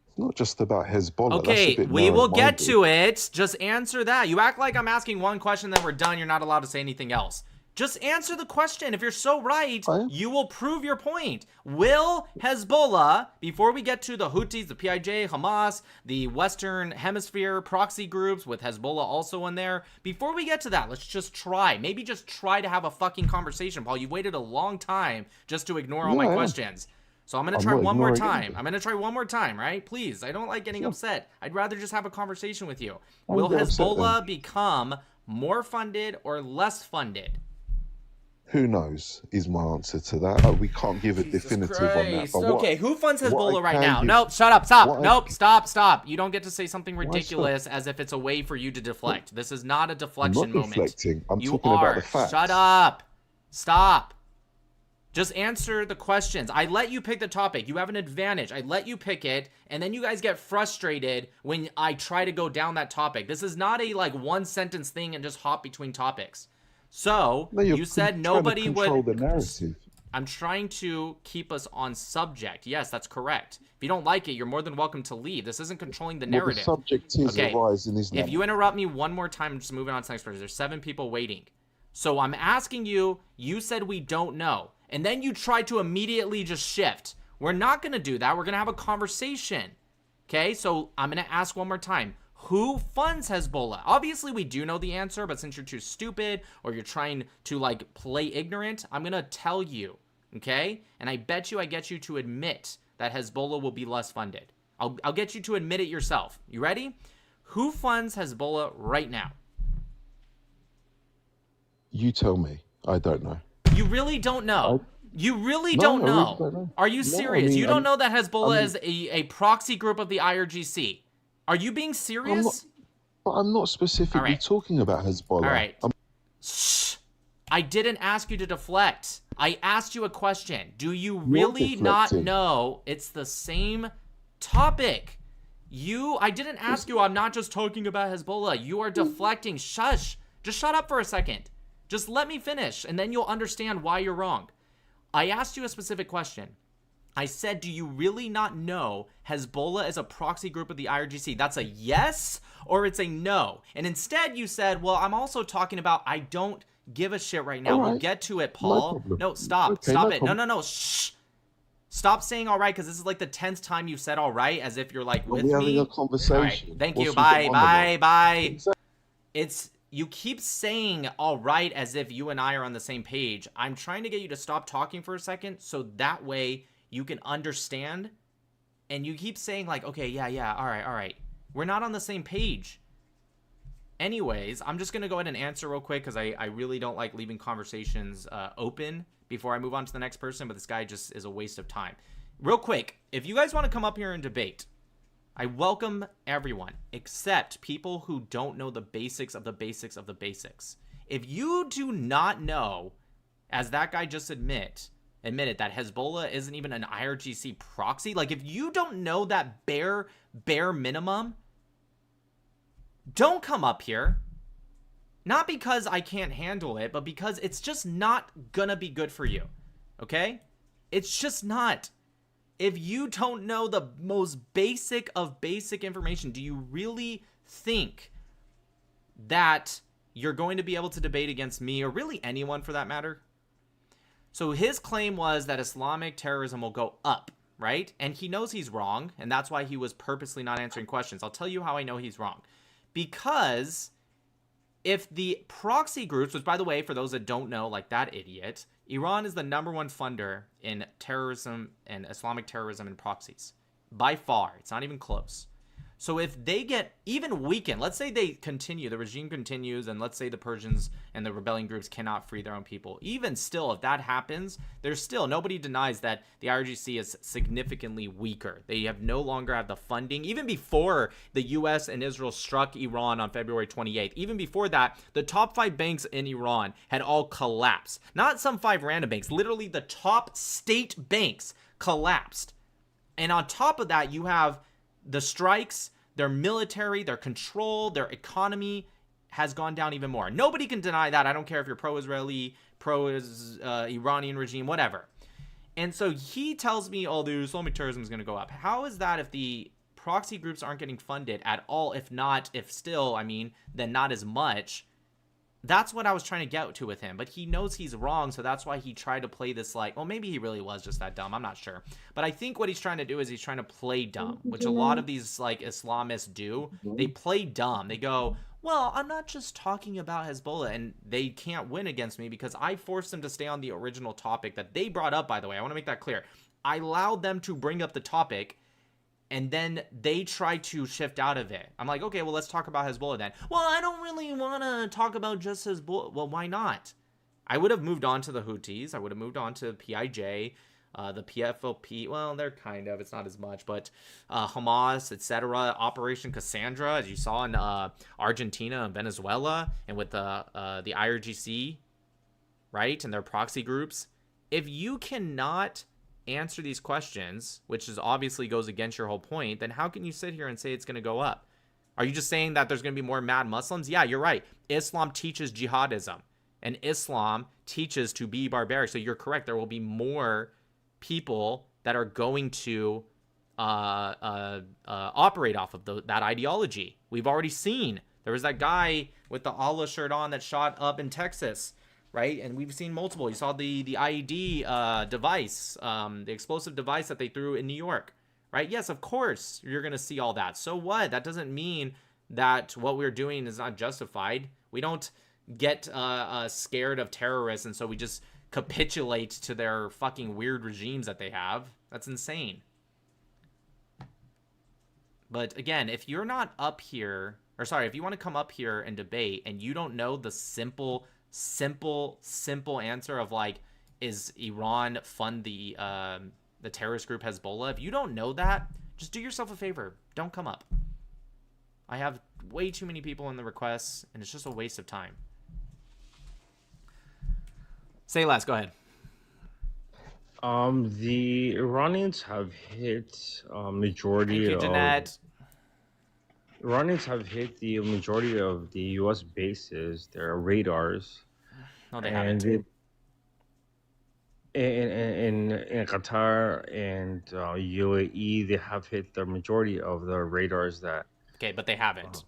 It's not just about Hezbollah. Okay, we will get to it. Just answer that. You act like I'm asking one question, then we're done. You're not allowed to say anything else. Just answer the question. If you're so right, you will prove your point. Will Hezbollah, before we get to the Houthis, the PIJ, Hamas, the Western Hemisphere proxy groups with Hezbollah also in there, before we get to that, let's just try. Maybe just try to have a fucking conversation, Paul. You waited a long time just to ignore all my questions. So I'm going to try one more time. I'm going to try one more time, right? Please. I don't like getting upset. I'd rather just have a conversation with you. Will Hezbollah become more funded or less funded? Who knows is my answer to that. We can't give a definitive on that. But okay, who funds Hezbollah right now? Nope, shut up, stop. Nope, stop. You don't get to say something ridiculous as if it's a way for you to deflect. This is not a deflection moment. I'm not deflecting. I'm you talking are. about the facts. Shut up. Stop. Just answer the questions. I let you pick the topic. You have an advantage. I let you pick it, and then you guys get frustrated when I try to go down that topic. This is not a one sentence thing and just hop between topics. So, you said nobody would control the narrative. I'm trying to keep us on subject. Yes, that's correct. If you don't like it, you're more than welcome to leave. This isn't controlling the narrative. Well, the subject is a rise in Islam. If you interrupt me one more time, I'm just moving on to the next person. There's 7 people waiting. So I'm asking you, you said we don't know. And then you tried to immediately just shift. We're not going to do that. We're going to have a conversation. Okay, so I'm going to ask one more time. Who funds Hezbollah? Obviously, we do know the answer, but since you're too stupid or you're trying to play ignorant, I'm going to tell you, okay? And I bet you I get you to admit that Hezbollah will be less funded? I'll get you to admit it yourself. You ready? Who funds Hezbollah right now? You tell me. I don't know. You really don't know. You really No, don't I really know. don't know. Are you No, I serious? mean, You don't know that Hezbollah I'm- is a proxy group of the IRGC. Are you being serious? But I'm not specifically right. talking about Hezbollah. All right. Shh. I didn't ask you to deflect. I asked you a question. Do you really not deflecting. know it's the same topic? I didn't ask you. I'm not just talking about Hezbollah. You are deflecting. Shush. Just shut up for a second. Just let me finish, and then you'll understand why you're wrong. I asked you a specific question. I said, do you really not know Hezbollah is a proxy group of the IRGC? That's a yes or it's a no. And instead you said, well, I'm also talking about I don't give a shit right now. All We'll right. get to it, No Paul. problem. No, stop. Okay, Stop no it. problem. No. Shh. Stop saying all right, because this is like the 10th time you've said all right, as if you're like with We're me. having a conversation. All right. Thank What's you. with Bye. the Bye. monologue? Bye. It's you keep saying all right as if you and I are on the same page. I'm trying to get you to stop talking for a second so that way you can understand. And you keep saying like, okay, yeah, all right. We're not on the same page. Anyways, I'm just going to go ahead and answer real quick because I really don't like leaving conversations open before I move on to the next person, but this guy just is a waste of time. Real quick, if you guys want to come up here and debate, I welcome everyone except people who don't know the basics of the basics of the basics. If you do not know, as that guy just admitted that Hezbollah isn't even an IRGC proxy, like if you don't know that bare minimum, don't come up here. Not because I can't handle it, but because it's just not gonna be good for you. Okay? It's just not. If you don't know the most basic of basic information, do you really think that you're going to be able to debate against me, or really anyone for that matter? So his claim was that Islamic terrorism will go up, right? And he knows he's wrong, and that's why he was purposely not answering questions. I'll tell you how I know he's wrong. Because if the proxy groups, which by the way, for those that don't know, like that idiot, Iran is the #1 funder in terrorism and Islamic terrorism and proxies. By far. It's not even close. So if they get even weakened, let's say they continue, the regime continues, and let's say the Persians and the rebellion groups cannot free their own people. Even still, if that happens, there's still, nobody denies that the IRGC is significantly weaker. They no longer have the funding. Even before the US and Israel struck Iran on February 28th, even before that, the top 5 banks in Iran had all collapsed. Not some 5 random banks, literally the top state banks collapsed. And on top of that, you have the strikes, their military, their control, their economy has gone down even more. Nobody can deny that. I don't care if you're pro-Israeli, pro-Iranian regime, whatever. And so he tells me, oh, the Islamic terrorism is going to go up. How is that if the proxy groups aren't getting funded at all? If still, then not as much. That's what I was trying to get to with him, but he knows he's wrong, so that's why he tried to play this like, well, maybe he really was just that dumb, I'm not sure. But I think what he's trying to do is he's trying to play dumb, which a lot of these like Islamists do. They play dumb. They go, well, I'm not just talking about Hezbollah, and they can't win against me because I forced them to stay on the original topic that they brought up, by the way. I want to make that clear. I allowed them to bring up the topic, and then they try to shift out of it. I'm like, okay, well, let's talk about Hezbollah then. Well, I don't really want to talk about just Hezbollah. Well, why not? I would have moved on to the Houthis. I would have moved on to PIJ, the PFLP. Well, they're kind of. It's not as much. But Hamas, etc. Operation Cassandra, as you saw in Argentina and Venezuela. And with the IRGC, right? And their proxy groups. If you cannot answer these questions, which is obviously goes against your whole point, then how can you sit here and say it's going to go up? Are you just saying that there's going to be more mad Muslims? Yeah, you're right. Islam teaches jihadism, and Islam teaches to be barbaric. So you're correct. There will be more people that are going to operate off of that ideology. We've already seen. There was that guy with the Allah shirt on that shot up in Texas, right? And we've seen multiple. You saw the IED device, the explosive device that they threw in New York, right? Yes, of course, you're going to see all that. So what? That doesn't mean that what we're doing is not justified. We don't get scared of terrorists, and so we just capitulate to their fucking weird regimes that they have. That's insane. But again, if you're not up here, or sorry, if you want to come up here and debate and you don't know the simple answer of like, is Iran fund the terrorist group Hezbollah? If you don't know that, just do yourself a favor. Don't come up. I have way too many people in the requests, and it's just a waste of time. Say less. Go ahead. The Iranians have hit majority Thank you, Jeanette. Iranians have hit the majority of the U.S. bases, their radars. No, they haven't. In Qatar and UAE, they have hit the majority of the radars that. Okay, but they haven't.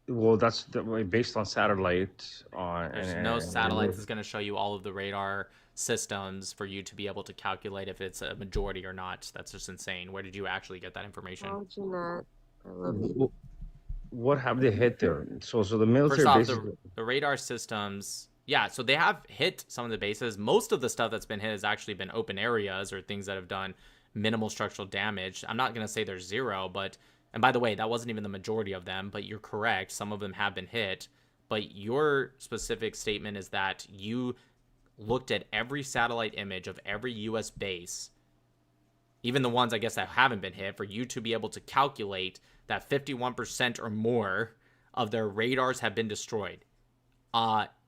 Well, that's based on satellite. There's no satellite that's going to show you all of the radar systems for you to be able to calculate if it's a majority or not. That's just insane. Where did you actually get that information? Oh, Jeanette, I love you. What have they hit there? So the military First off, bases. the radar systems. Yeah, so they have hit some of the bases. Most of the stuff that's been hit has actually been open areas or things that have done minimal structural damage. I'm not going to say there's zero, but... And by the way, that wasn't even the majority of them, but you're correct. Some of them have been hit. But your specific statement is that you looked at every satellite image of every U.S. base, even the ones, I guess, that haven't been hit, for you to be able to calculate that 51% or more of their radars have been destroyed.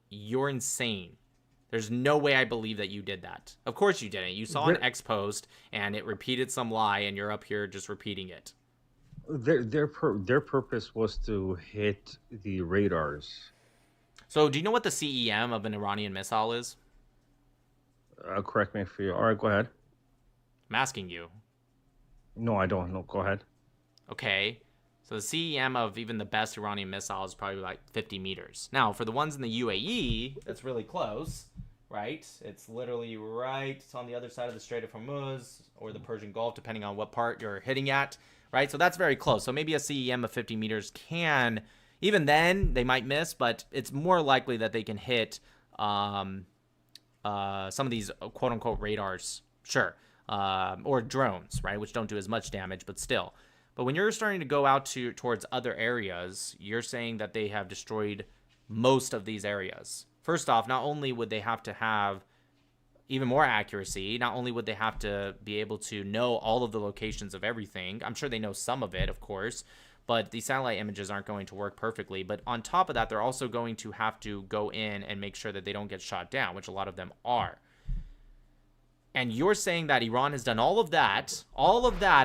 You're insane. There's no way I believe that you did that. Of course you didn't. You saw an X post, and it repeated some lie, and you're up here just repeating it. Their purpose was to hit the radars. So, do you know what the CEM of an Iranian missile is? Correct me if you. All right, go ahead. I'm asking you. No, I don't. No, go ahead. Okay. So the CEM of even the best Iranian missile is probably like 50 meters. Now, for the ones in the UAE, that's really close, right? It's literally right. It's on the other side of the Strait of Hormuz or the Persian Gulf, depending on what part you're hitting at. Right, so that's very close. So maybe a CEM of 50 meters can, even then, they might miss, but it's more likely that they can hit some of these quote-unquote radars, sure, or drones, right, which don't do as much damage, but still. But when you're starting to go out towards other areas, you're saying that they have destroyed most of these areas. First off, not only would they have to have even more accuracy, not only would they have to be able to know all of the locations of everything, I'm sure they know some of it, of course, but the satellite images aren't going to work perfectly. But on top of that, they're also going to have to go in and make sure that they don't get shot down, which a lot of them are. And you're saying that Iran has done all of that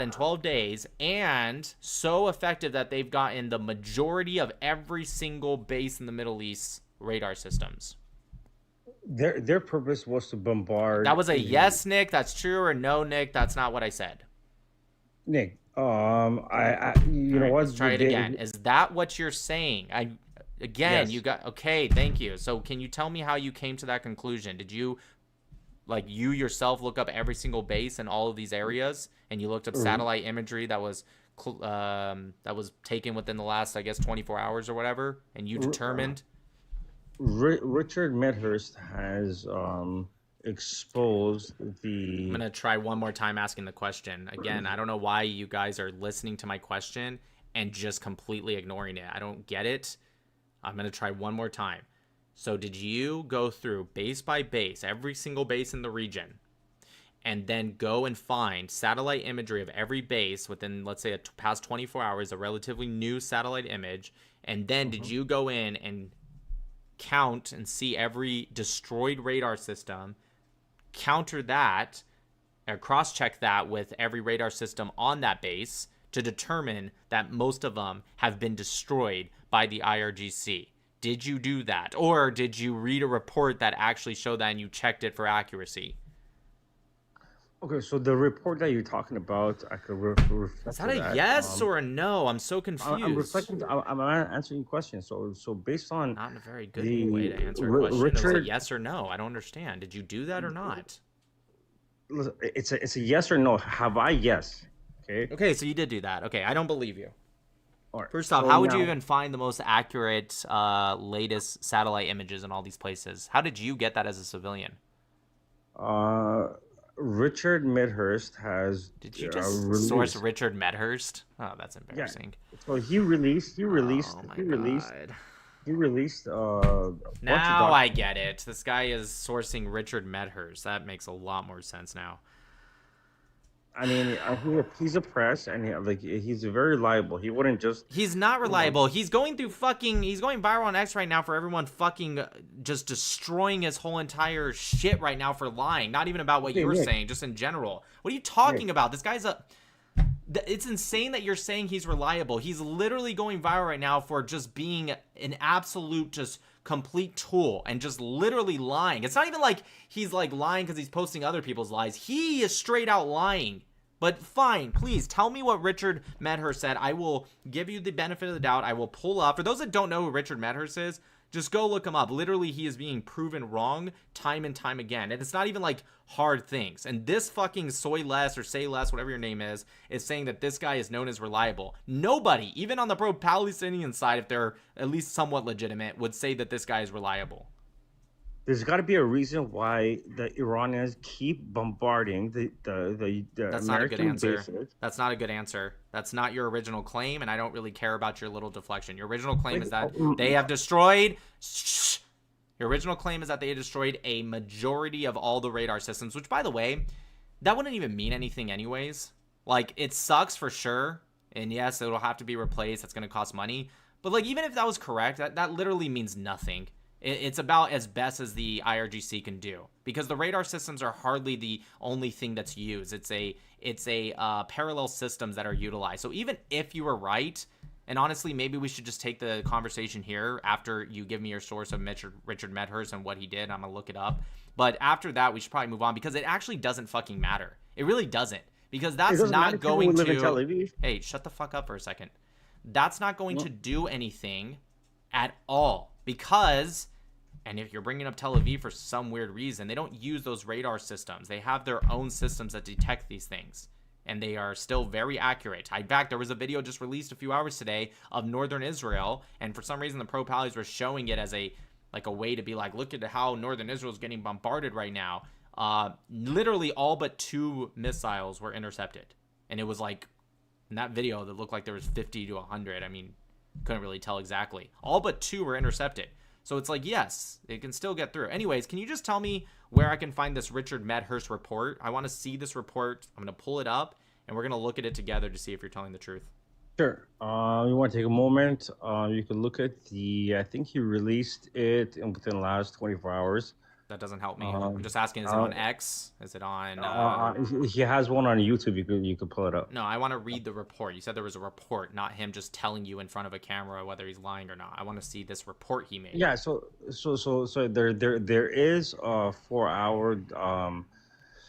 in 12 days, and so effective that they've gotten the majority of every single base in the Middle East radar systems. Their purpose was to bombard. That was a yes, Nick. That's true, or no, Nick. That's not what I said. Nick, you know what? Let's try it again. Is that what you're saying? Yes. You got okay. Thank you. So, can you tell me how you came to that conclusion? Did you, like, you yourself look up every single base in all of these areas, and you looked up satellite imagery that was taken within the last, I guess, 24 hours or whatever, and you determined? Richard Medhurst has exposed the... I'm going to try one more time asking the question. Again, I don't know why you guys are listening to my question and just completely ignoring it. I don't get it. I'm going to try one more time. So did you go through base by base, every single base in the region, and then go and find satellite imagery of every base within, let's say, past 24 hours, a relatively new satellite image, and then did you go in and count and see every destroyed radar system, counter that, or cross-check that with every radar system on that base to determine that most of them have been destroyed by the IRGC? Did you do that? Or did you read a report that actually showed that and you checked it for accuracy? Okay, so the report that you're talking about, I could reflect. Is that a yes or a no? I'm so confused. I'm reflecting. I'm answering your question. So based on not in a very good way to answer a question. Richard, is it yes or no? I don't understand. Did you do that or not? It's a yes or no. Have I? Yes. Okay. Okay, so you did do that. Okay, I don't believe you. All right. First off, how would you even find the most accurate, latest satellite images in all these places? How did you get that as a civilian? Richard Medhurst has. Did you just source Richard Medhurst? Oh, that's embarrassing. Yeah. So he released. Oh my God. He released. Now I get it. This guy is sourcing Richard Medhurst. That makes a lot more sense now. I mean, he's a press, and he's very reliable. He wouldn't just. He's not reliable. He's going viral on X right now for everyone fucking just destroying his whole entire shit right now for lying. Not even about what you were saying, just in general. What are you talking about? This guy's it's insane that you're saying he's reliable. He's literally going viral right now for just being an absolute just complete tool and just literally lying. It's not even like he's like lying because he's posting other people's lies. He is straight out lying. But fine, please tell me what Richard Medhurst said. I will give you the benefit of the doubt. I will pull up. For those that don't know who Richard Medhurst is, just go look him up. Literally, he is being proven wrong time and time again. And it's not even like hard things. And this fucking Soy Less or Say Less, whatever your name is saying that this guy is known as reliable. Nobody, even on the pro-Palestinian side, if they're at least somewhat legitimate, would say that this guy is reliable. There's got to be a reason why the Iranians keep bombarding the That's American not a good answer. bases. That's not a good answer. That's not your original claim, and I don't really care about your little deflection. Your original claim is that they have destroyed... Your original claim is that they had destroyed a majority of all the radar systems, which, by the way, that wouldn't even mean anything anyways. Like, it sucks for sure, and yes, it'll have to be replaced. That's going to cost money. But, like, even if that was correct, that literally means nothing. It's about as best as the IRGC can do, because the radar systems are hardly the only thing that's used. It's a parallel systems that are utilized. So even if you were right, and honestly, maybe we should just take the conversation here after you give me your source of Richard Medhurst and what he did. I'm gonna look it up. But after that, we should probably move on, because it actually doesn't fucking matter. It really doesn't, because that's not going to. Hey, shut the fuck up for a second. That's not going to do anything at all, because, and if you're bringing up Tel Aviv for some weird reason, they don't use those radar systems. They have their own systems that detect these things, and they are still very accurate. In fact, there was a video just released a few hours today of northern Israel, and for some reason the pro-Pallies were showing it as a way to be like, look at how northern Israel is getting bombarded right now. Literally all but 2 missiles were intercepted, and it was like, in that video that looked like there was 50 to 100. I mean, couldn't really tell exactly. All but 2 were intercepted. So it's like, yes, it can still get through. Anyways, can you just tell me where I can find this Richard Medhurst report? I want to see this report. I'm going to pull it up, and we're going to look at it together to see if you're telling the truth. Sure. You want to take a moment? You can look at I think he released it within the last 24 hours. That doesn't help me. I'm just asking, is it on X? Is it on... he has one on YouTube. You could pull it up. No, I want to read the report. You said there was a report, not him just telling you in front of a camera whether he's lying or not. I want to see this report he made. Yeah, so there is a 4-hour...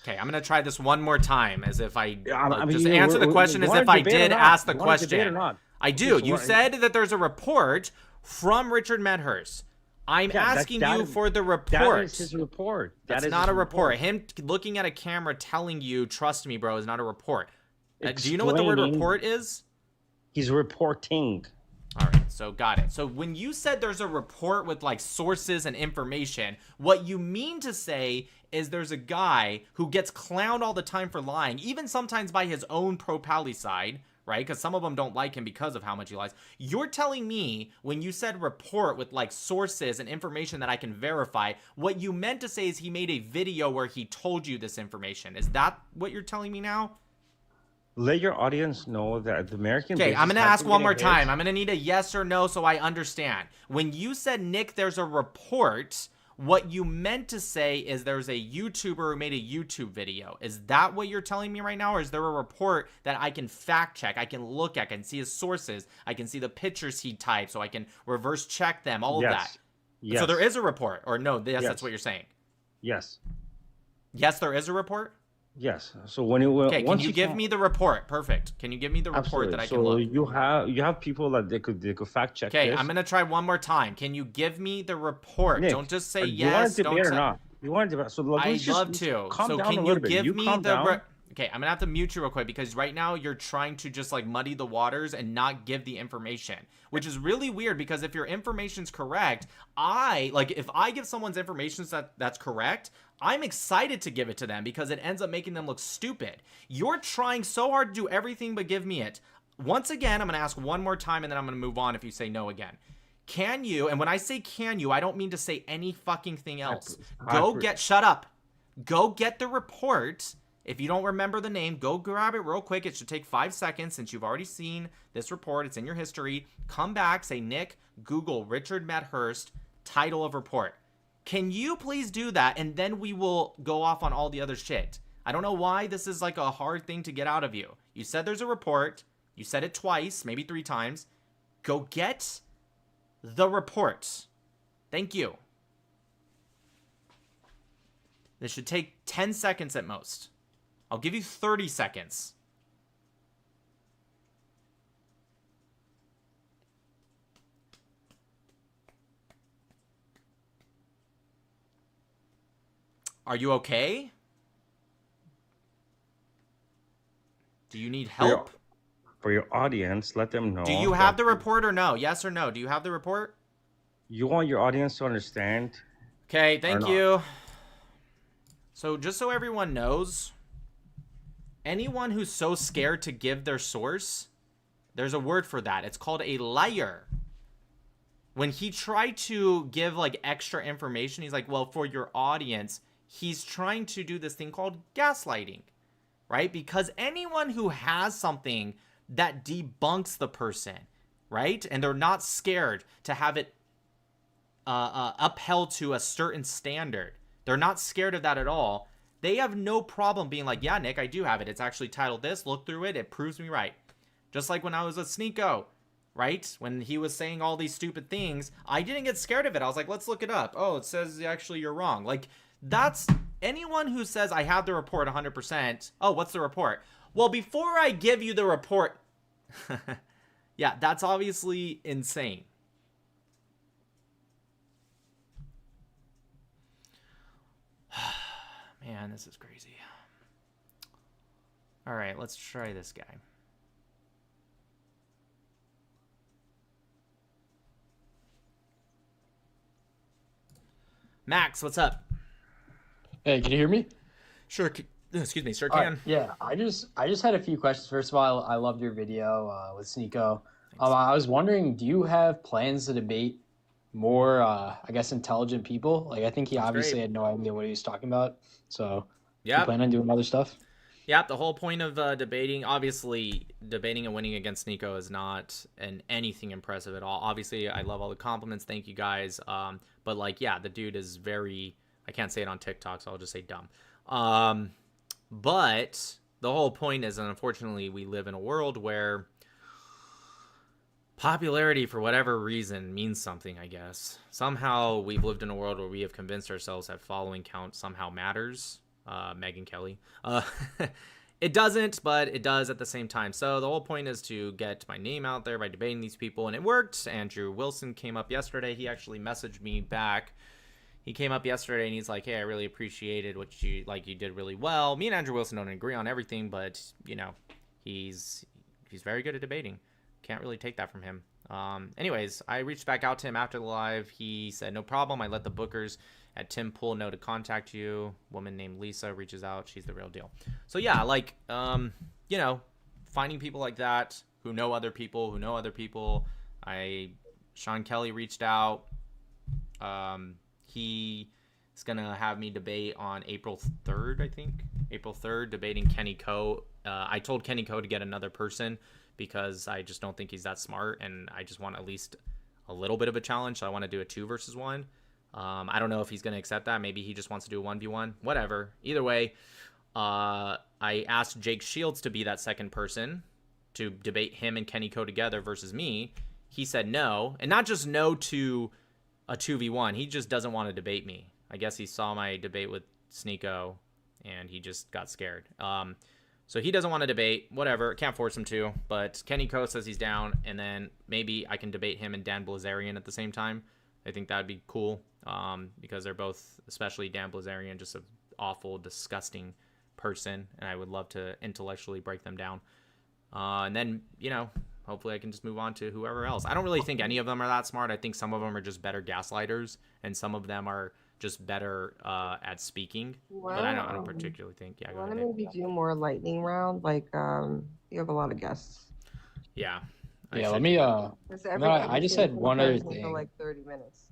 Okay, I'm going to try this one more time as if just answer the question as if I did ask the question. I do. You said that there's a report from Richard Medhurst. I'm asking you for the report. That is his report. That's not a report. Him looking at a camera telling you, trust me, bro, is not a report. Do you know what the word report is? He's reporting. All right, so got it. So when you said there's a report with like sources and information, what you mean to say is there's a guy who gets clowned all the time for lying, even sometimes by his own pro-Pally side, right? Because some of them don't like him because of how much he lies. You're telling me when you said report with like sources and information that I can verify, what you meant to say is he made a video where he told you this information. Is that what you're telling me now? Let your audience know that the American... Okay, I'm going to ask one more time. I'm going to need a yes or no so I understand. When you said, Nick, there's a report... What you meant to say is there's a YouTuber who made a YouTube video. Is that what you're telling me right now? Or is there a report that I can fact check? I can look at, I can see his sources. I can see the pictures he typed so I can reverse check them, all of that. Yes. So there is a report, or no, yes, that's what you're saying. Yes. Yes, there is a report? Yes. So when you okay, can you give me the report? Perfect. Can you give me the report that I can look? So you have people that they could fact check. Okay, I'm gonna try one more time. Can you give me the report? Nick, don't just say yes. You want to debate or not? You want to debate? So I'd love to. So can you give me the? Okay, I'm gonna have to mute you real quick because right now you're trying to just like muddy the waters and not give the information, which is really weird because if your information's correct, if I give someone's information that's correct, I'm excited to give it to them because it ends up making them look stupid. You're trying so hard to do everything but give me it. Once again, I'm gonna ask one more time and then I'm gonna move on if you say no again. Can you, and when I say can you, I don't mean to say any fucking thing else. Shut up. Go get the report. If you don't remember the name, go grab it real quick. It should take 5 seconds since you've already seen this report. It's in your history. Come back, say, Nick, Google Richard Medhurst, title of report. Can you please do that? And then we will go off on all the other shit. I don't know why this is like a hard thing to get out of you. You said there's a report. You said it twice, maybe 3 times. Go get the report. Thank you. This should take 10 seconds at most. I'll give you 30 seconds. Are you okay? Do you need help? For your audience, let them know. Do you have the report or no? Yes or no? Do you have the report? You want your audience to understand? Okay, thank you. So just so everyone knows, anyone who's so scared to give their source, there's a word for that. It's called a liar. When he tried to give like extra information, he's like, well, for your audience, he's trying to do this thing called gaslighting, right? Because anyone who has something that debunks the person, right? And they're not scared to have it upheld to a certain standard. They're not scared of that at all. They have no problem being like, yeah, Nick, I do have it. It's actually titled this. Look through it. It proves me right. Just like when I was with Sneeko, right? When he was saying all these stupid things, I didn't get scared of it. I was like, let's look it up. Oh, it says actually you're wrong. Like, that's anyone who says I have the report 100%. Oh, what's the report? Well, before I give you the report, yeah, that's obviously insane. Man, this is crazy. All right, let's try this guy. Max, what's up? Hey, can you hear me? Sure. Excuse me, sir. All Can. right, yeah, I just had a few questions. First of all, I loved your video with Sneeko. I was wondering, do you have plans to debate more, I guess, intelligent people? Like, I think he obviously had no idea what he was talking about. So, do you plan on doing other stuff? Yeah, the whole point of debating, obviously, debating and winning against Sneeko is not anything impressive at all. Obviously, I love all the compliments. Thank you, guys. But, like, yeah, the dude is very, I can't say it on TikTok, so I'll just say dumb. But the whole point is, unfortunately, we live in a world where popularity, for whatever reason, means something, I guess. Somehow, we've lived in a world where we have convinced ourselves that following count somehow matters. Megan Kelly. It doesn't, but it does at the same time. So the whole point is to get my name out there by debating these people, and it worked. Andrew Wilson came up yesterday. He actually messaged me back. He came up yesterday and he's like, hey, I really appreciated what you did really well. Me and Andrew Wilson don't agree on everything, but you know, he's very good at debating. Can't really take that from him. Anyways, I reached back out to him after the live. He said, no problem. I let the bookers at Tim Pool know to contact you. Woman named Lisa reaches out. She's the real deal. So yeah, like, you know, finding people like that who know other people, Sean Kelly reached out. He is going to have me debate on April 3rd, I think. April 3rd, debating Kenny Ko. I told Kenny Ko to get another person because I just don't think he's that smart, and I just want at least a little bit of a challenge. So I want to do a 2 versus 1. I don't know if he's going to accept that. Maybe he just wants to do a 1v1. Whatever. Either way, I asked Jake Shields to be that second person to debate him and Kenny Ko together versus me. He said no. And not just no to a 2v1. He just doesn't want to debate me. I guess he saw my debate with Sneeko and he just got scared. So he doesn't want to debate. Whatever. Can't force him to. But Kenny Ko says he's down. And then maybe I can debate him and Dan Blazarian at the same time. I think that'd be cool. Because they're both, especially Dan Blazarian, just an awful, disgusting person, and I would love to intellectually break them down. And then, hopefully I can just move on to whoever else. I don't really think any of them are that smart. I think some of them are just better gaslighters, and some of them are just better at speaking. Wow. But I don't particularly think. Yeah, I go want to ahead. maybe do more lightning round. Like, you have a lot of guests. Yeah. Yeah, let me. I just had one other thing. For like 30 minutes.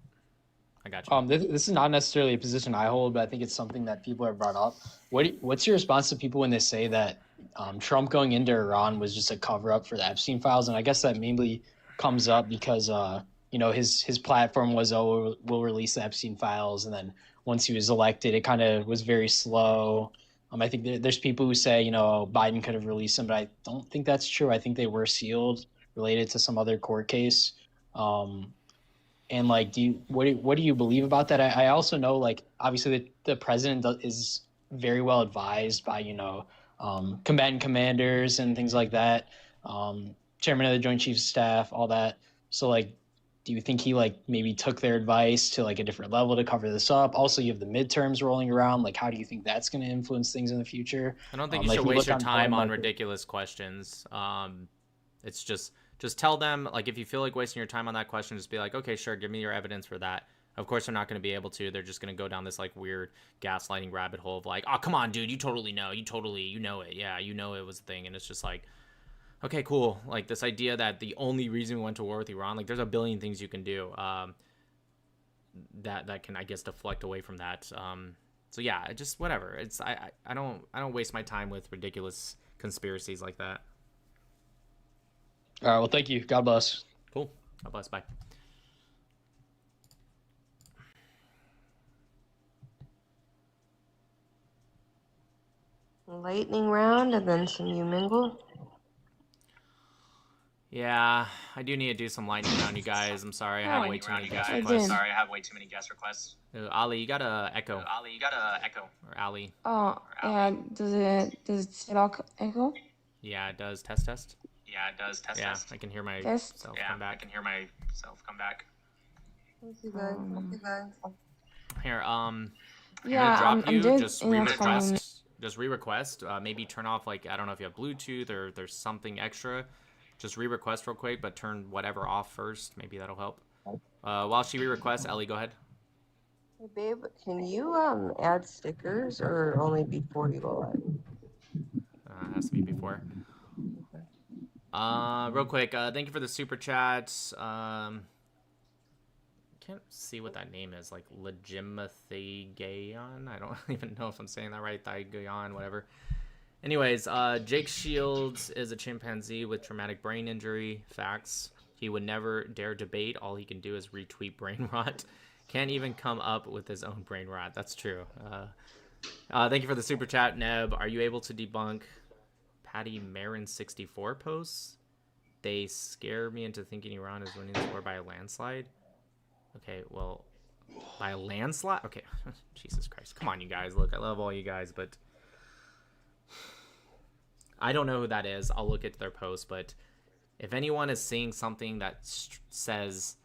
I got you. This is not necessarily a position I hold, but I think it's something that people have brought up. What's your response to people when they say that Trump going into Iran was just a cover up for the Epstein files? And I guess that mainly comes up because his platform was, we'll release the Epstein files, and then once he was elected, it kind of was very slow. I think there's people who say Biden could have released them, but I don't think that's true. I think they were sealed, related to some other court case. And like, what do you believe about that? I also know, like, obviously the president is very well advised by combatant commanders and things like that, chairman of the Joint Chiefs of Staff, all that. So like, do you think he like maybe took their advice to like a different level to cover this up? Also, you have the midterms rolling around. Like, how do you think that's going to influence things in the future? I don't think you should waste your time on ridiculous questions. It's just tell them, like, if you feel like wasting your time on that question, just be like, okay, sure, give me your evidence for that. Of course, they're not going to be able to. They're just going to go down this like weird gaslighting rabbit hole of like, oh, come on, dude, you totally know. You know it. Yeah, you know it was a thing. And it's just like, okay, cool. Like this idea that the only reason we went to war with Iran, like there's a billion things you can do that can, I guess, deflect away from that. So yeah, just whatever. It's I don't waste my time with ridiculous conspiracies like that. All right. Well, thank you. God bless. Cool. God bless. Bye. Lightning round and then some you mingle. Yeah, I do need to do some lightning round, you guys. I'm sorry, I have way too many guest requests. Ali, you got a echo. Or Ali. Oh, does it still echo? Yeah, it does. Test. Yeah, I can hear myself come back. Okay, guys. Here, I'm yeah, gonna drop you. Just re-request. Maybe turn off, like, I don't know if you have Bluetooth or there's something extra. Just re-request real quick, but turn whatever off first. Maybe that'll help. While she re-requests, Ellie, go ahead. Hey, babe, can you add stickers or only before you go live? Has to be before. Real quick, thank you for the super chats. Can't see what that name is, like Legimathigayon. I don't even know if I'm saying that right. Thigayon, whatever. Anyways, Jake Shields is a chimpanzee with traumatic brain injury. Facts. He would never dare debate. All he can do is retweet brain rot. Can't even come up with his own brain rot. That's true. Thank you for the super chat, Neb. Are you able to debunk Patty Marin 64 posts? They scare me into thinking Iran is winning this war by a landslide. Okay, well, by a landslide? Okay, Jesus Christ. Come on, you guys. Look, I love all you guys, but I don't know who that is. I'll look at their post, but if anyone is seeing something that says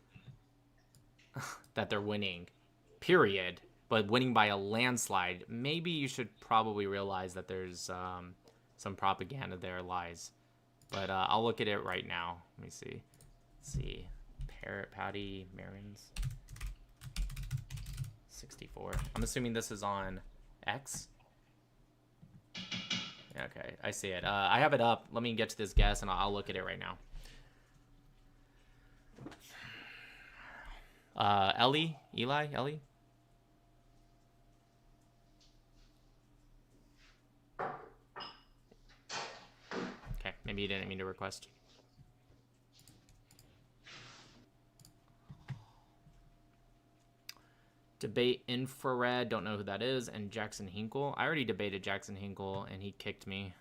that they're winning, period, but winning by a landslide, maybe you should probably realize that there's some propaganda there lies. But I'll look at it right now. Let me see. Let's see. Patty Marins 64. I'm assuming this is on X. Okay, I see it. I have it up. Let me get to this guess, and I'll look at it right now. Ellie? Okay, maybe you didn't mean to request. Debate Infrared, don't know who that is, and Jackson Hinkle. I already debated Jackson Hinkle, and he kicked me.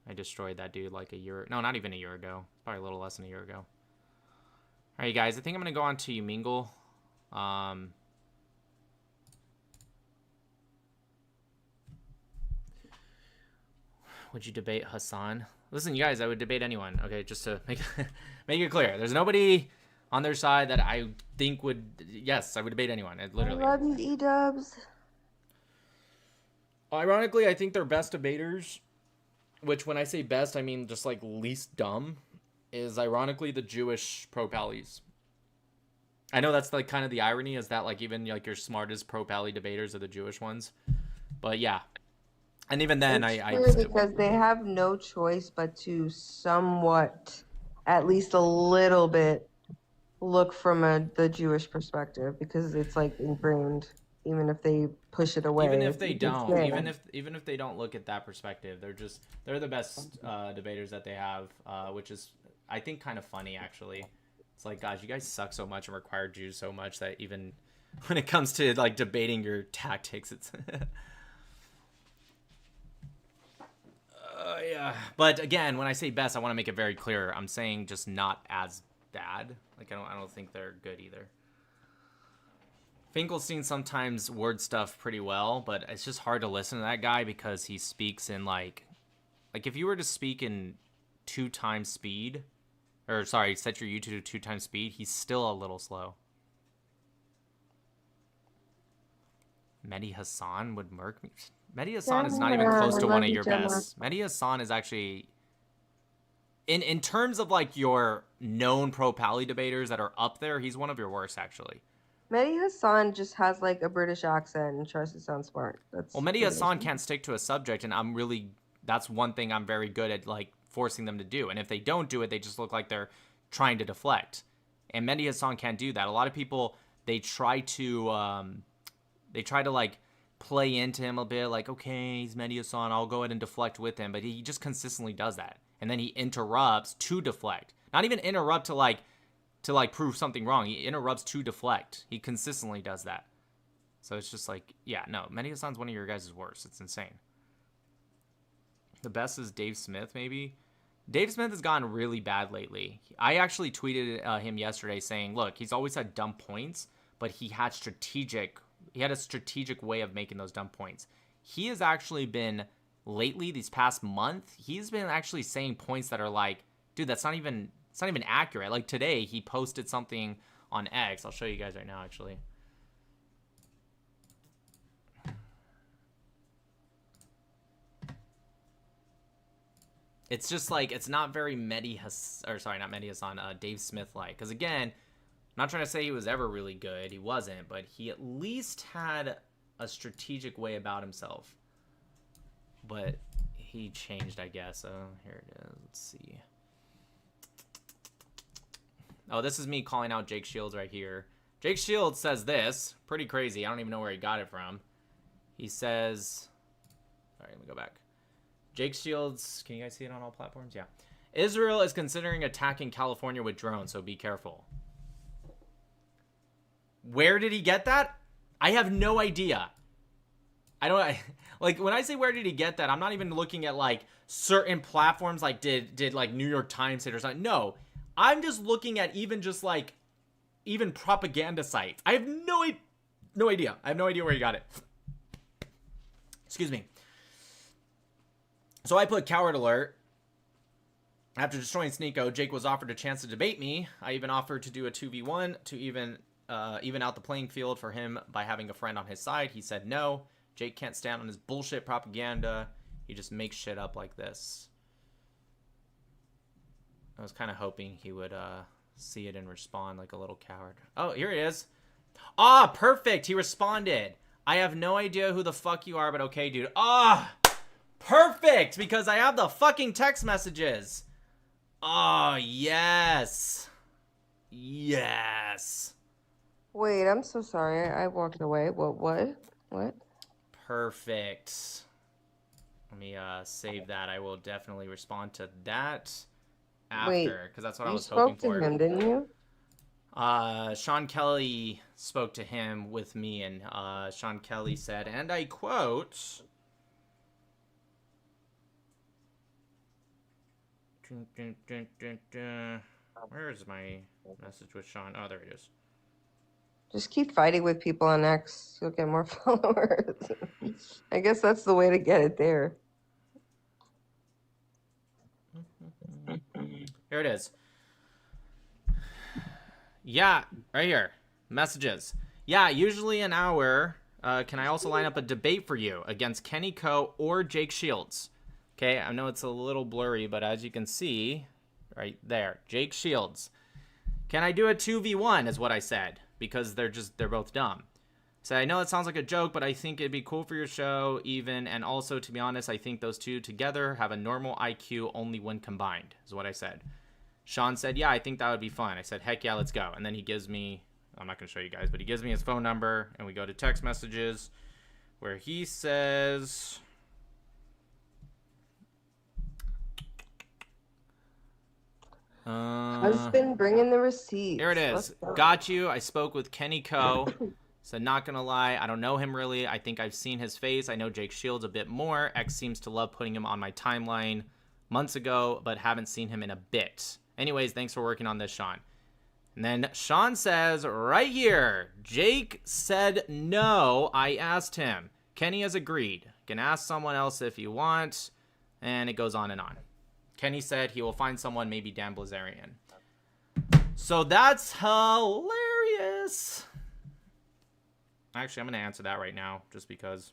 I destroyed that dude like a year... No, not even a year ago. Probably a little less than a year ago. Alright, guys, I think I'm going to go on to you, Mingle. Would you debate Hassan? Listen, you guys, I would debate anyone. Okay, just to make it clear. There's nobody on their side that I think would... Yes, I would debate anyone. Literally. I love you, E-dubs. Ironically, I think their best debaters, which when I say best, I mean just like least dumb, is ironically the Jewish pro-pallies. I know that's like kind of the irony is that like even like your smartest pro-pally debaters are the Jewish ones. But yeah. And even then, It's true because they have no choice but to somewhat, at least a little bit, look from the Jewish perspective because it's like ingrained. Even if they push it away, even if they it's don't, there. even if they don't look at that perspective, they're the best debaters that they have, which is I think kind of funny actually. It's like, guys, you guys suck so much and require Jews so much that even when it comes to like debating your tactics, it's yeah. But again, when I say best, I want to make it very clear. I'm saying just not as bad. Like I don't think they're good either. Finkelstein sometimes words stuff pretty well, but it's just hard to listen to that guy because he speaks in like if you were to speak in 2 times speed, or sorry, set your YouTube to 2 times speed, he's still a little slow. Mehdi Hassan would murk me. Mehdi Hassan is not even close to one of your best. Mehdi Hassan is actually, in terms of like your known pro-pally debaters that are up there, he's one of your worst actually. Mehdi Hassan just has like a British accent and tries to sound smart. Well, Mehdi Hassan can't stick to a subject, and that's one thing I'm very good at, like forcing them to do. And if they don't do it, they just look like they're trying to deflect. And Mehdi Hassan can't do that. A lot of people, they try to like play into him a bit, like, okay, he's Mehdi Hassan, I'll go ahead and deflect with him, but he just consistently does that. And then he interrupts to deflect. Not even interrupt to prove something wrong. He interrupts to deflect. He consistently does that. So it's just like, yeah, no, Mehdi Hassan's one of your guys' worst. It's insane. The best is Dave Smith, maybe. Dave Smith has gotten really bad lately. I actually tweeted him yesterday saying, look, he's always had dumb points, but he had a strategic way of making those dumb points. He has actually been, lately, this past month, he's been actually saying points that are like, dude, it's not even accurate. Like today, he posted something on X. I'll show you guys right now, actually. It's just like, it's not very Dave Smith-like. Because again, I'm not trying to say he was ever really good. He wasn't, but he at least had a strategic way about himself. But he changed, I guess. So here it is. Let's see. Oh, this is me calling out Jake Shields right here. Jake Shields says this. Pretty crazy. I don't even know where he got it from. He says... Sorry, let me go back. Jake Shields... Can you guys see it on all platforms? Yeah. Israel is considering attacking California with drones, so be careful. Where did he get that? I have no idea. Like, when I say where did he get that, I'm not even looking at, like, certain platforms, like, did like, New York Times hit or something. No. I'm just looking at even propaganda sites. I have no idea. I have no idea where he got it. Excuse me. So I put coward alert. After destroying Sneeko, Jake was offered a chance to debate me. I even offered to do a 2v1 to even out the playing field for him by having a friend on his side. He said no. Jake can't stand on his bullshit propaganda. He just makes shit up like this. I was kind of hoping he would see it and respond like a little coward. Oh, here it is. Ah, perfect. He responded. I have no idea who the fuck you are, but okay, dude. Ah, perfect. Because I have the fucking text messages. Oh, yes. Yes. Wait, I'm so sorry. I walked away. What? Perfect. Let me save that. I will definitely respond to that after, because that's what I was hoping for. You spoke to him, didn't you? Sean Kelly spoke to him with me, and Sean Kelly said, and I quote, where is my message with Sean? Oh, there it is. Just keep fighting with people on X. You'll get more followers. I guess that's the way to get it there. Here it is. Yeah, right here. Messages. Yeah, usually an hour. Can I also line up a debate for you against Kenny Ko or Jake Shields? Okay, I know it's a little blurry, but as you can see, right there, Jake Shields. Can I do a 2v1 is what I said, because they're both dumb. So I know it sounds like a joke, but I think it'd be cool for your show even, and also, to be honest, I think those two together have a normal IQ only when combined, is what I said. Sean said, yeah, I think that would be fun. I said, heck yeah, let's go. And then he gives me, I'm not going to show you guys, but he gives me his phone number, and we go to text messages, where he says... Husband, bring in the receipts. Here it is. Got you. I spoke with Kenny Ko. Said, not gonna lie, I don't know him really. I think I've seen his face. I know Jake Shields a bit more. X seems to love putting him on my timeline months ago, but haven't seen him in a bit. Anyways, thanks for working on this, Sean. And then Sean says, right here, Jake said no. I asked him. Kenny has agreed. Can ask someone else if you want. And it goes on and on. Kenny said he will find someone, maybe Dan Blazarian. So that's hilarious. Actually, I'm going to answer that right now, just because.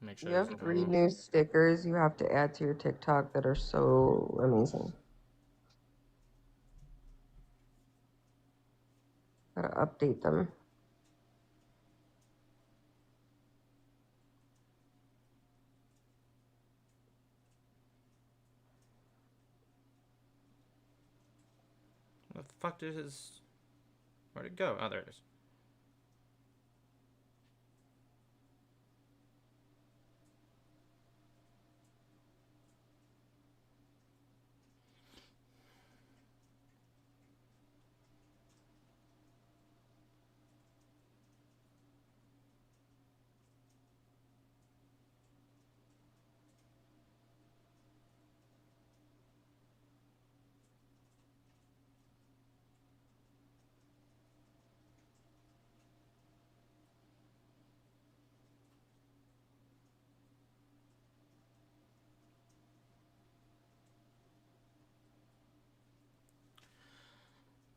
Make sure You have 3 new stickers you have to add to your TikTok that are so amazing. Gotta update them. Where the fuck did his... Where'd it go? Oh, there it is.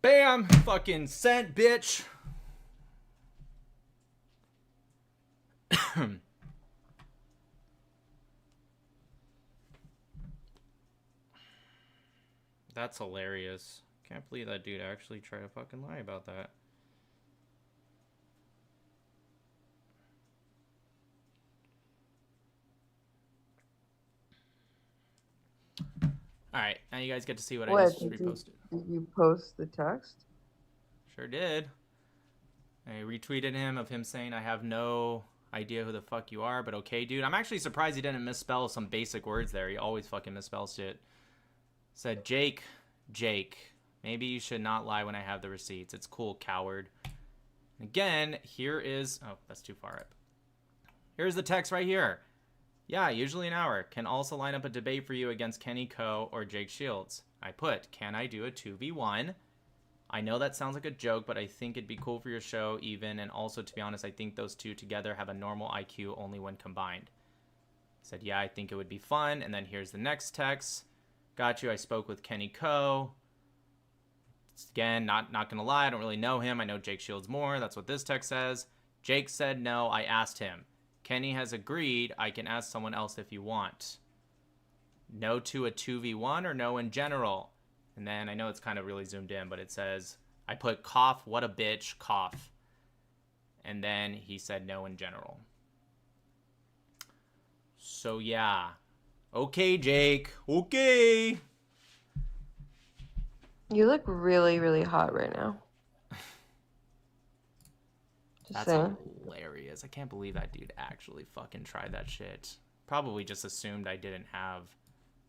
Bam! Fucking sent, bitch! That's hilarious. Can't believe that dude actually tried to fucking lie about that. Alright, now you guys get to see what I just reposted. Did you post the text? Sure did. I retweeted him of him saying, I have no idea who the fuck you are, but okay, dude. I'm actually surprised he didn't misspell some basic words there. He always fucking misspells shit. Said, Jake, maybe you should not lie when I have the receipts. It's cool, coward. Again, here is... Oh, that's too far up. Here's the text right here. Yeah, usually an hour. Can also line up a debate for you against Kenny Ko or Jake Shields. I put, can I do a 2v1? I know that sounds like a joke, but I think it'd be cool for your show even. And also, to be honest, I think those two together have a normal IQ only when combined. Said, yeah, I think it would be fun. And then here's the next text. Got you. I spoke with Kenny Ko. Again, not gonna lie, I don't really know him. I know Jake Shields more. That's what this text says. Jake said no. I asked him. Kenny has agreed. I can ask someone else if you want. No to a 2v1 or no in general? And then I know it's kind of really zoomed in, but it says, I put cough, what a bitch, cough. And then he said no in general. So yeah. Okay, Jake. Okay. You look really, really hot right now. That's hilarious. I can't believe that dude actually fucking tried that shit. Probably just assumed I didn't have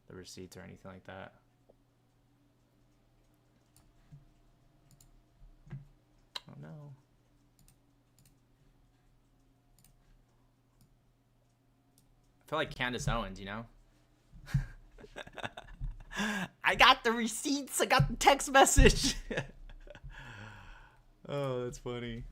the receipts or anything like that. Oh no. I feel like Candace Owens, you know? I got the receipts. I got the text message. Oh, that's funny.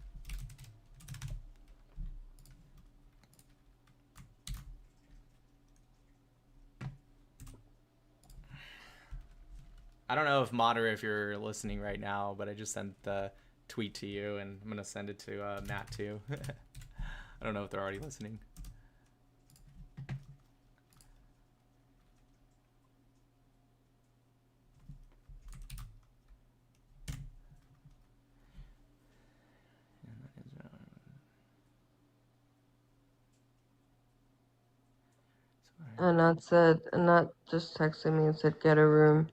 I don't know if Moderator, if you're listening right now, but I just sent the tweet to you, and I'm gonna send it to Matt too. I don't know if they're already listening. Anat just texted me and said, get a room.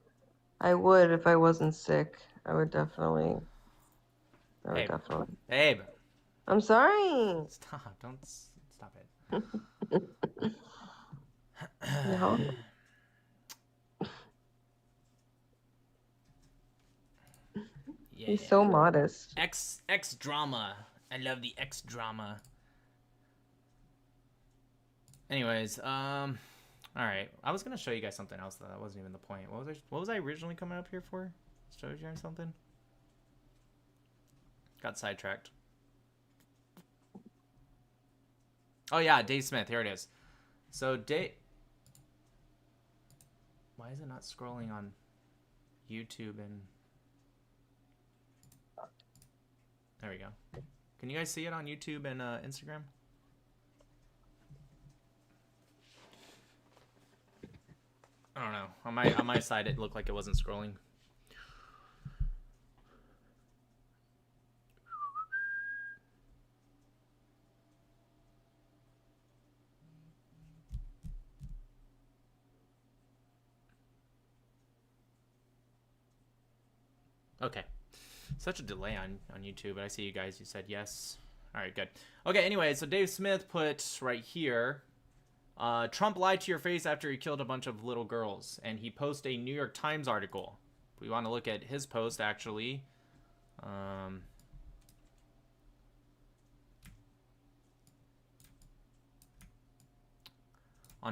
I would if I wasn't sick. I would definitely. Babe. I'm sorry. Stop. Don't stop it. No. Yeah. He's so modest. X drama. I love the X drama. Anyways, all right. I was gonna show you guys something else though. That wasn't even the point. What was I originally coming up here for? Show you guys something. Got sidetracked. Oh yeah, Dave Smith. Here it is. So why is it not scrolling on YouTube and? There we go. Can you guys see it on YouTube and Instagram? I don't know. On my side, it looked like it wasn't scrolling. Okay. Such a delay on YouTube, but I see you guys. You said yes. All right, good. Okay, anyway, so Dave Smith put right here, Trump lied to your face after he killed a bunch of little girls, and he posted a New York Times article. We want to look at his post, actually. On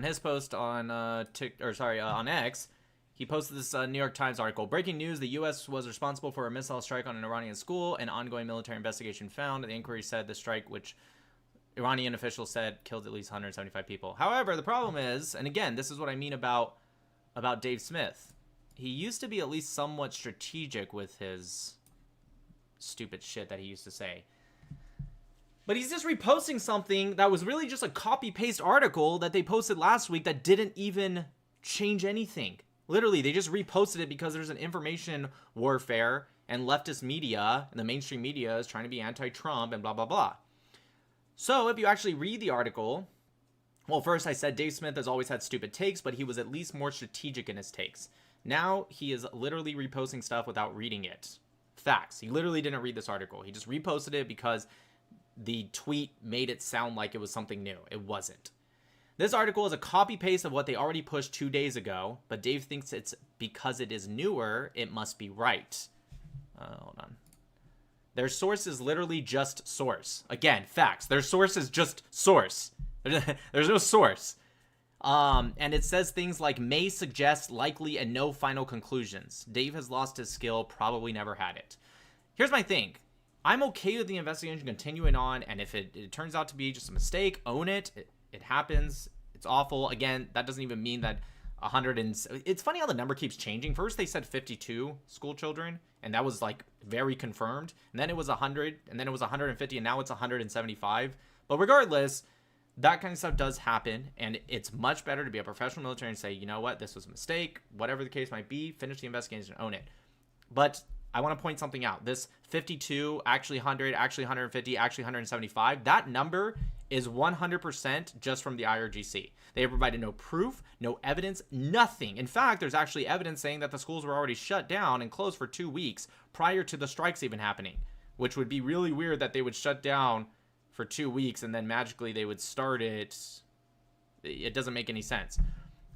his post on on X, he posted this New York Times article. Breaking news, the U.S. was responsible for a missile strike on an Iranian school. An ongoing military investigation found. The inquiry said the strike, which Iranian officials said killed at least 175 people. However, the problem is, and again, this is what I mean about Dave Smith. He used to be at least somewhat strategic with his stupid shit that he used to say. But he's just reposting something that was really just a copy-paste article that they posted last week that didn't even change anything. Literally, they just reposted it because there's an information warfare and leftist media and the mainstream media is trying to be anti-Trump and blah, blah, blah. So if you actually read the article, well, first I said Dave Smith has always had stupid takes, but he was at least more strategic in his takes. Now he is literally reposting stuff without reading it. Facts. He literally didn't read this article. He just reposted it because the tweet made it sound like it was something new. It wasn't. This article is a copy-paste of what they already pushed 2 days ago, but Dave thinks it's because it is newer, it must be right. Hold on. Their source is literally just source. Again, facts. Their source is just source. There's no source. And it says things like may suggest, likely, and no final conclusions. Dave has lost his skill, probably never had it. Here's my thing. I'm okay with the investigation continuing on, and if it turns out to be just a mistake, own it. It happens. It's awful. Again, that doesn't even mean that 100 and... It's funny how the number keeps changing. First, they said 52 school children, and that was, like, very confirmed. And then it was 100, and then it was 150, and now it's 175. But regardless, that kind of stuff does happen, and it's much better to be a professional military and say, you know what, this was a mistake. Whatever the case might be, finish the investigation and own it. But I want to point something out. This 52, actually 100, actually 150, actually 175, that number is 100% just from the IRGC. They have provided no proof, no evidence, nothing. In fact, there's actually evidence saying that the schools were already shut down and closed for 2 weeks prior to the strikes even happening, which would be really weird that they would shut down for 2 weeks and then magically they would start it. It doesn't make any sense.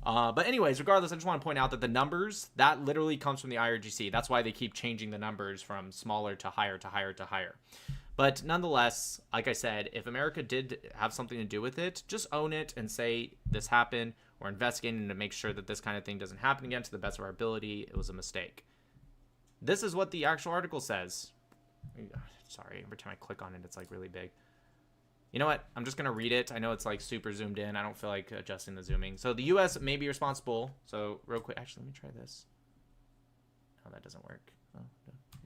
But anyways, regardless, I just want to point out that the numbers, that literally comes from the IRGC. That's why they keep changing the numbers from smaller to higher to higher to higher. But nonetheless, like I said, if America did have something to do with it, just own it and say this happened. We're investigating to make sure that this kind of thing doesn't happen again to the best of our ability. It was a mistake. This is what the actual article says. Sorry, every time I click on it, it's like really big. You know what? I'm just going to read it. I know it's like super zoomed in. I don't feel like adjusting the zooming. So the U.S. may be responsible. So real quick, actually, let me try this. Oh, that doesn't work. Oh,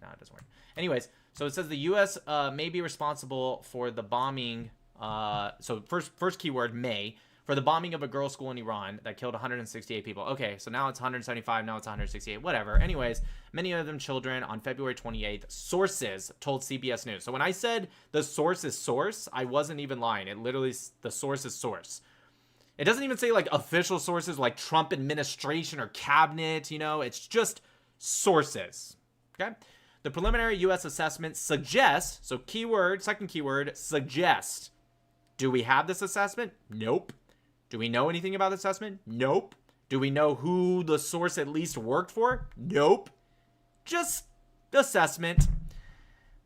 no, it doesn't work. Anyways, so it says the U.S. May be responsible for the bombing. So first keyword, may. For the bombing of a girls' school in Iran that killed 168 people. Okay, so now it's 175, now it's 168, whatever. Anyways, many of them children on February 28th. Sources told CBS News. So when I said the source is source, I wasn't even lying. It literally, the source is source. It doesn't even say like official sources like Trump administration or cabinet, you know, it's just sources. Okay? The preliminary U.S. assessment suggests, so keyword, second keyword, suggest. Do we have this assessment? Nope. Do we know anything about the assessment? Nope. Do we know who the source at least worked for? Nope. Just assessment.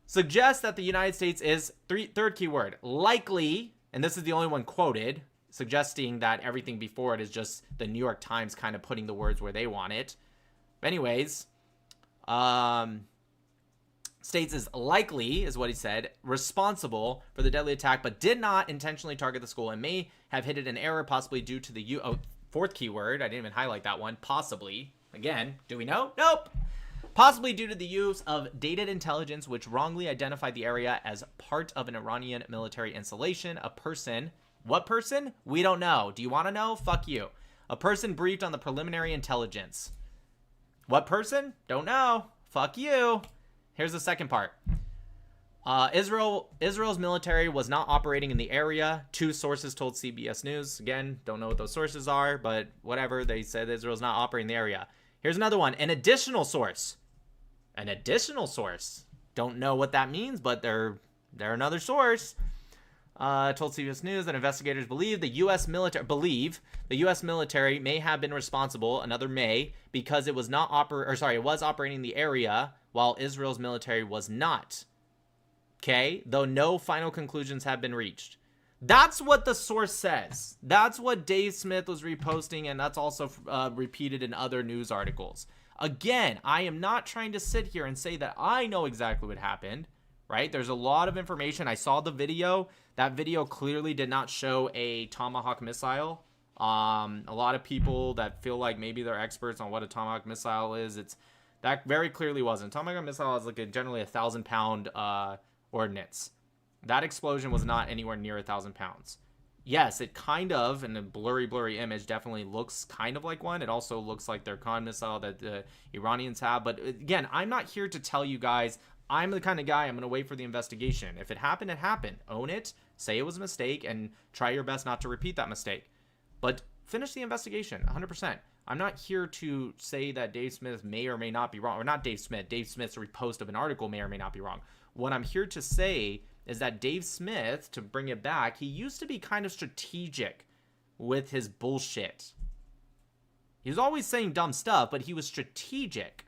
Suggests that the United States is, third keyword, likely, and this is the only one quoted, suggesting that everything before it is just the New York Times kind of putting the words where they want it. But anyways, states is likely, is what he said, responsible for the deadly attack, but did not intentionally target the school and may have hit it in error, possibly due to the fourth keyword. I didn't even highlight that one. Possibly. Again, do we know? Nope. Possibly due to the use of dated intelligence, which wrongly identified the area as part of an Iranian military installation. A person. What person? We don't know. Do you want to know? Fuck you. A person briefed on the preliminary intelligence. What person? Don't know. Fuck you. Here's the second part. Israel's military was not operating in the area. Two sources told CBS News. Again, don't know what those sources are, but whatever. They said Israel's not operating in the area. Here's another one. An additional source. An additional source. Don't know what that means, but they're another source. Told CBS News that investigators believe the U.S. military may have been responsible, another may, because it was not it was operating in the area while Israel's military was not. Okay, though no final conclusions have been reached. That's what the source says. That's what Dave Smith was reposting, and that's also repeated in other news articles. Again, I am not trying to sit here and say that I know exactly what happened, right? There's a lot of information. I saw the video. That video clearly did not show a Tomahawk missile. A lot of people that feel like maybe they're experts on what a Tomahawk missile is, that very clearly wasn't. Tomahawk missile is like generally 1,000-pound ordnance. That explosion was not anywhere near 1,000 pounds. Yes, it kind of, in a blurry image, definitely looks kind of like one. It also looks like their Khan missile that the Iranians have. But again, I'm not here to tell you guys. I'm the kind of guy, I'm going to wait for the investigation. If it happened, it happened. Own it, say it was a mistake, and try your best not to repeat that mistake. But finish the investigation, 100%. I'm not here to say that Dave Smith may or may not be wrong. Or not Dave Smith. Dave Smith's repost of an article may or may not be wrong. What I'm here to say is that Dave Smith, to bring it back, he used to be kind of strategic with his bullshit. He was always saying dumb stuff, but he was strategic.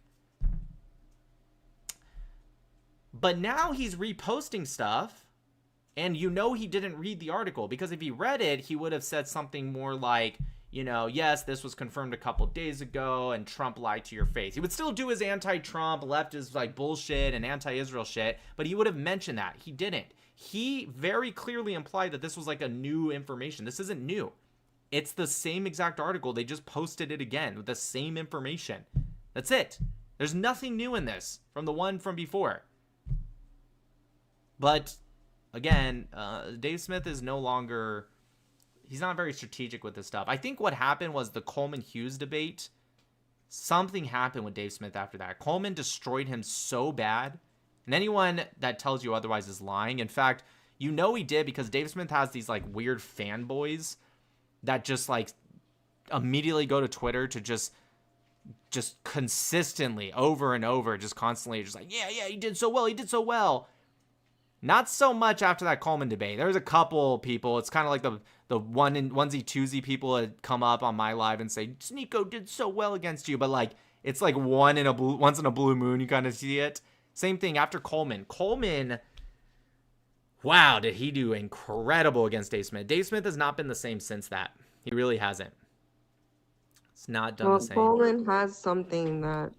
But now he's reposting stuff, and you know he didn't read the article, because if he read it, he would have said something more like, you know, yes, this was confirmed a couple days ago, and Trump lied to your face. He would still do his anti-Trump, leftist like bullshit and anti-Israel shit, but he would have mentioned that. He didn't. He very clearly implied that this was like a new information. This isn't new. It's the same exact article. They just posted it again with the same information. That's it. There's nothing new in this from the one from before. But again, Dave Smith is no longer... He's not very strategic with this stuff. I think what happened was the Coleman Hughes debate. Something happened with Dave Smith after that. Coleman destroyed him so bad. And anyone that tells you otherwise is lying. In fact, you know he did, because Dave Smith has these like weird fanboys that just like immediately go to Twitter to just consistently over and over, just constantly just like, yeah, he did so well. Not so much after that Coleman debate. There's a couple people. It's kind of like the onesie twosie people that come up on my live and say Sneeko did so well against you, but like it's like once in a blue moon you kind of see it. Same thing after Coleman. Coleman, wow, did he do incredible against Dave Smith. Dave Smith has not been the same since that. He really hasn't. It's not done the same. Coleman has something that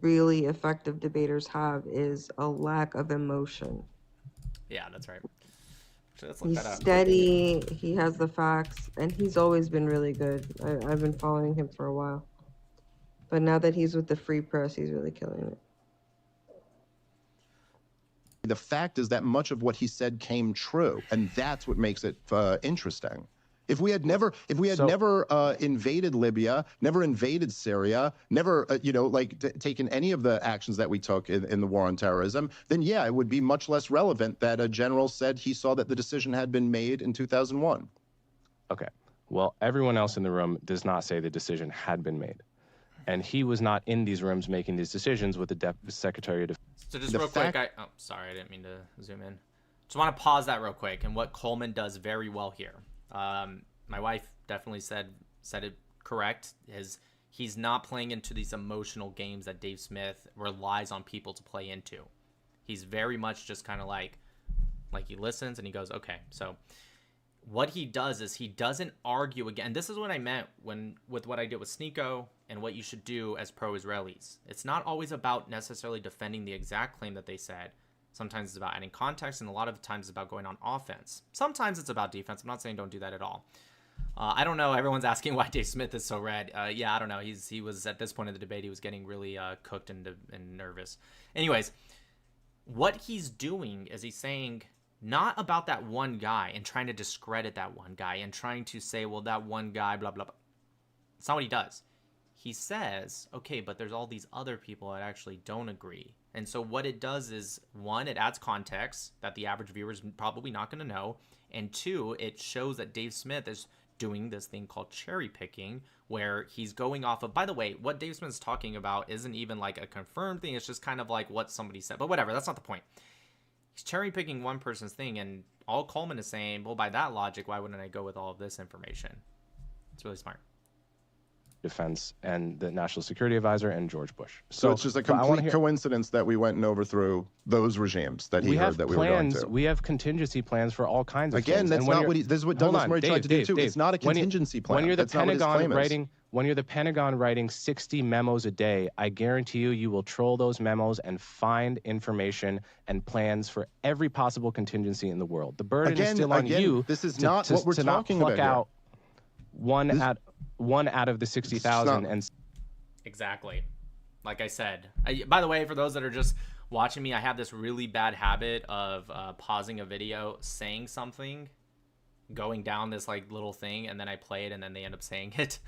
really effective debaters have is a lack of emotion. Yeah, that's right. So let's look He's that up. steady, he has the facts, and he's always been really good. I've been following him for a while. But now that he's with the Free Press, he's really killing it. The fact is that much of what he said came true, and that's what makes it interesting. If we had never invaded Libya, never invaded Syria, never, taken any of the actions that we took in the war on terrorism, then yeah, it would be much less relevant that a general said he saw that the decision had been made in 2001. Okay. Well, everyone else in the room does not say the decision had been made. And he was not in these rooms making these decisions with the Secretary of Defense. So just real quick, sorry, I didn't mean to zoom in. Just want to pause that real quick. And what Coleman does very well here. My wife definitely said it correct. He's not playing into these emotional games that Dave Smith relies on people to play into. He's very much just kind of like he listens and he goes, okay. So what he does is he doesn't argue again. This is what I meant with what I did with Sneeko and what you should do as pro-Israelis. It's not always about necessarily defending the exact claim that they said. Sometimes it's about adding context, and a lot of times it's about going on offense. Sometimes it's about defense. I'm not saying don't do that at all. I don't know. Everyone's asking why Dave Smith is so red. Yeah, I don't know. He was at this point of the debate, he was getting really cooked and nervous. Anyways, what he's doing is he's saying not about that one guy and trying to discredit that one guy and trying to say, well, that one guy, blah, blah, blah. It's not what he does. He says, okay, but there's all these other people that actually don't agree. And so what it does is, one, it adds context that the average viewer is probably not going to know. And two, it shows that Dave Smith is doing this thing called cherry picking, where he's going off of, by the way, what Dave Smith is talking about isn't even like a confirmed thing. It's just kind of like what somebody said. But whatever, that's not the point. He's cherry picking one person's thing, and all Coleman is saying, well, by that logic, why wouldn't I go with all of this information? It's really smart. Defense and the National Security Advisor and George Bush. So it's just a complete coincidence that we went and overthrew those regimes that he heard that we were going to. We have contingency plans for all kinds of things. Again, that's not what this is what Douglas Murray tried to do too. It's not a contingency plan. When you're the Pentagon writing 60 memos a day, I guarantee you will troll those memos and find information and plans for every possible contingency in the world. The burden is still on you. This is not what we're talking about out one out of the 60,000 and exactly, like I said. By the way, for those that are just watching me, I have this really bad habit of pausing a video, saying something, going down this like little thing, and then I play it, and then they end up saying it.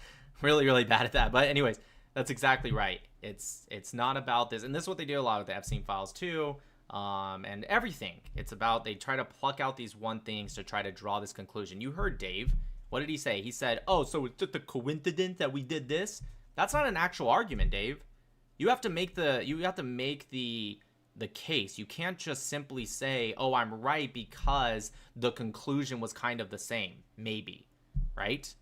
Really bad at that. But anyways, that's exactly right. It's not about this, and this is what they do a lot with the Epstein files too, and everything. It's about they try to pluck out these one things to try to draw this conclusion. You heard Dave. What did he say? He said, oh, so it's just a coincidence that we did this? That's not an actual argument, Dave. You have to make the case. You can't just simply say, oh, I'm right because the conclusion was kind of the same. Maybe. Right?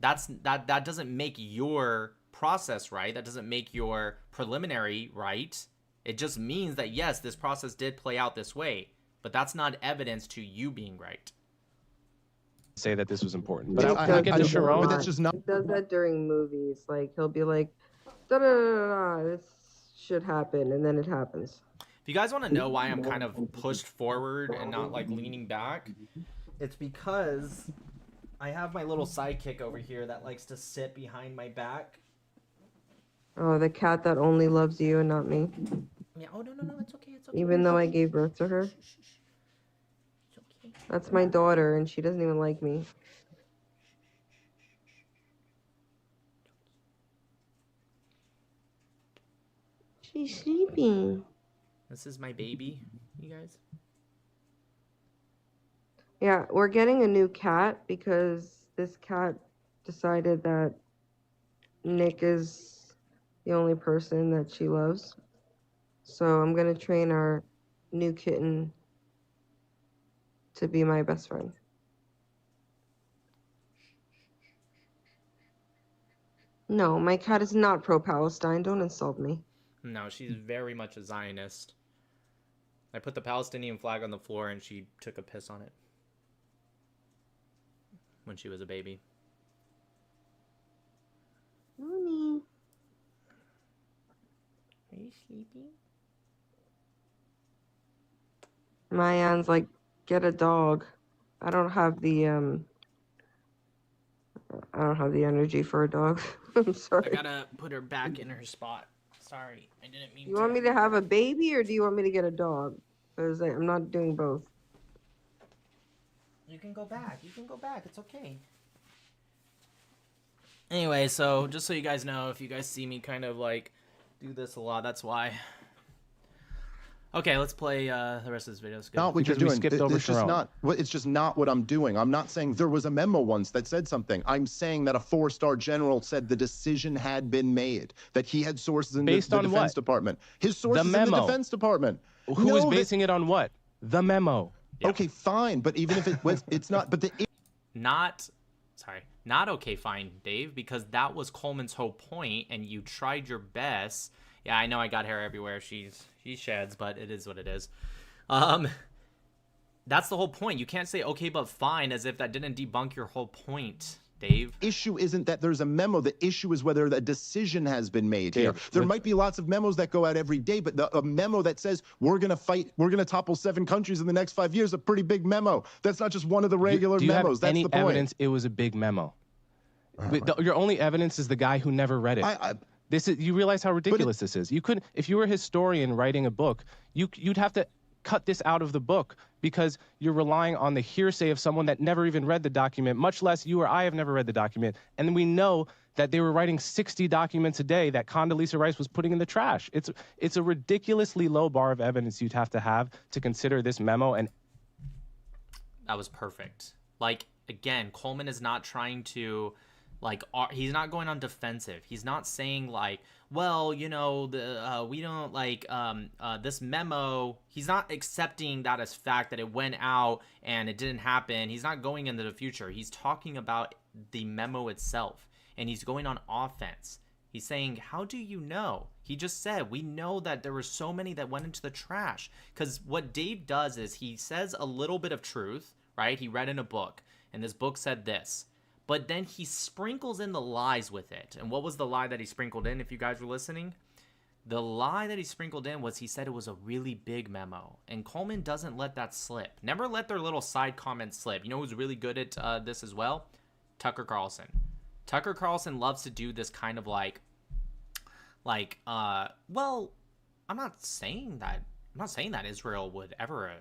That doesn't make your process right. That doesn't make your preliminary right. It just means that, yes, this process did play out this way. But that's not evidence to you being right. Say that this was important, but I'll get to Sharon. But that's just not. He does that during movies. Like he'll be like, da da da da, this should happen, and then it happens. If you guys want to know why I'm kind of pushed forward and not like leaning back, it's because I have my little sidekick over here that likes to sit behind my back. Oh, the cat that only loves you and not me. Yeah. Oh no, it's okay. It's okay. Even though I gave birth to her. That's my daughter, and she doesn't even like me. She's sleeping. This is my baby, you guys. Yeah, we're getting a new cat because this cat decided that Nick is the only person that she loves. So I'm going to train our new kitten to be my best friend. No, my cat is not pro-Palestine. Don't insult me. No, she's very much a Zionist. I put the Palestinian flag on the floor and she took a piss on it when she was a baby. Mommy. Are you sleeping? Mayan's like, get a dog. I don't have the energy for a dog. I'm sorry. I gotta put her back in her spot. Sorry, I didn't mean You want me to have a baby or do you want me to get a dog? Because I'm not doing both. You can go back. You can go back. It's okay. Anyway, so just so you guys know, if you guys see me kind of like do this a lot, that's why. Okay, let's play the rest of this video. It's good. Not what you're doing. It's just Sharon. not. It's just not what I'm doing. I'm not saying there was a memo once that said something. I'm saying that a 4-star general said the decision had been made, that he had sources in the Defense Department. His sources in the Defense Department. Who is basing it on what? The memo. Yeah. Okay, fine, but even if it was, it's not. But not okay, fine, Dave, because that was Coleman's whole point, and you tried your best. Yeah, I know I got hair everywhere. She sheds, but it is what it is. That's the whole point. You can't say okay but fine as if that didn't debunk your whole point, Dave. Issue isn't that there's a memo. The issue is whether the decision has been made here. There might be lots of memos that go out every day, but a memo that says we're going to fight, we're going to topple 7 countries in the next 5 years, a pretty big memo. That's not just one of the regular Do you memos. have any That's the point. evidence it was a big memo? Your only evidence is the guy who never read it. You realize how ridiculous this is. You could, if you were a historian writing a book, you'd have to cut this out of the book because you're relying on the hearsay of someone that never even read the document, much less you or I have never read the document. And we know that they were writing 60 documents a day that Condoleezza Rice was putting in the trash. It's a ridiculously low bar of evidence you'd have to consider this memo. And that was perfect. Like, again, Coleman is not trying to, like, he's not going on defensive. He's not saying like, well, you know, we don't like this memo. He's not accepting that as fact that it went out and it didn't happen. He's not going into the future. He's talking about the memo itself, and he's going on offense. He's saying, how do you know? He just said, we know that there were so many that went into the trash. Because what Dave does is he says a little bit of truth, right? He read in a book, and this book said this. But then he sprinkles in the lies with it. And what was the lie that he sprinkled in, if you guys were listening? The lie that he sprinkled in was he said it was a really big memo. And Coleman doesn't let that slip. Never let their little side comments slip. You know who's really good at this as well? Tucker Carlson. Tucker Carlson loves to do this kind of well, I'm not saying that Israel would ever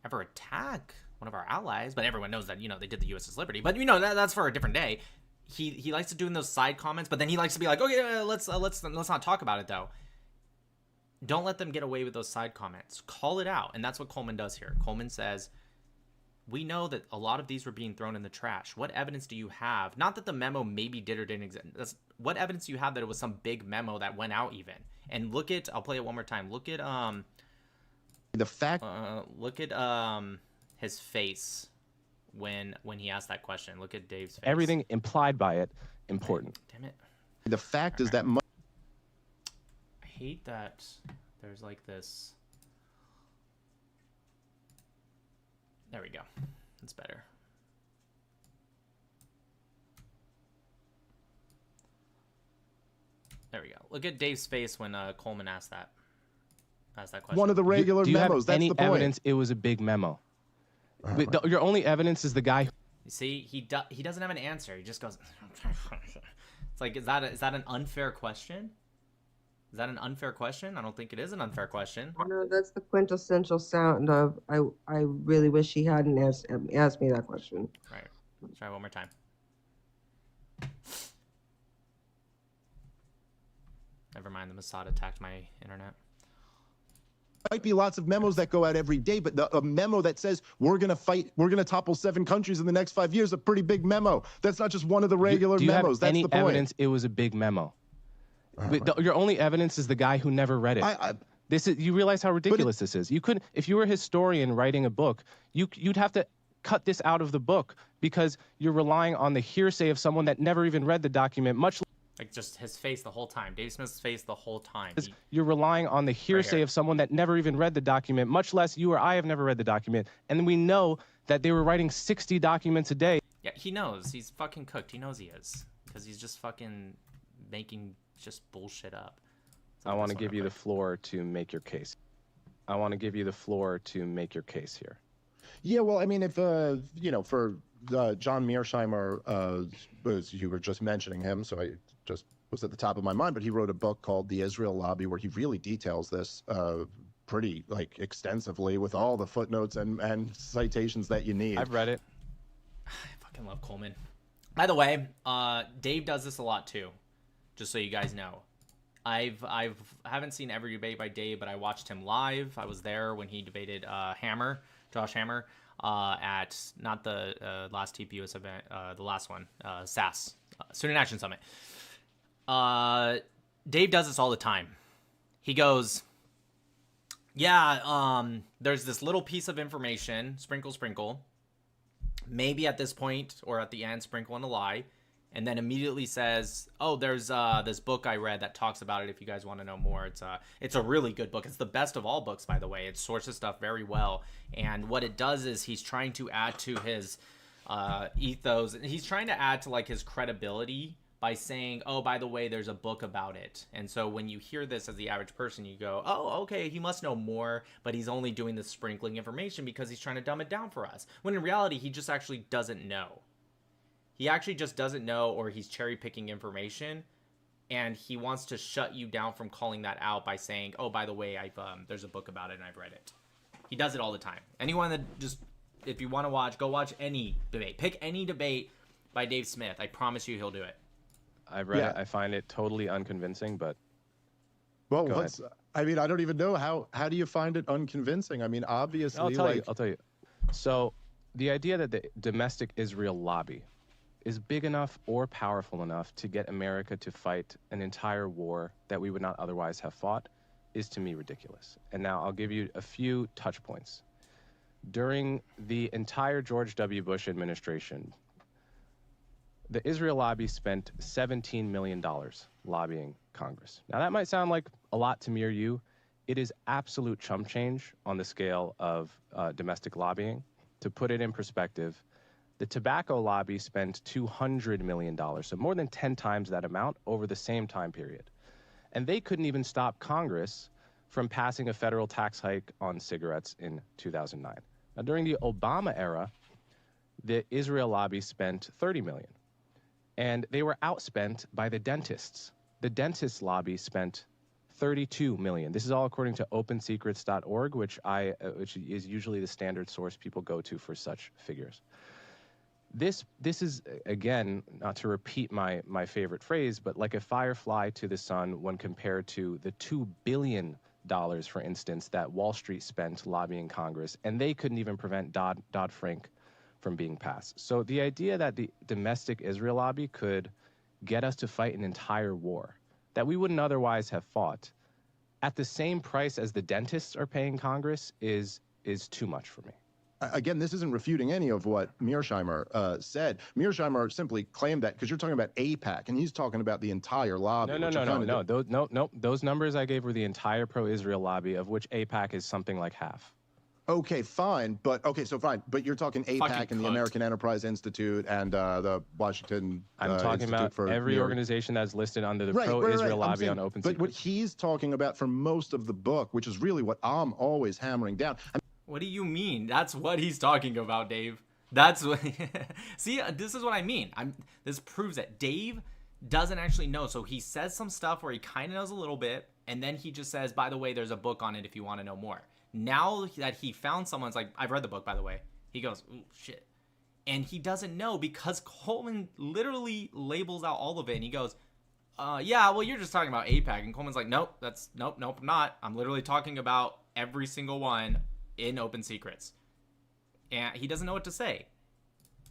attack one of our allies, but everyone knows that, you know, they did the USS Liberty. But, you know, that's for a different day. He likes to do in those side comments, but then he likes to be like, okay, let's not talk about it though. Don't let them get away with those side comments. Call it out, and that's what Coleman does here. Coleman says, we know that a lot of these were being thrown in the trash. What evidence do you have? Not that the memo maybe did or didn't exist. What evidence do you have that it was some big memo that went out even? And look at, I'll play it one more time. Look at the fact. Look at his face when he asked that question. Look at Dave's face. Everything implied by it important. Damn it. The fact is that. I hate that there's like this. There we go. It's better. There we go. Look at Dave's face when Coleman asked that question. One of the regular do you memos. Have any that's the evidence point. it was a big memo? Your only evidence is the guy. You see, he doesn't have an answer. He just goes. It's like, is that an unfair question? Is that an unfair question? I don't think it is an unfair question. No, that's the quintessential sound of I really wish he hadn't asked me that question. Right. Let's try one more time. Never mind, the Mossad attacked my internet. Might be lots of memos that go out every day, but a memo that says we're going to fight, we're going to topple 7 countries in the next 5 years, a pretty big memo. That's not just one of the regular do you memos. Have any that's the point. evidence it was a big memo? Your only evidence is the guy who never read it. You realize how ridiculous this is. You couldn't, if you were a historian writing a book, you'd have to cut this out of the book because you're relying on the hearsay of someone that never even read the document, much Like just his face the whole time. Dave Smith's face the whole time. You're relying on the hearsay of someone that never even read the document, much less you or I have never read the document. And we know that they were writing 60 documents a day. Yeah, he knows. He's fucking cooked. He knows he is. Because he's just fucking making just bullshit up. I want to give you the floor to make your case. I want to give you the floor to make your case here. Yeah, well, I mean, if, you know, for John Mearsheimer, as you were just mentioning him, so I just was at the top of my mind, but he wrote a book called The Israel Lobby where he really details this pretty, like, extensively with all the footnotes and citations that you need. I've read it. I fucking love Coleman. By the way, Dave does this a lot too, just so you guys know. I haven't seen every debate by Dave, but I watched him live. I was there when he debated Josh Hammer, at not the last TPUS event, the last one, SAS, Student Action Summit. Dave does this all the time. He goes, yeah, there's this little piece of information, sprinkle, maybe at this point or at the end, sprinkle in a lie, and then immediately says, oh, there's this book I read that talks about it if you guys want to know more. It's a really good book. It's the best of all books, by the way. It sources stuff very well. And what it does is he's trying to add to his ethos. He's trying to add to like his credibility by saying, oh, by the way, there's a book about it. And so when you hear this as the average person, you go, oh, okay, he must know more, but he's only doing this sprinkling information because he's trying to dumb it down for us. When in reality, he just actually doesn't know. He actually just doesn't know, or he's cherry picking information, and he wants to shut you down from calling that out by saying, oh, by the way, there's a book about it and I've read it. He does it all the time. Anyone that just, if you want to watch, go watch any debate. Pick any debate by Dave Smith. I promise you he'll do it. I've read it. I find it totally unconvincing, but well, I mean, I don't even know how do you find it unconvincing? I mean, obviously, I'll tell you. So the idea that the domestic Israel lobby is big enough or powerful enough to get America to fight an entire war that we would not otherwise have fought is to me ridiculous. And now I'll give you a few touch points. During the entire George W. Bush administration, the Israel lobby spent $17 million lobbying Congress. Now that might sound like a lot to me or you. It is absolute chump change on the scale of domestic lobbying. To put it in perspective, the tobacco lobby spent $200 million, so more than 10 times that amount over the same time period. And they couldn't even stop Congress from passing a federal tax hike on cigarettes in 2009. Now, during the Obama era, the Israel lobby spent $30 million. And they were outspent by the dentists. The dentist lobby spent $32 million. This is all according to OpenSecrets.org, which is usually the standard source people go to for such figures. This is, again, not to repeat my favorite phrase, but like a firefly to the sun when compared to the $2 billion, for instance, that Wall Street spent lobbying Congress, and they couldn't even prevent Dodd-Frank from being passed. So the idea that the domestic Israel lobby could get us to fight an entire war that we wouldn't otherwise have fought at the same price as the dentists are paying Congress is too much for me. Again, this isn't refuting any of what Mearsheimer said. Mearsheimer simply claimed that because you're talking about AIPAC, and he's talking about the entire lobby. No. Those numbers I gave were the entire pro-Israel lobby, of which AIPAC is something like half. Okay, fine. But But you're talking AIPAC and the American Enterprise Institute and the Washington. I'm talking Institute about every organization that's listed under the pro-Israel lobby on Open Secrets. But what he's talking about for most of the book, which is really what I'm always hammering down. What do you mean? That's what he's talking about, Dave. That's what. See, this is what I mean. This proves that Dave doesn't actually know. So he says some stuff where he kind of knows a little bit, and then he just says, by the way, there's a book on it if you want to know more. Now that he found someone's like, I've read the book, by the way. He goes, ooh, shit. And he doesn't know because Coleman literally labels out all of it. And he goes, yeah, well, you're just talking about AIPAC. And Coleman's like, nope, I'm not. I'm literally talking about every single one in Open Secrets. And he doesn't know what to say.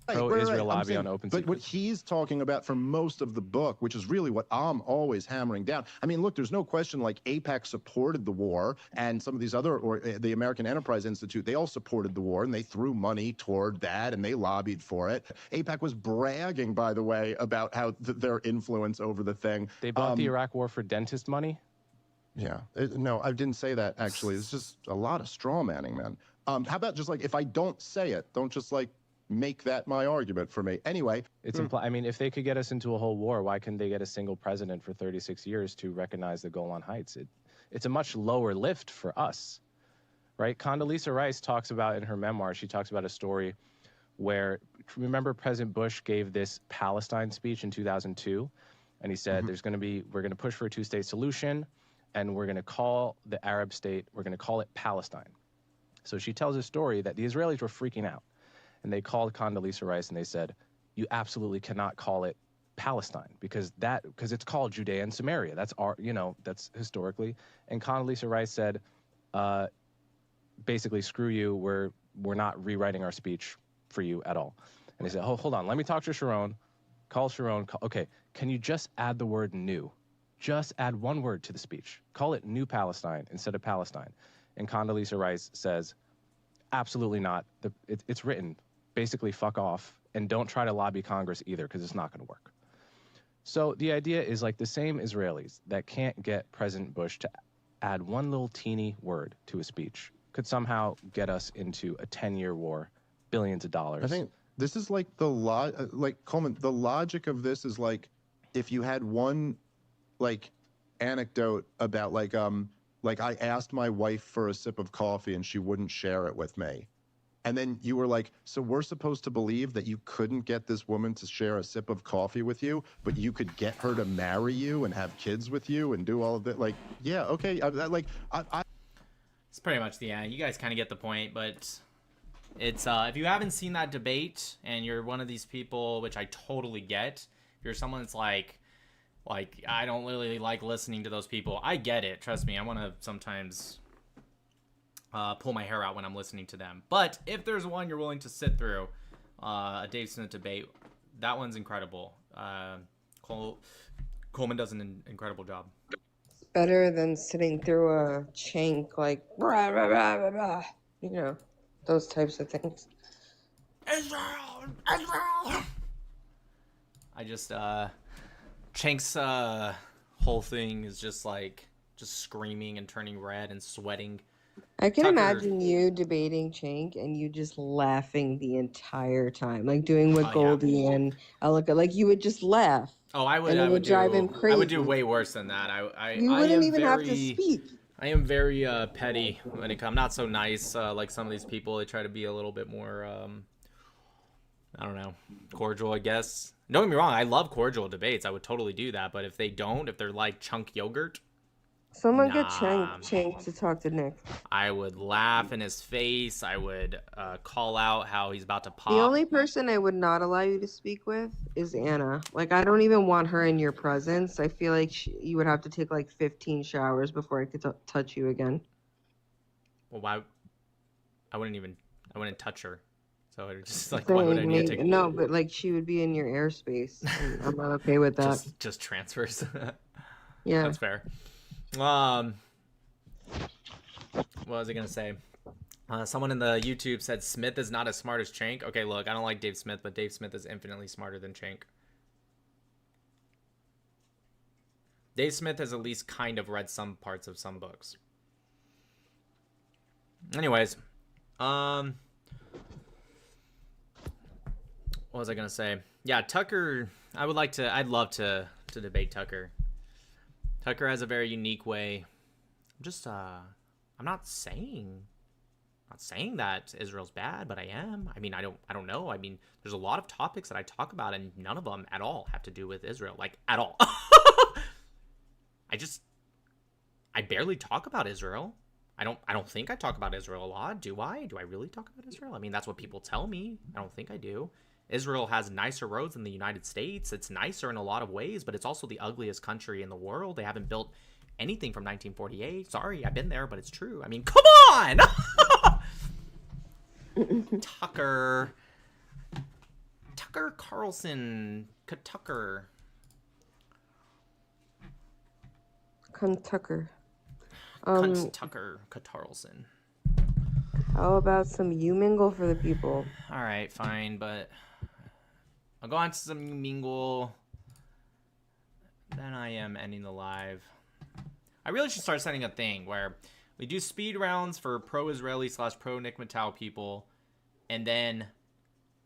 pro-Israel I'm lobby saying, on open but secrets. what he's talking about for most of the book, which is really what I'm always hammering down. I mean, look, there's no question like AIPAC supported the war, and some of these other, or the American Enterprise Institute, they all supported the war, and they threw money toward that, and they lobbied for it. AIPAC was bragging, by the way, about how their influence over the thing. They bought the Iraq war for dentist money? Yeah. No, I didn't say that, actually. It's just a lot of straw manning, man. How about just like, if I don't say it, don't just like make that my argument for me. Anyway. It's I mean, if they could get us into a whole war, why couldn't they get a single president for 36 years to recognize the Golan Heights? It's a much lower lift for us, right? Condoleezza Rice talks about in her memoir, she talks about a story where, remember President Bush gave this Palestine speech in 2002, and he said, we're going to push for a two-state solution, and we're going to call the Arab state, we're going to call it Palestine. So she tells a story that the Israelis were freaking out. And they called Condoleezza Rice and they said, you absolutely cannot call it Palestine because it's called Judea and Samaria. That's that's historically. And Condoleezza Rice said, basically, screw you. We're not rewriting our speech for you at all. And they said, oh, hold on. Let me talk to Sharon. Call Sharon. Okay. Can you just add the word new? Just add one word to the speech. Call it New Palestine instead of Palestine. And Condoleezza Rice says, absolutely not. It's written. Basically, fuck off. And don't try to lobby Congress either, because it's not going to work. So the idea is like the same Israelis that can't get President Bush to add one little teeny word to a speech could somehow get us into a 10-year war, billions of dollars. I think this is like Coleman, the logic of this is like if you had one like anecdote about like I asked my wife for a sip of coffee and she wouldn't share it with me. And then you were like, so we're supposed to believe that you couldn't get this woman to share a sip of coffee with you, but you could get her to marry you and have kids with you and do all of that? Like, yeah, okay. It's pretty much the end. You guys kind of get the point, but it's if you haven't seen that debate and you're one of these people, which I totally get, if you're someone that's like I don't really like listening to those people. I get it. Trust me. I want to sometimes pull my hair out when I'm listening to them. But if there's one you're willing to sit through, a Dave Smith debate, that one's incredible. Coleman does an incredible job. It's better than sitting through a chink like, rah, rah, rah, rah, rah. You know, those types of things. Israel! I just, Chank's whole thing is just screaming and turning red and sweating. I can imagine you debating Chank and you just laughing the entire time, like doing what Goldie and Elika, like you would just laugh. Oh, I would. And it would drive him crazy. I would do way worse than that. You wouldn't even have to speak. I am very petty when it comes. Not so nice like some of these people. They try to be a little bit more, I don't know, cordial, I guess. Don't get me wrong. I love cordial debates. I would totally do that. But if they don't, if they're like chunk yogurt. Someone get Chank to talk to Nick. I would laugh in his face. I would call out how he's about to pop. The only person I would not allow you to speak with is Anna. Like, I don't even want her in your presence. I feel like you would have to take like 15 showers before I could touch you again. Well, why? I wouldn't touch her. So it just like, why would I need to take? No, but like she would be in your airspace. I'm not okay with that. Just transfers. Yeah, that's fair. What was I gonna say? Someone in the YouTube said Smith is not as smart as Chank. Okay, look, I don't like Dave Smith, but Dave Smith is infinitely smarter than Chank. Dave Smith has at least kind of read some parts of some books. Anyways, what was I gonna say? Yeah, Tucker. I'd love to debate Tucker. Tucker has a very unique way. I'm not saying that Israel's bad, but I am. I mean, I don't know. I mean, there's a lot of topics that I talk about, and none of them at all have to do with Israel, like at all. I barely talk about Israel. I don't think I talk about Israel a lot. Do I? Do I really talk about Israel? I mean, that's what people tell me. I don't think I do. Israel has nicer roads than the United States. It's nicer in a lot of ways, but it's also the ugliest country in the world. They haven't built anything from 1948. Sorry, I've been there, but it's true. I mean, come on! Tucker. Tucker Carlson. Tucker. Tucker. Tucker Carlson. How about some you mingle for the people? All right, fine, but I'll go on to some you mingle. Then I am ending the live. I really should start setting a thing where we do speed rounds for pro-Israeli / pro-Nick Mattel people, and then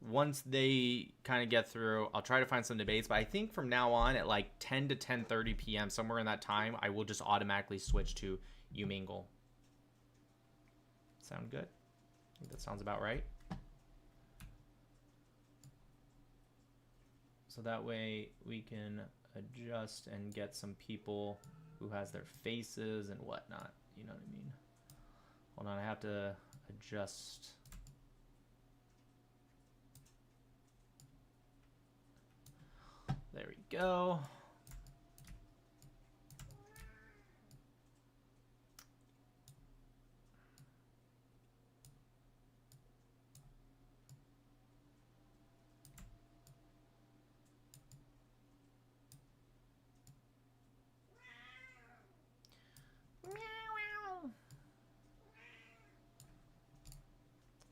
once they kind of get through, I'll try to find some debates. But I think from now on at like 10 to 10:30 p.m., somewhere in that time, I will just automatically switch to you mingle. Sound good? I think that sounds about right. So that way we can adjust and get some people who has their faces and whatnot. You know what I mean? Hold on, I have to adjust. There we go.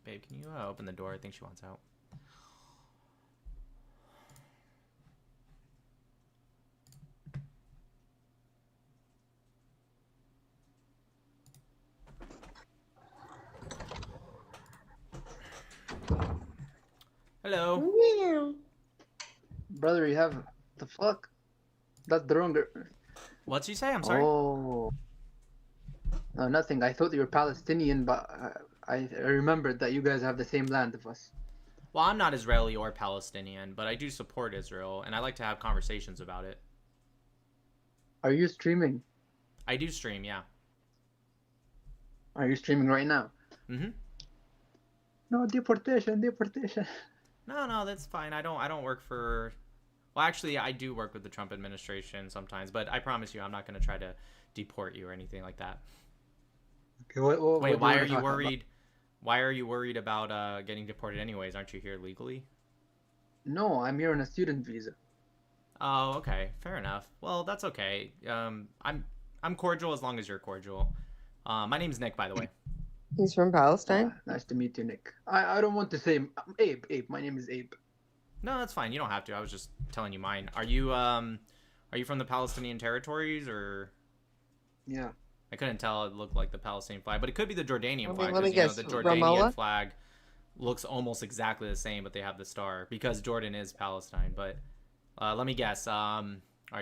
Babe, can you open the door? I think she wants out. Hello. Brother, you have the fuck? That's the wrong. What'd you say? I'm sorry. Oh. No, nothing. I thought you were Palestinian, but I remembered that you guys have the same land of us. Well, I'm not Israeli or Palestinian, but I do support Israel, and I like to have conversations about it. Are you streaming? I do stream, yeah. Are you streaming right now? Mm-hmm. No, deportation. No, that's fine. I don't work for... Well, actually, I do work with the Trump administration sometimes, but I promise you I'm not going to try to deport you or anything like that. Okay, Wait, why are you worried? Why are you worried about getting deported anyways? Aren't you here legally? No, I'm here on a student visa. Oh, okay. Fair enough. Well, that's okay. I'm cordial as long as you're cordial. My name's Nick, by the way. He's from Palestine? Nice to meet you, Nick. I don't want to say... Abe. My name is Abe. No, that's fine. You don't have to. I was just telling you mine. Are you from the Palestinian territories or? Yeah. I couldn't tell. It looked like the Palestinian flag, but it could be the Jordanian flag. Let me guess. The Jordanian Ramallah? flag looks almost exactly the same, but they have the star because Jordan is Palestine. But let me guess. Are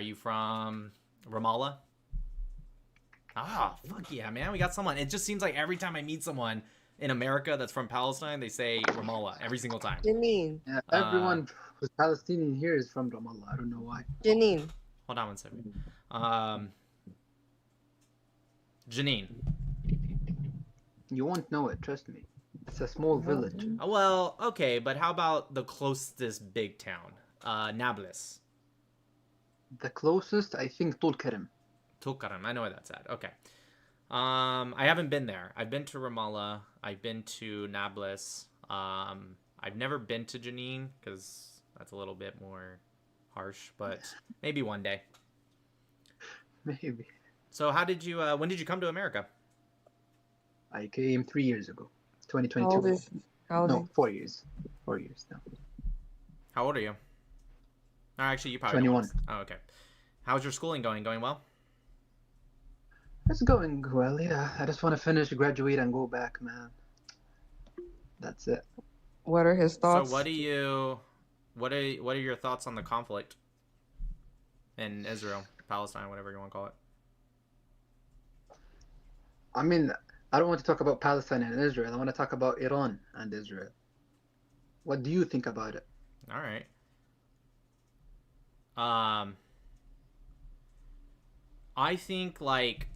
you from Ramallah? Ah, fuck yeah, man. We got someone. It just seems like every time I meet someone in America that's from Palestine, they say Ramallah every single time. Janine. Yeah, everyone who's Palestinian here is from Ramallah. I don't know why. Janine. Hold on one second. Janine. You won't know it, trust me. It's a small village. Well, okay, but how about the closest big town? Nablus. The closest, I think, Tulkarem. Tulkarem, I know where that's at. Okay. I haven't been there. I've been to Ramallah. I've been to Nablus. I've never been to Jenin because that's a little bit more harsh, but maybe one day. Maybe. So how did you, when did you come to America? I came 3 years ago. 2022. How old is No, 4 years. 4 years now. How old are you? Oh, actually, you probably 21. don't. Oh, okay. How's your schooling going? Going well? It's going well, yeah. I just want to finish, graduate, and go back, man. That's it. What are his thoughts? So what are your thoughts on the conflict in Israel, Palestine, whatever you want to call it? I mean, I don't want to talk about Palestine and Israel. I want to talk about Iran and Israel. What do you think about it? All right. I think, like,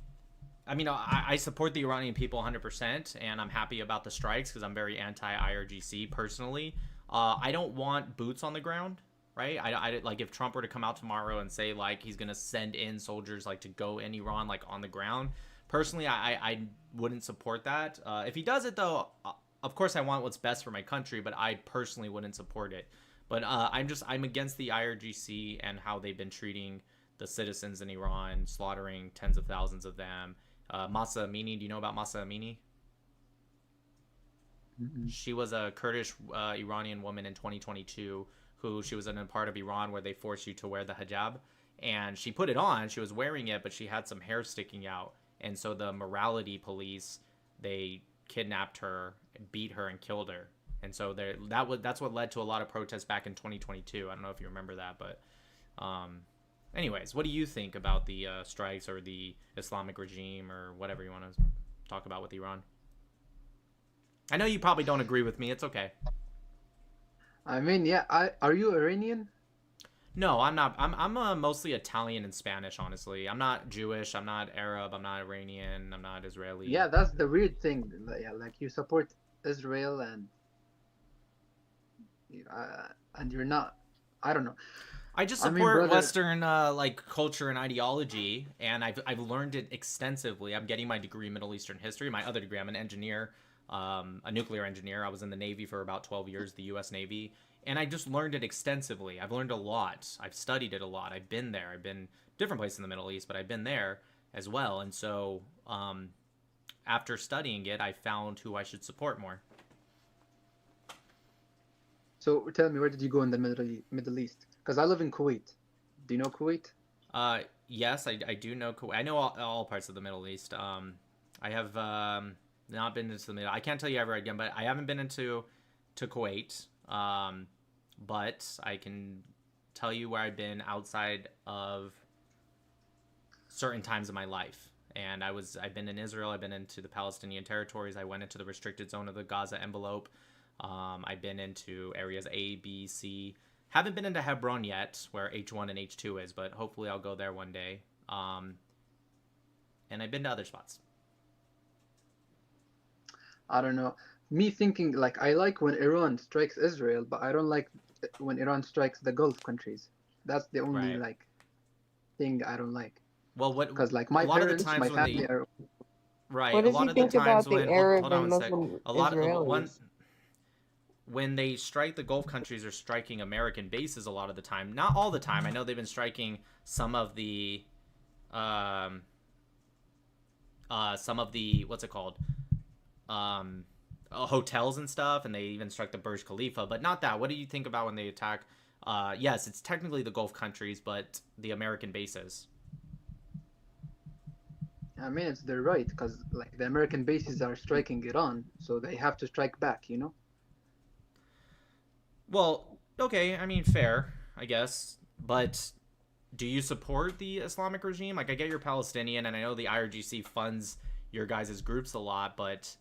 I mean, I support the Iranian people 100%, and I'm happy about the strikes because I'm very anti-IRGC personally. I don't want boots on the ground, right? I like, if Trump were to come out tomorrow and say, like, he's going to send in soldiers, like, to go in Iran, like, on the ground. Personally, I wouldn't support that. If he does it, though, of course I want what's best for my country, but I personally wouldn't support it. But I'm against the IRGC and how they've been treating the citizens in Iran, slaughtering tens of thousands of them. Masa Amini, do you know about Masa Amini? She was a Kurdish Iranian woman in 2022 who she was in a part of Iran where they force you to wear the hijab, and she put it on. She was wearing it, but she had some hair sticking out, and so the morality police, they kidnapped her, beat her, and killed her. And so that's what led to a lot of protests back in 2022. I don't know if you remember that, but anyways, what do you think about the strikes or the Islamic regime or whatever you want to talk about with Iran? I know you probably don't agree with me. It's okay. I mean, yeah. Are you Iranian? No, I'm not. I'm mostly Italian and Spanish, honestly. I'm not Jewish. I'm not Arab. I'm not Iranian. I'm not Israeli. Yeah, that's the weird thing. Yeah, like you support Israel and you're not. I don't know. I just support Western like culture and ideology, and I've learned it extensively. I'm getting my degree in Middle Eastern history. My other degree, I'm an engineer. A nuclear engineer. I was in the Navy for about 12 years, the U.S. Navy, and I just learned it extensively. I've learned a lot. I've studied it a lot. I've been there. I've been different places in the Middle East, but I've been there as well. And so after studying it, I found who I should support more. So tell me, where did you go in the Middle East? Because I live in Kuwait. Do you know Kuwait? Yes, I do know Kuwait. I know all parts of the Middle East. I have not been into the Middle. I can't tell you ever again, but I haven't been to Kuwait. But I can tell you where I've been outside of certain times of my life. And I've been in Israel. I've been into the Palestinian territories. I went into the restricted zone of the Gaza envelope. I've been into areas A, B, C. Haven't been into Hebron yet, where H1 and H2 is, but hopefully I'll go there one day. And I've been to other spots. I don't know. Me thinking, like, I like when Iran strikes Israel, but I don't like when Iran strikes the Gulf countries. That's the only like thing I don't like. Well, because like my parents, my family are right. What A does lot he of the think times about the when Arab hold on and a sec. Muslim A lot Israelis? When they strike the Gulf countries, are striking American bases a lot of the time. Not all the time. I know they've been striking some of the what's it called? Hotels and stuff, and they even struck the Burj Khalifa, but not that. What do you think about when they attack? Yes, it's technically the Gulf countries, but the American bases. I mean, it's their right, because like the American bases are striking Iran, so they have to strike back, you know? Well, okay, I mean, fair, I guess, but do you support the Islamic regime? Like, I get you're Palestinian, and I know the IRGC funds your guys' groups a lot, but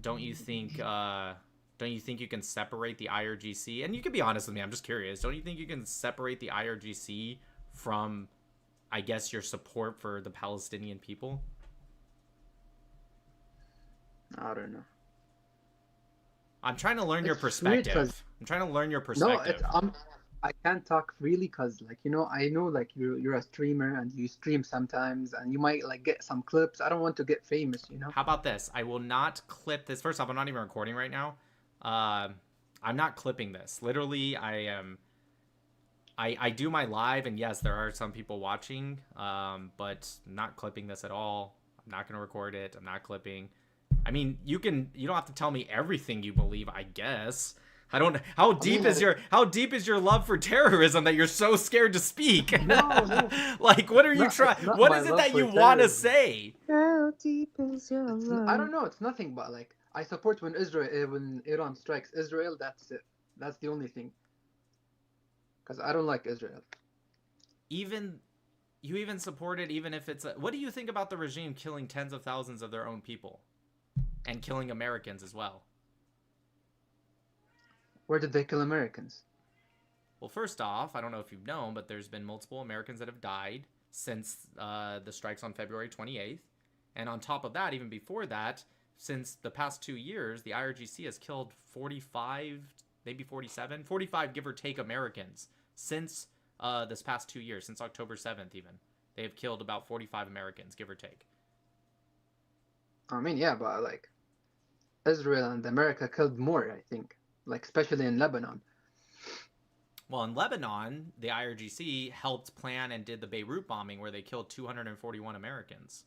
don't you think you can separate the IRGC? And you can be honest with me, I'm just curious. Don't you think you can separate the IRGC from, I guess, your support for the Palestinian people? I don't know. I'm trying to learn your perspective. I'm trying to learn your perspective. No, I can't talk freely because, like, you know, I know like you're a streamer and you stream sometimes, and you might like get some clips. I don't want to get famous, you know. How about this? I will not clip this. First off, I'm not even recording right now. I'm not clipping this. Literally, I do my live, and yes, there are some people watching, but I'm not clipping this at all. I'm not gonna record it. I'm not clipping. I mean, you don't have to tell me everything you believe, I guess. I don't. How deep is your love for terrorism that you're so scared to speak? No. Like, what are you trying? What is it that you want to say? How deep is your love? I don't know. It's nothing but like I support when Iran strikes Israel. That's it. That's the only thing. Because I don't like Israel. You even support it, even if it's what do you think about the regime killing tens of thousands of their own people, and killing Americans as well? Where did they kill Americans? Well, first off, I don't know if you've known, but there's been multiple Americans that have died since the strikes on February 28th. And on top of that, even before that, since the past 2 years, the IRGC has killed 45, maybe 47, 45 give or take Americans since this past 2 years, since October 7th even. They have killed about 45 Americans, give or take. I mean, yeah, but like Israel and America killed more, I think. Like, especially in Lebanon. Well, in Lebanon, the IRGC helped plan and did the Beirut bombing where they killed 241 Americans.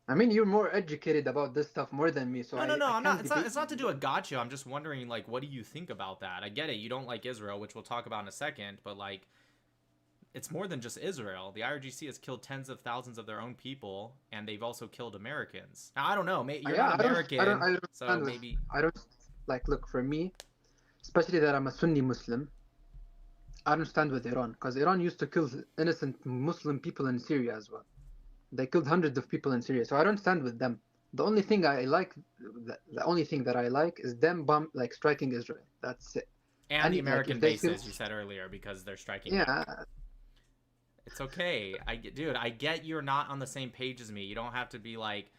I mean, you're more educated about this stuff more than me, so No, I I'm can't not. It's not to do a gotcha. I'm just wondering, like, what do you think about that? I get it. You don't like Israel, which we'll talk about in a second, but like, it's more than just Israel. The IRGC has killed tens of thousands of their own people, and they've also killed Americans. Now, I don't know. You're not American, so maybe I don't like. Look, for me, especially that I'm a Sunni Muslim, I don't stand with Iran because Iran used to kill innocent Muslim people in Syria as well. They killed hundreds of people in Syria, so I don't stand with them. The only thing I like, the only thing that I like is them striking Israel. That's it. And the American bases you said earlier because they're striking. Yeah. It's okay. I get you're not on the same page as me. You don't have to be like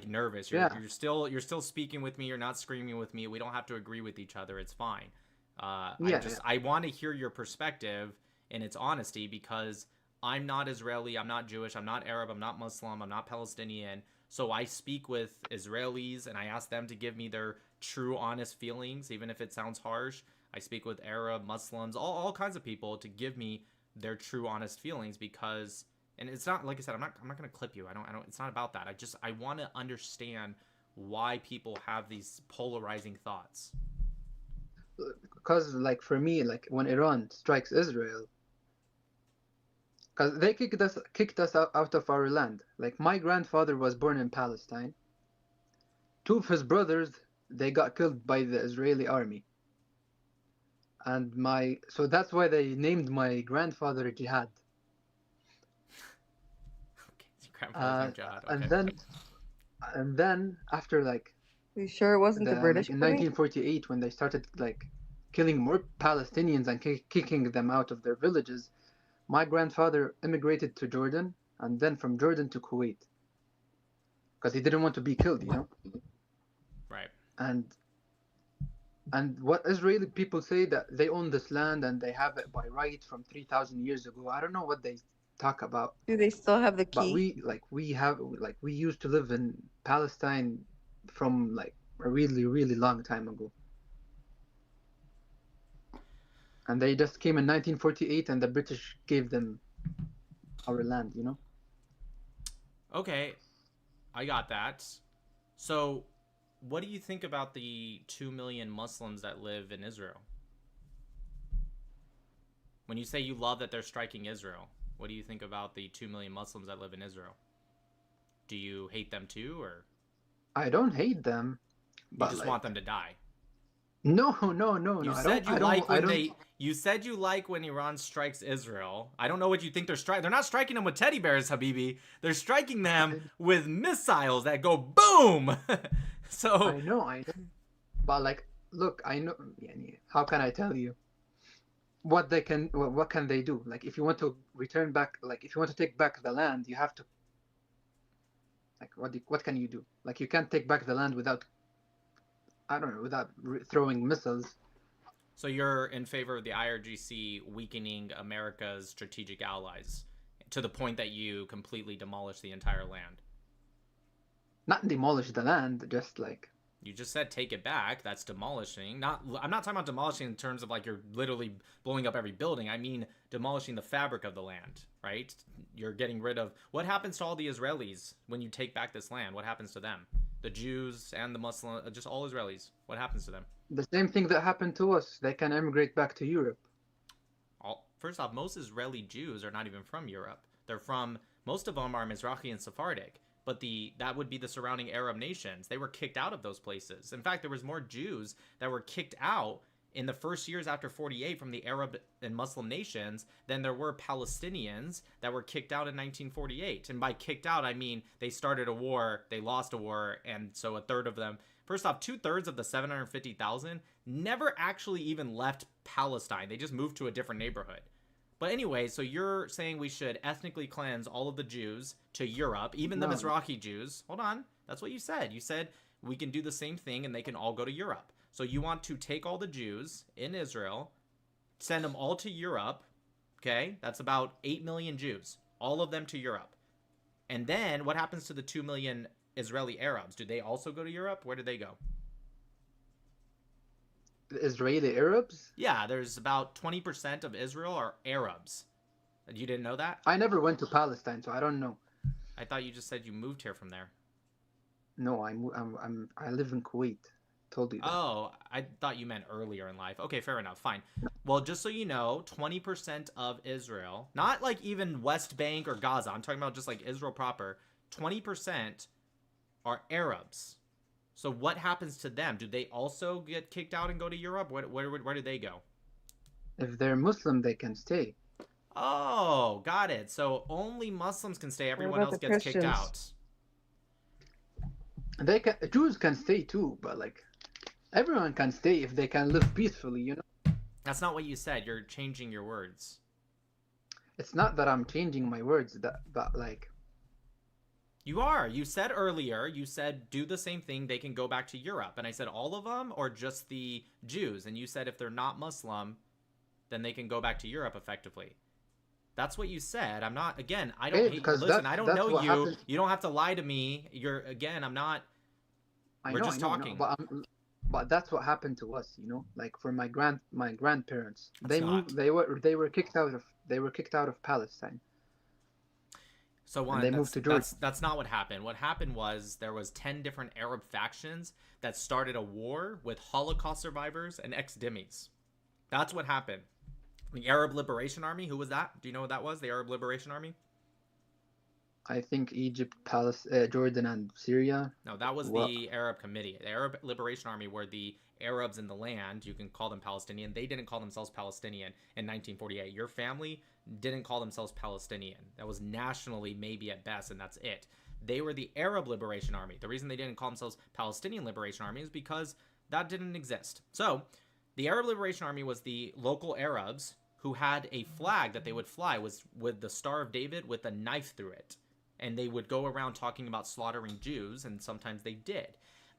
nervous. You're still speaking with me. You're not screaming with me. We don't have to agree with each other. It's fine. I want to hear your perspective in its honesty because I'm not Israeli. I'm not Jewish. I'm not Arab. I'm not Muslim. I'm not Palestinian. So I speak with Israelis and I ask them to give me their true, honest feelings, even if it sounds harsh. I speak with Arab, Muslims, all kinds of people to give me their true, honest feelings because, and it's not, like I said, I'm not going to clip you. I don't, it's not about that. I want to understand why people have these polarizing thoughts. Because, like, for me, like, when Iran strikes Israel, because they kicked us out of our land. Like, my grandfather was born in Palestine. Two of his brothers, they got killed by the Israeli army. And so that's why they named my grandfather Jihad. Jihad. Okay. And then after, like, you sure it wasn't the British? Like, in 1948, when they started like killing more Palestinians and kicking them out of their villages, my grandfather immigrated to Jordan and then from Jordan to Kuwait because he didn't want to be killed, you know. Right. And what Israeli people say that they own this land and they have it by right from 3,000 years ago. I don't know what they talk about. Do they still have the key? But we used to live in Palestine from like a really, really long time ago. And they just came in 1948 and the British gave them our land, you know? Okay, I got that. So, what do you think about the 2 million Muslims that live in Israel? When you say you love that they're striking Israel, what do you think about the 2 million Muslims that live in Israel? Do you hate them too, or? I don't hate them. You just want them to die. No. You said you like when Iran strikes Israel. I don't know what you think they're striking. They're not striking them with teddy bears, Habibi. They're striking them with missiles that go boom. So I know. But like, look, I know. How can I tell you what can they do? Like, if you want to return back, like if you want to take back the land, you have to. Like, what can you do? Like, you can't take back the land without. I don't know, without throwing missiles. So you're in favor of the IRGC weakening America's strategic allies to the point that you completely demolish the entire land? Not demolish the land, just like... You just said take it back. That's demolishing. I'm not talking about demolishing in terms of like you're literally blowing up every building. I mean demolishing the fabric of the land, right? You're getting rid of... What happens to all the Israelis when you take back this land? What happens to them? The Jews and the Muslims, just all Israelis. What happens to them? The same thing that happened to us. They can emigrate back to Europe. First off, most Israeli Jews are not even from Europe. They're from, most of them are Mizrahi and Sephardic. But that would be the surrounding Arab nations. They were kicked out of those places. In fact, there was more Jews that were kicked out in the first years after 48 from the Arab and Muslim nations than there were Palestinians that were kicked out in 1948. And by kicked out, I mean they started a war, they lost a war, and so a third of them, first off, 2/3 of the 750,000 never actually even left Palestine. They just moved to a different neighborhood. But anyway, so you're saying we should ethnically cleanse all of the Jews to Europe, even the Mizrahi Jews. Hold on. That's what you said. You said we can do the same thing and they can all go to Europe. So you want to take all the Jews in Israel, send them all to Europe, okay? That's about 8 million Jews, all of them to Europe. And then what happens to the 2 million Israeli Arabs? Do they also go to Europe? Where do they go? Israeli Arabs? Yeah, there's about 20% of Israel are Arabs. You didn't know that? I never went to Palestine, so I don't know. I thought you just said you moved here from there. No, I live in Kuwait. Told you that. Oh, I thought you meant earlier in life. Okay, fair enough. Fine. Well, just so you know, 20% of Israel, not like even West Bank or Gaza, I'm talking about just like Israel proper, 20% are Arabs. So what happens to them? Do they also get kicked out and go to Europe? Where do they go? If they're Muslim, they can stay. Oh, got it. So only Muslims can stay. Everyone about else the gets kicked Christians? out. Jews can stay too, but like everyone can stay if they can live peacefully, you know? That's not what you said. You're changing your words. It's not that I'm changing my words, but like... You are. You said earlier, you said do the same thing, they can go back to Europe. And I said all of them or just the Jews? And you said if they're not Muslim, then they can go back to Europe effectively. That's what you said. I'm not, again, I don't hate, listen, I don't know you. Happened. You don't have to lie to me. I'm not, we're just talking. But that's what happened to us, you know, like for my grandparents. They were kicked out of Palestine. So that's not what happened. What happened was there was 10 different Arab factions that started a war with Holocaust survivors and ex-dhimmis. That's what happened. The Arab Liberation Army, who was that? Do you know what that was? The Arab Liberation Army? I think Egypt, Jordan, and Syria. No, that was the Arab Committee. The Arab Liberation Army were the Arabs in the land. You can call them Palestinian. They didn't call themselves Palestinian in 1948. Your family didn't call themselves Palestinian. That was nationally maybe at best, and that's it. They were the Arab Liberation Army. The reason they didn't call themselves Palestinian Liberation Army is because that didn't exist. So the Arab Liberation Army was the local Arabs who had a flag that they would fly was with the Star of David with a knife through it. And they would go around talking about slaughtering Jews, and sometimes they did.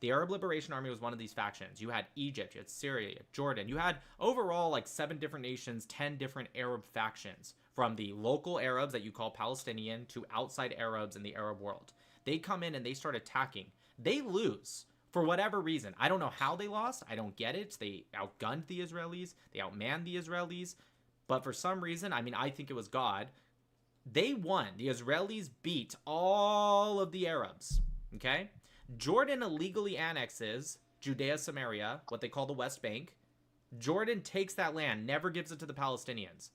The Arab Liberation Army was one of these factions. You had Egypt, you had Syria, you had Jordan. You had overall like 7 different nations, 10 different Arab factions, from the local Arabs that you call Palestinian to outside Arabs in the Arab world. They come in and they start attacking. They lose for whatever reason. I don't know how they lost. I don't get it. They outgunned the Israelis. They outmanned the Israelis. But for some reason, I mean, I think it was God. They won. The Israelis beat all of the Arabs, okay? Jordan illegally annexes Judea, Samaria, what they call the West Bank. Jordan takes that land, never gives it to the Palestinians.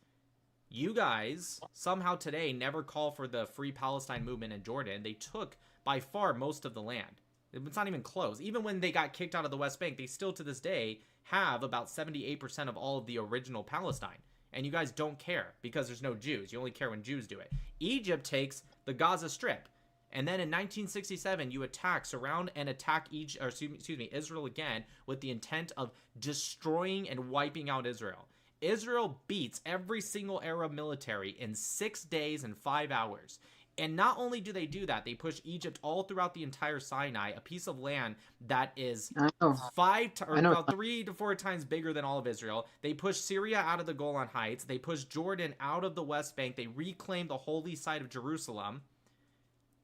You guys, somehow today, never call for the Free Palestine movement in Jordan. They took, by far, most of the land. It's not even close. Even when they got kicked out of the West Bank, they still, to this day, have about 78% of all of the original Palestine. And you guys don't care because there's no Jews. You only care when Jews do it. Egypt takes the Gaza Strip. And then in 1967, you surround and attack Israel again with the intent of destroying and wiping out Israel. Israel beats every single Arab military in 6 days and 5 hours. And not only do they do that, they push Egypt all throughout the entire Sinai, a piece of land that is about 3 to 4 times bigger than all of Israel. They push Syria out of the Golan Heights. They push Jordan out of the West Bank. They reclaim the holy site of Jerusalem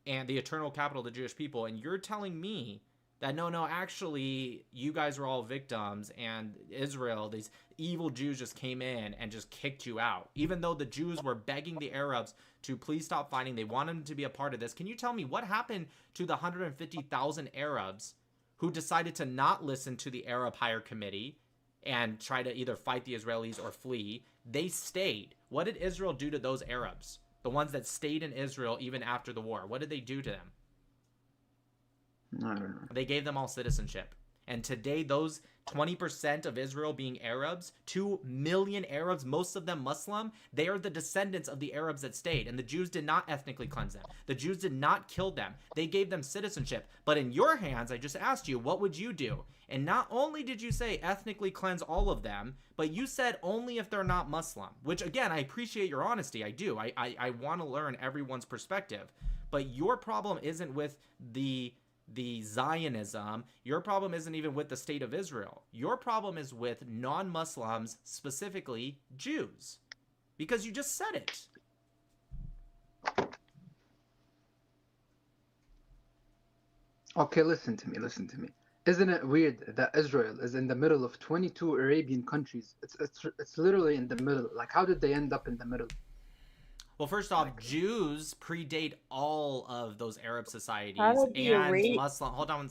and the eternal capital of the Jewish people. And you're telling me that no, actually, you guys were all victims, and Israel, these evil Jews just came in and just kicked you out. Even though the Jews were begging the Arabs to please stop fighting, they wanted them to be a part of this. Can you tell me what happened to the 150,000 Arabs who decided to not listen to the Arab Higher Committee and try to either fight the Israelis or flee? They stayed. What did Israel do to those Arabs? The ones that stayed in Israel even after the war. What did they do to them? I don't know. They gave them all citizenship. And today, those 20% of Israel being Arabs, 2 million Arabs, most of them Muslim, they are the descendants of the Arabs that stayed. And the Jews did not ethnically cleanse them. The Jews did not kill them. They gave them citizenship. But in your hands, I just asked you, what would you do? And not only did you say ethnically cleanse all of them, but you said only if they're not Muslim. Which, again, I appreciate your honesty. I do. I want to learn everyone's perspective. But your problem isn't with the Zionism. Your problem isn't even with the state of Israel. Your problem is with non-Muslims, specifically Jews, because you just said it. Okay, listen to me. Isn't it weird that Israel is in the middle of 22 Arabian countries? It's literally in the middle. Like, how did they end up in the middle? Well, first off, Jews predate all of those Arab How societies did the and Muslim. Hold on.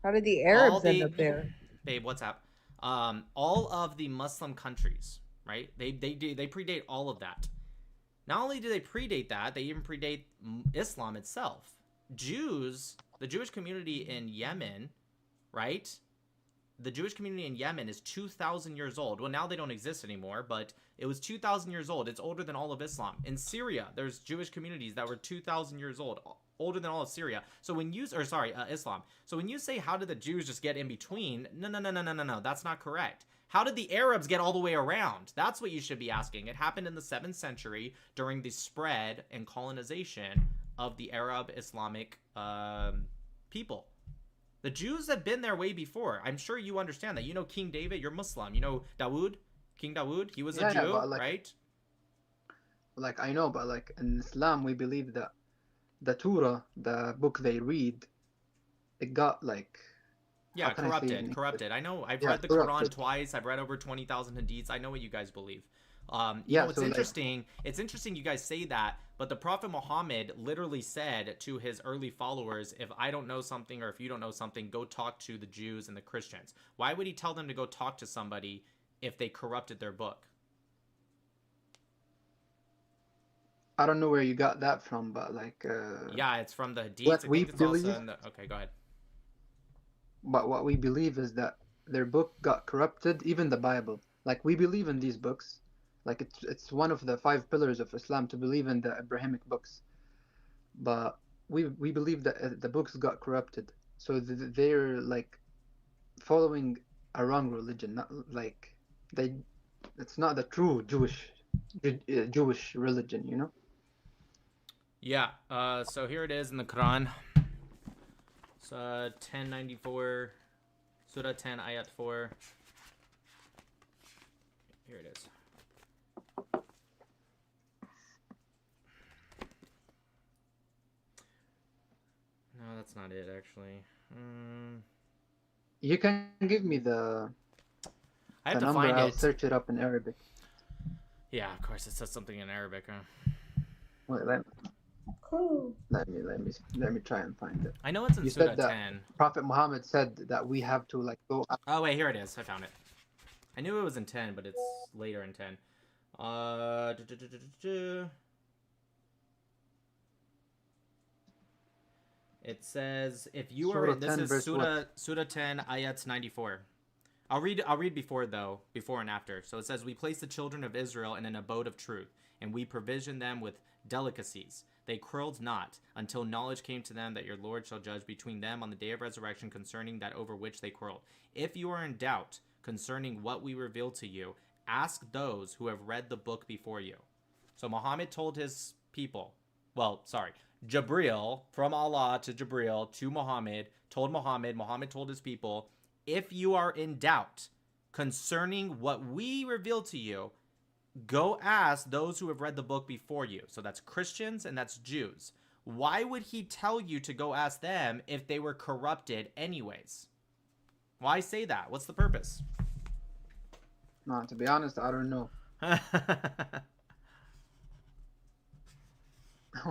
How did the All Arabs end the up there? babe, what's up? All of the Muslim countries, right? They predate all of that. Not only do they predate that, they even predate Islam itself. Jews, the Jewish community in Yemen, right? The Jewish community in Yemen is 2,000 years old. Well, now they don't exist anymore, but it was 2,000 years old. It's older than all of Islam. In Syria, there's Jewish communities that were 2,000 years old, older than all of Syria. So when you, Islam. So when you say, how did the Jews just get in between? No, that's not correct. How did the Arabs get all the way around? That's what you should be asking. It happened in the 7th century during the spread and colonization of the Arab Islamic people. The Jews have been there way before. I'm sure you understand that. You know King David, you're Muslim. You know Dawood, King Dawood, he was a Jew, right? Like, I know, but like in Islam, we believe that the Torah, the book they read, it got like... Yeah, corrupted. I know. I've read the Quran twice. I've read over 20,000 hadiths. I know what you guys believe. You know, it's interesting. It's interesting you guys say that, but the Prophet Muhammad literally said to his early followers, if I don't know something or if you don't know something, go talk to the Jews and the Christians. Why would he tell them to go talk to somebody if they corrupted their book? I don't know where you got that from, but like... yeah, it's from the hadiths. I think it's also in the... Okay, go ahead. But what we believe is that their book got corrupted, even the Bible. Like, we believe in these books. Like, it's one of the 5 pillars of Islam to believe in the Abrahamic books. But we believe that the books got corrupted. So they're, like, following a wrong religion. Not, like, it's not the true Jewish religion, you know? Yeah, so here it is in the Quran. It's 1094, Surah 10, Ayat 4. Here it is. No, that's not it, actually. You can give me the I have to number. find I'll it. search it up in Arabic. Yeah, of course, it says something in Arabic, huh? Wait, let me try and find it. I know it's in Surah 10. Prophet Muhammad said that we have to like go. Oh wait, here it is. I found it. I knew it was in 10, but it's later in 10. It says if you are. This is Surah 10, ayat 94. I'll read before and after. So it says, we place the children of Israel in an abode of truth, and we provision them with delicacies. They quarreled not, until knowledge came to them that your Lord shall judge between them on the day of resurrection concerning that over which they quarreled. If you are in doubt concerning what we reveal to you, ask those who have read the book before you. So Muhammad told his people, Jabril, from Allah to Jabril to Muhammad, Muhammad told his people, if you are in doubt concerning what we reveal to you, go ask those who have read the book before you. So that's Christians and that's Jews. Why would he tell you to go ask them if they were corrupted anyways? Why say that? What's the purpose? No, to be honest, I don't know. Why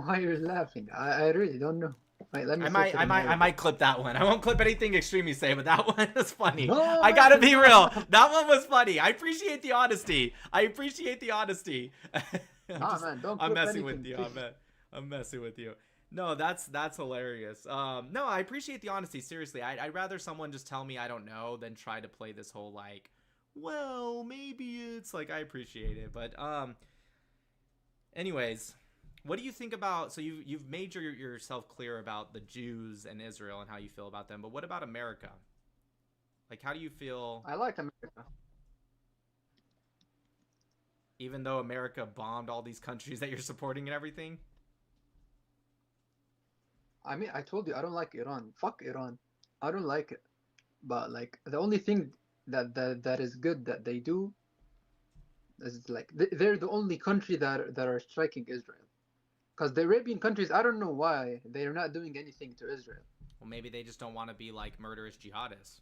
are you laughing? I really don't know. Wait, let me I might clip that one. I won't clip anything extreme you say, but that one was funny. No, I gotta be real. That one was funny. I appreciate the honesty. Man, don't I'm messing with you. I'm messing with you. No, that's hilarious. No, I appreciate the honesty. Seriously, I'd rather someone just tell me I don't know than try to play this whole like, well, maybe it's like, I appreciate it, but anyways. What do you think about, so you've made yourself clear about the Jews and Israel and how you feel about them, but what about America? Like, how do you feel? I like America. Even though America bombed all these countries that you're supporting and everything? I mean, I told you, I don't like Iran. Fuck Iran. I don't like it. But, like, the only thing that is good that they do is, like, they're the only country that are striking Israel. Because the Arabian countries, I don't know why they're not doing anything to Israel. Well, maybe they just don't want to be like murderous jihadists.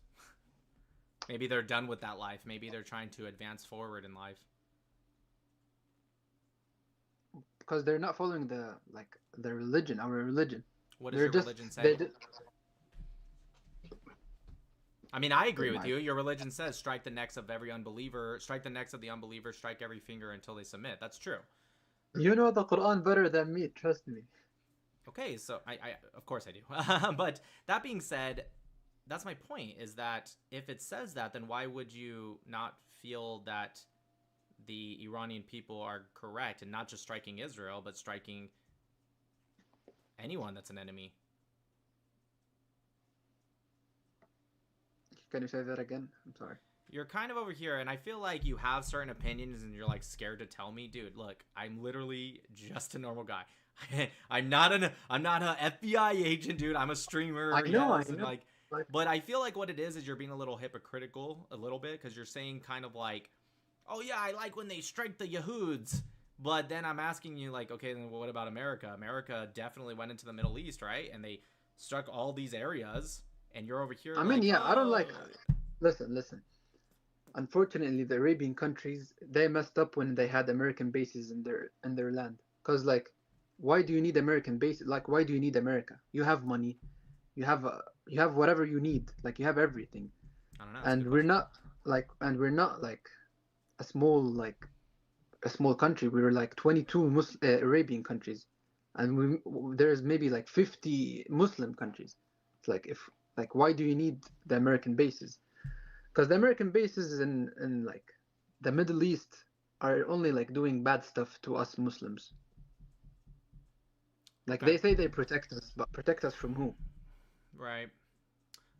Maybe they're done with that life. Maybe they're trying to advance forward in life. Because they're not following the religion, our religion. What does your religion say? I mean, I agree with you. Your religion says strike the necks of every unbeliever, strike the necks of the unbeliever, strike every finger until they submit. That's true. You know the Quran better than me, trust me. Okay, so I of course I do. But that being said, that's my point, is that if it says that, then why would you not feel that the Iranian people are correct and not just striking Israel, but striking anyone that's an enemy? Can you say that again? I'm sorry. You're kind of over here, and I feel like you have certain opinions, and you're like scared to tell me, dude. Look, I'm literally just a normal guy. I'm not an FBI agent, dude. I'm a streamer. I know. And like, but I feel like what it is you're being a little hypocritical, a little bit, because you're saying kind of like, oh yeah, I like when they strike the Yahuds. But then I'm asking you, like, okay, then what about America? America definitely went into the Middle East, right? And they struck all these areas, and you're over here. I mean, yeah, I don't like. Listen. Unfortunately, the Arabian countries, they messed up when they had American bases in their land. Cause like, why do you need American bases? Like, why do you need America? You have money, you have whatever you need. Like, you have everything. I don't know. And we're not like a small country. We were like 22 Arabian countries, and there's maybe like 50 Muslim countries. It's like why do you need the American bases? Because the American bases in like the Middle East are only like doing bad stuff to us Muslims. Like they say they protect us, but protect us from who? Right.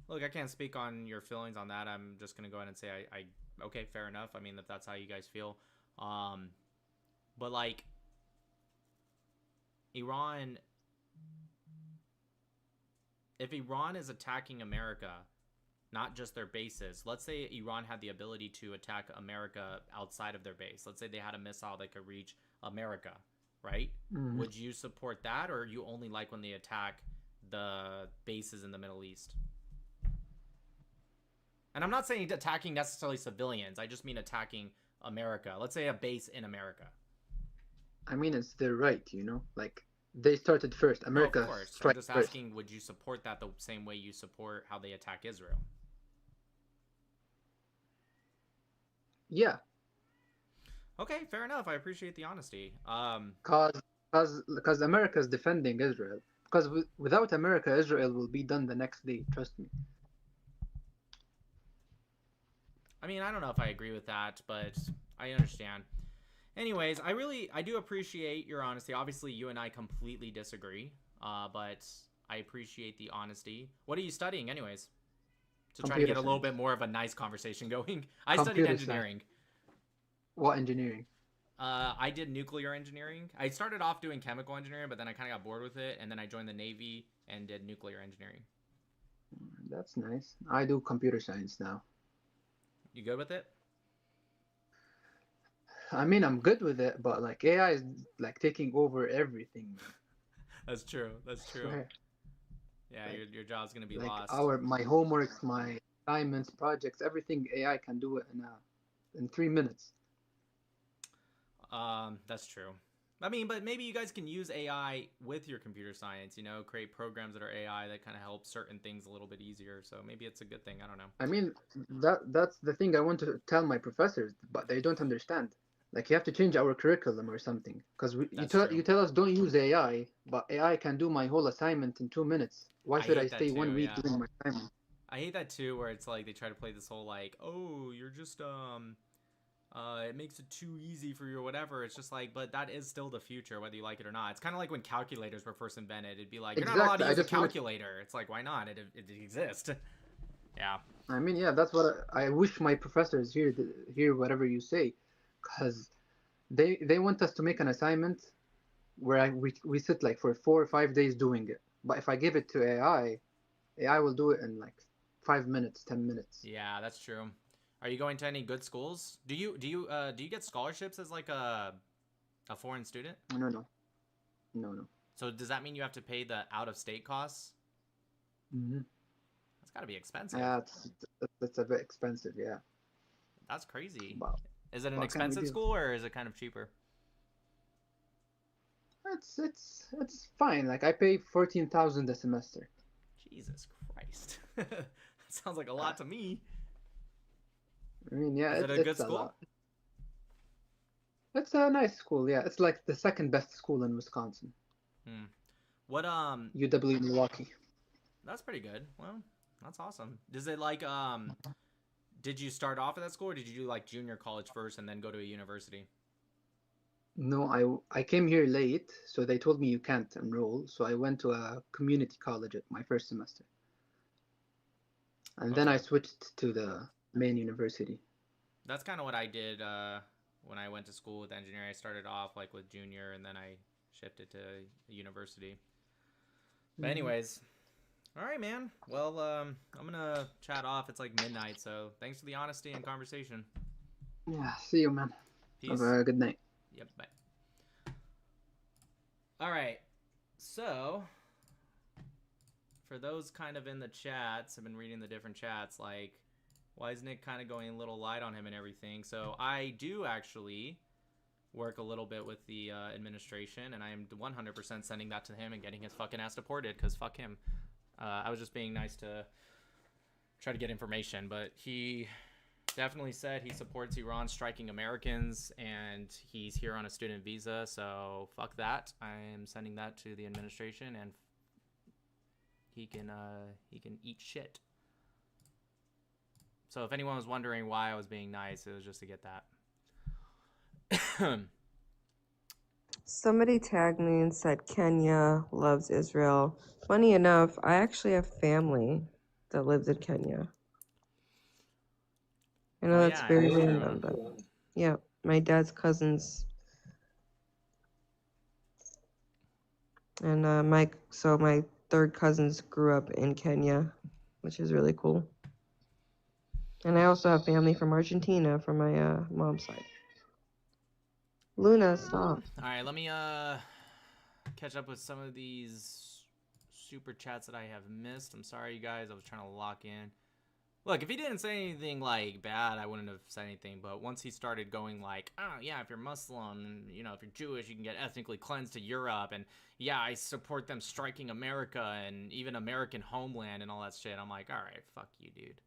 Look, I can't speak on your feelings on that. I'm just gonna go ahead and say I okay, fair enough. I mean, if that's how you guys feel. But like Iran, if Iran is attacking America, not just their bases. Let's say Iran had the ability to attack America outside of their base. Let's say they had a missile that could reach America, right? Mm-hmm. Would you support that, or you only like when they attack the bases in the Middle East? And I'm not saying attacking necessarily civilians. I just mean attacking America. Let's say a base in America. I mean, it's their right, you know? Like, they started first. America of course. struck I'm just first. asking, would you support that the same way you support how they attack Israel? Yeah. Okay, fair enough. I appreciate the honesty. Because America is defending Israel. Because without America, Israel will be done the next day. Trust me. I mean, I don't know if I agree with that, but I understand. Anyways, I do appreciate your honesty. Obviously, you and I completely disagree, but I appreciate the honesty. What are you studying, anyways? To try to get a little bit more of a nice conversation going. I studied engineering. What engineering? I did nuclear engineering. I started off doing chemical engineering, but then I kind of got bored with it, and then I joined the Navy and did nuclear engineering. That's nice. I do computer science now. You good with it? I mean, I'm good with it, but like AI is like taking over everything. That's true. That's true. Yeah, like, your job's gonna be like lost. My homeworks, my assignments, projects, everything AI can do it in 3 minutes. That's true. I mean, but maybe you guys can use AI with your computer science, you know, create programs that are AI that kind of help certain things a little bit easier. So maybe it's a good thing. I don't know. I mean, that's the thing I want to tell my professors, but they don't understand. Like, you have to change our curriculum or something. Because you tell us don't use AI, but AI can do my whole assignment in 2 minutes. Why should I stay 1 week doing my assignment? I hate that too, where it's like they try to play this whole like, oh, you're just it makes it too easy for you or whatever. It's just like, but that is still the future, whether you like it or not. It's kind of like when calculators were first invented. It'd be like, you're not allowed to use a calculator. It's like, why not? It exists. Yeah. I mean, yeah, that's what I wish my professors hear whatever you say, because they want us to make an assignment where we sit like for 4 or 5 days doing it. But if I give it to AI will do it in like 5 minutes, 10 minutes. Yeah, that's true. Are you going to any good schools? Do you get scholarships as like a foreign student? No. So does that mean you have to pay the out of state costs? Mm-hmm. That's got to be expensive. Yeah, it's a bit expensive. Yeah. That's crazy. But is it an what can we expensive do? school or is it kind of cheaper? It's fine. Like I pay 14,000 a semester. Jesus Christ. That sounds like a lot to me. I mean, yeah, is it a good it's school? a lot. It's a nice school. Yeah, it's like the second best school in Wisconsin. What UW Milwaukee. That's pretty good. Well, that's awesome. Does it like did you start off at that school or did you do like junior college first and then go to a university? No, I came here late, so they told me you can't enroll. So I went to a community college at my first semester. And then I switched to the main university. That's kind of what I did when I went to school with engineering. I started off like with junior and then I shifted to a university. But anyways, all right, man. Well, I'm going to chat off. It's like midnight, so thanks for the honesty and conversation. Yeah, see you, man. Peace. Have a good night. Yep, bye. All right, so for those kind of in the chats, I've been reading the different chats, like, why is Nick kind of going a little light on him and everything? So I do actually work a little bit with the administration, and I am 100% sending that to him and getting his fucking ass deported, because fuck him. I was just being nice to try to get information, but he definitely said he supports Iran striking Americans, and he's here on a student visa, so fuck that. I'm sending that to the administration, and he can eat shit. So if anyone was wondering why I was being nice, it was just to get that. Somebody tagged me and said Kenya loves Israel. Funny enough, I actually have family that lives in Kenya. I know that's very random, but yeah, my dad's cousins. And my third cousins grew up in Kenya, which is really cool. And I also have family from Argentina from my mom's side. Luna, stop. All right, let me catch up with some of these super chats that I have missed. I'm sorry, you guys. I was trying to lock in. Look, if he didn't say anything like bad, I wouldn't have said anything. But once he started going like, oh yeah, if you're Muslim, you know, if you're Jewish, you can get ethnically cleansed to Europe, and yeah, I support them striking America and even American homeland and all that shit. I'm like, all right, fuck you, dude.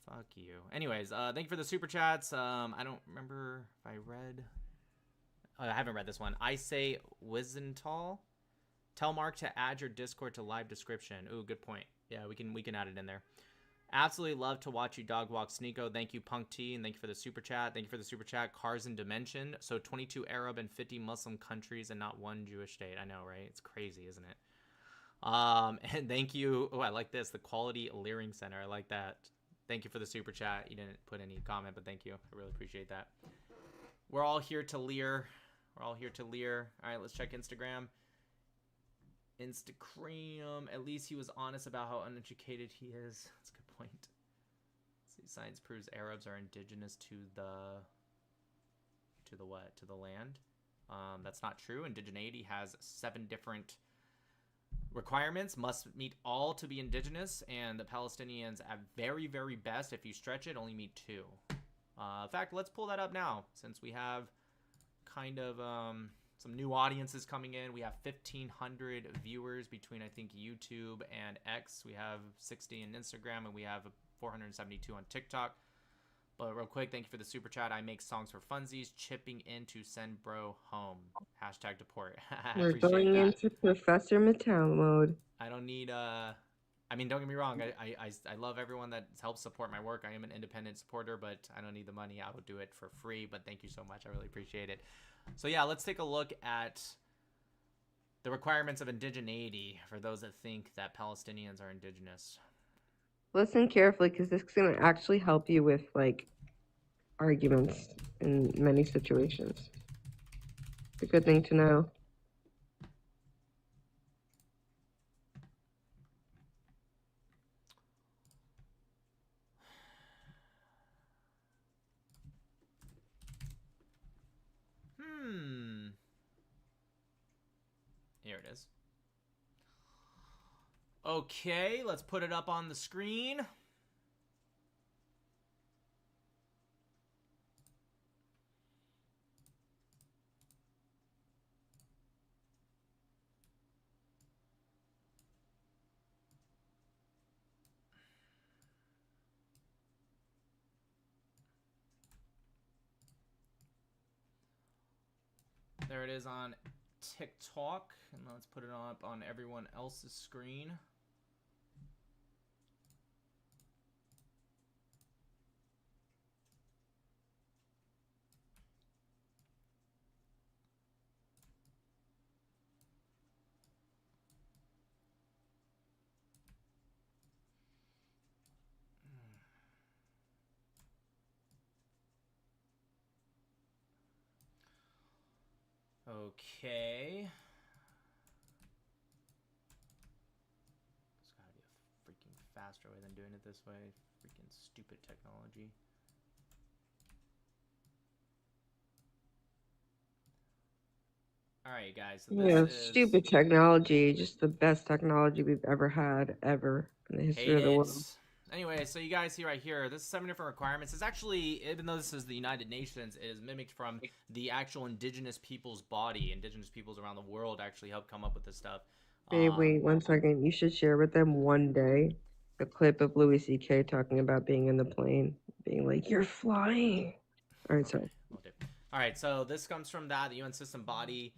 Fuck you. Anyways, thank you for the super chats. I don't remember if I read. I haven't read this one. I say Wizental. Tell Mark to add your Discord to live description. Ooh, good point. Yeah, we can add it in there. Absolutely love to watch you dog walk Sneeko. Thank you, Punk T, and thank you for the super chat. Thank you for the super chat. Cars in Dimension. So 22 Arab and 50 Muslim countries and not one Jewish state. I know, right? It's crazy, isn't it? And thank you. Oh, I like this. The Quality Leering Center. I like that. Thank you for the super chat. You didn't put any comment, but thank you. I really appreciate that. We're all here to leer. We're all here to leer. All right, let's check Instagram. Instagram. At least he was honest about how uneducated he is. That's a good point. Let's see, science proves Arabs are indigenous to the what? To the land. That's not true. Indigeneity has 7 different requirements. Must meet all to be indigenous, and the Palestinians at very, very best, if you stretch it, only meet 2. In fact, let's pull that up now, since we have kind of some new audiences coming in. We have 1,500 viewers between, I think, YouTube and X. We have 60 in Instagram, and we have 472 on TikTok. But real quick, thank you for the super chat. I make songs for funsies, chipping in to send bro home. Hashtag deport. We're going into Professor Mattel mode. I don't need I mean, don't get me wrong. I love everyone that helps support my work. I am an independent supporter, but I don't need the money. I would do it for free, but thank you so much. I really appreciate it. So yeah, let's take a look at the requirements of indigeneity for those that think that Palestinians are indigenous. Listen carefully, because this is going to actually help you with, like, arguments in many situations. It's a good thing to know. Here it is. Okay, let's put it up on the screen. There it is on TikTok, and let's put it up on everyone else's screen. Okay. There's gotta be a freaking faster way than doing it this way. Freaking stupid technology. Alright, guys. So this is... stupid technology. Just the best technology we've ever had, ever, in the history of the world. Anyway, so you guys see right here, this is 7 different requirements. It's actually, even though this is the United Nations, it is mimicked from the actual indigenous people's body. Indigenous peoples around the world actually helped come up with this stuff. Babe, wait 1 second. You should share with them one day a clip of Louis C.K. talking about being in the plane, being like, "You're flying." All right, sorry. All right, so this comes from the UN system body.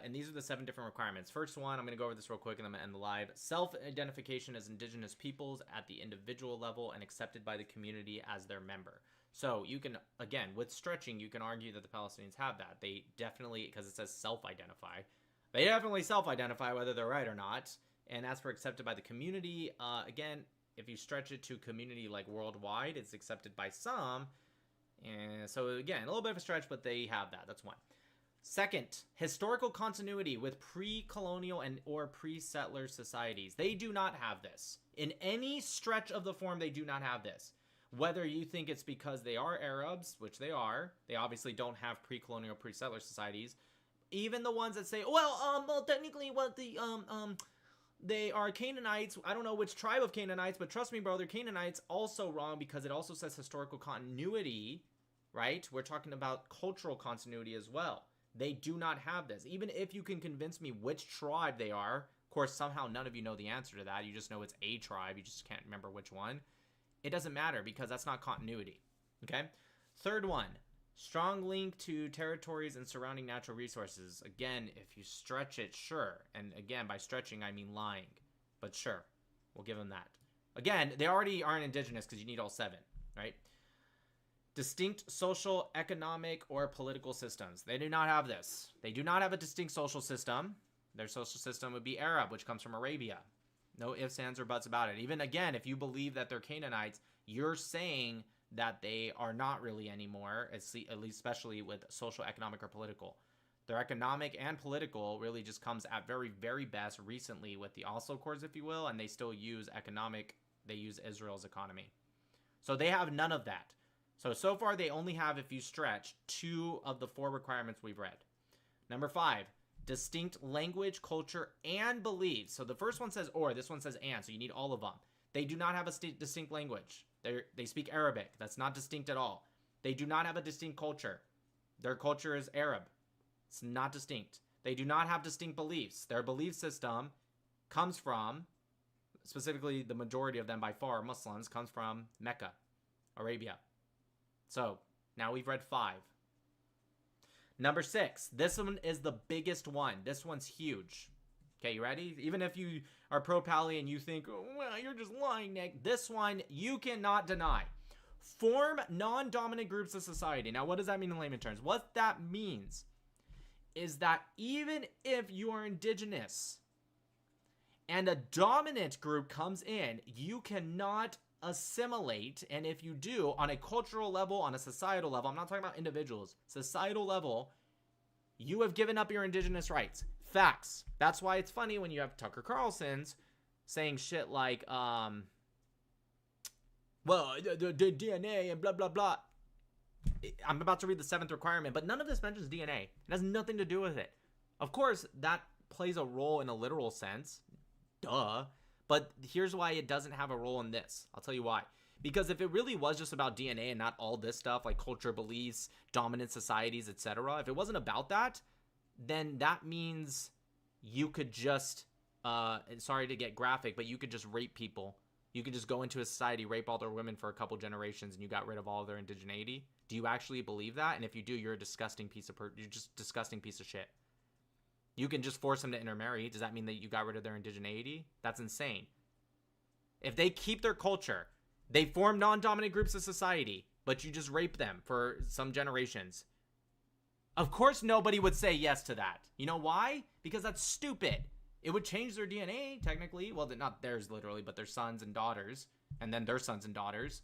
And these are the 7 different requirements. First one, I'm going to go over this real quick and I'm going to end the live. Self-identification as indigenous peoples at the individual level and accepted by the community as their member. So you can, again, with stretching, you can argue that the Palestinians have that. They definitely, because it says self-identify, they definitely self-identify whether they're right or not. And as for accepted by the community, again, if you stretch it to community like worldwide, it's accepted by some. And so again, a little bit of a stretch, but they have that. That's one. Second, historical continuity with pre-colonial and or pre-settler societies. They do not have this. In any stretch of the form, they do not have this. Whether you think it's because they are Arabs, which they are, they obviously don't have pre-colonial, pre-settler societies. Even the ones that say, well, technically what they are Canaanites. I don't know which tribe of Canaanites, but trust me, bro, they're Canaanites. Also wrong because it also says historical continuity, right? We're talking about cultural continuity as well. They do not have this. Even if you can convince me which tribe they are, of course, somehow none of you know the answer to that. You just know it's a tribe. You just can't remember which one. It doesn't matter because that's not continuity. Okay? Third one, strong link to territories and surrounding natural resources. Again, if you stretch it, sure. And again, by stretching, I mean lying. But sure, we'll give them that. Again, they already aren't indigenous because you need all 7, right? Distinct social, economic, or political systems. They do not have this. They do not have a distinct social system. Their social system would be Arab, which comes from Arabia. No ifs, ands, or buts about it. Even again, if you believe that they're Canaanites, you're saying that they are not really anymore, at least especially with social, economic, or political. Their economic and political really just comes at very, very best recently with the Oslo Accords, if you will, and they still use economic. They use Israel's economy. So they have none of that. So far they only have, if you stretch, 2 of the 4 requirements we've read. Number 5, distinct language, culture, and beliefs. So the first one says or, this one says and, so you need all of them. They do not have a distinct language. They speak Arabic. That's not distinct at all. They do not have a distinct culture. Their culture is Arab. It's not distinct. They do not have distinct beliefs. Their belief system comes from, specifically the majority of them by far, Muslims, comes from Mecca, Arabia. So, now we've read 5. Number 6. This one is the biggest one. This one's huge. Okay, you ready? Even if you are pro-Pali and you think, oh, well, you're just lying, Nick. This one, you cannot deny. Form non-dominant groups of society. Now, what does that mean in layman terms? What that means is that even if you are indigenous and a dominant group comes in, you cannot assimilate, and if you do, on a cultural level, on a societal level, I'm not talking about individuals, societal level, you have given up your indigenous rights. Facts. That's why it's funny when you have Tucker Carlson's saying shit like, well, the DNA and blah, blah, blah. I'm about to read the 7th requirement, but none of this mentions DNA. It has nothing to do with it. Of course, that plays a role in a literal sense. Duh. But here's why it doesn't have a role in this. I'll tell you why. Because if it really was just about DNA and not all this stuff like culture, beliefs, dominant societies, etc., if it wasn't about that, then that means you could just, sorry to get graphic, but you could just rape people. You could just go into a society, rape all their women for a couple generations, and you got rid of all of their indigeneity. Do you actually believe that? And if you do, you're a disgusting you're just disgusting piece of shit. You can just force them to intermarry. Does that mean that you got rid of their indigeneity? That's insane. If they keep their culture, they form non-dominant groups of society, but you just rape them for some generations. Of course nobody would say yes to that. You know why? Because that's stupid. It would change their DNA, technically. Well, not theirs, literally, but their sons and daughters. And then their sons and daughters.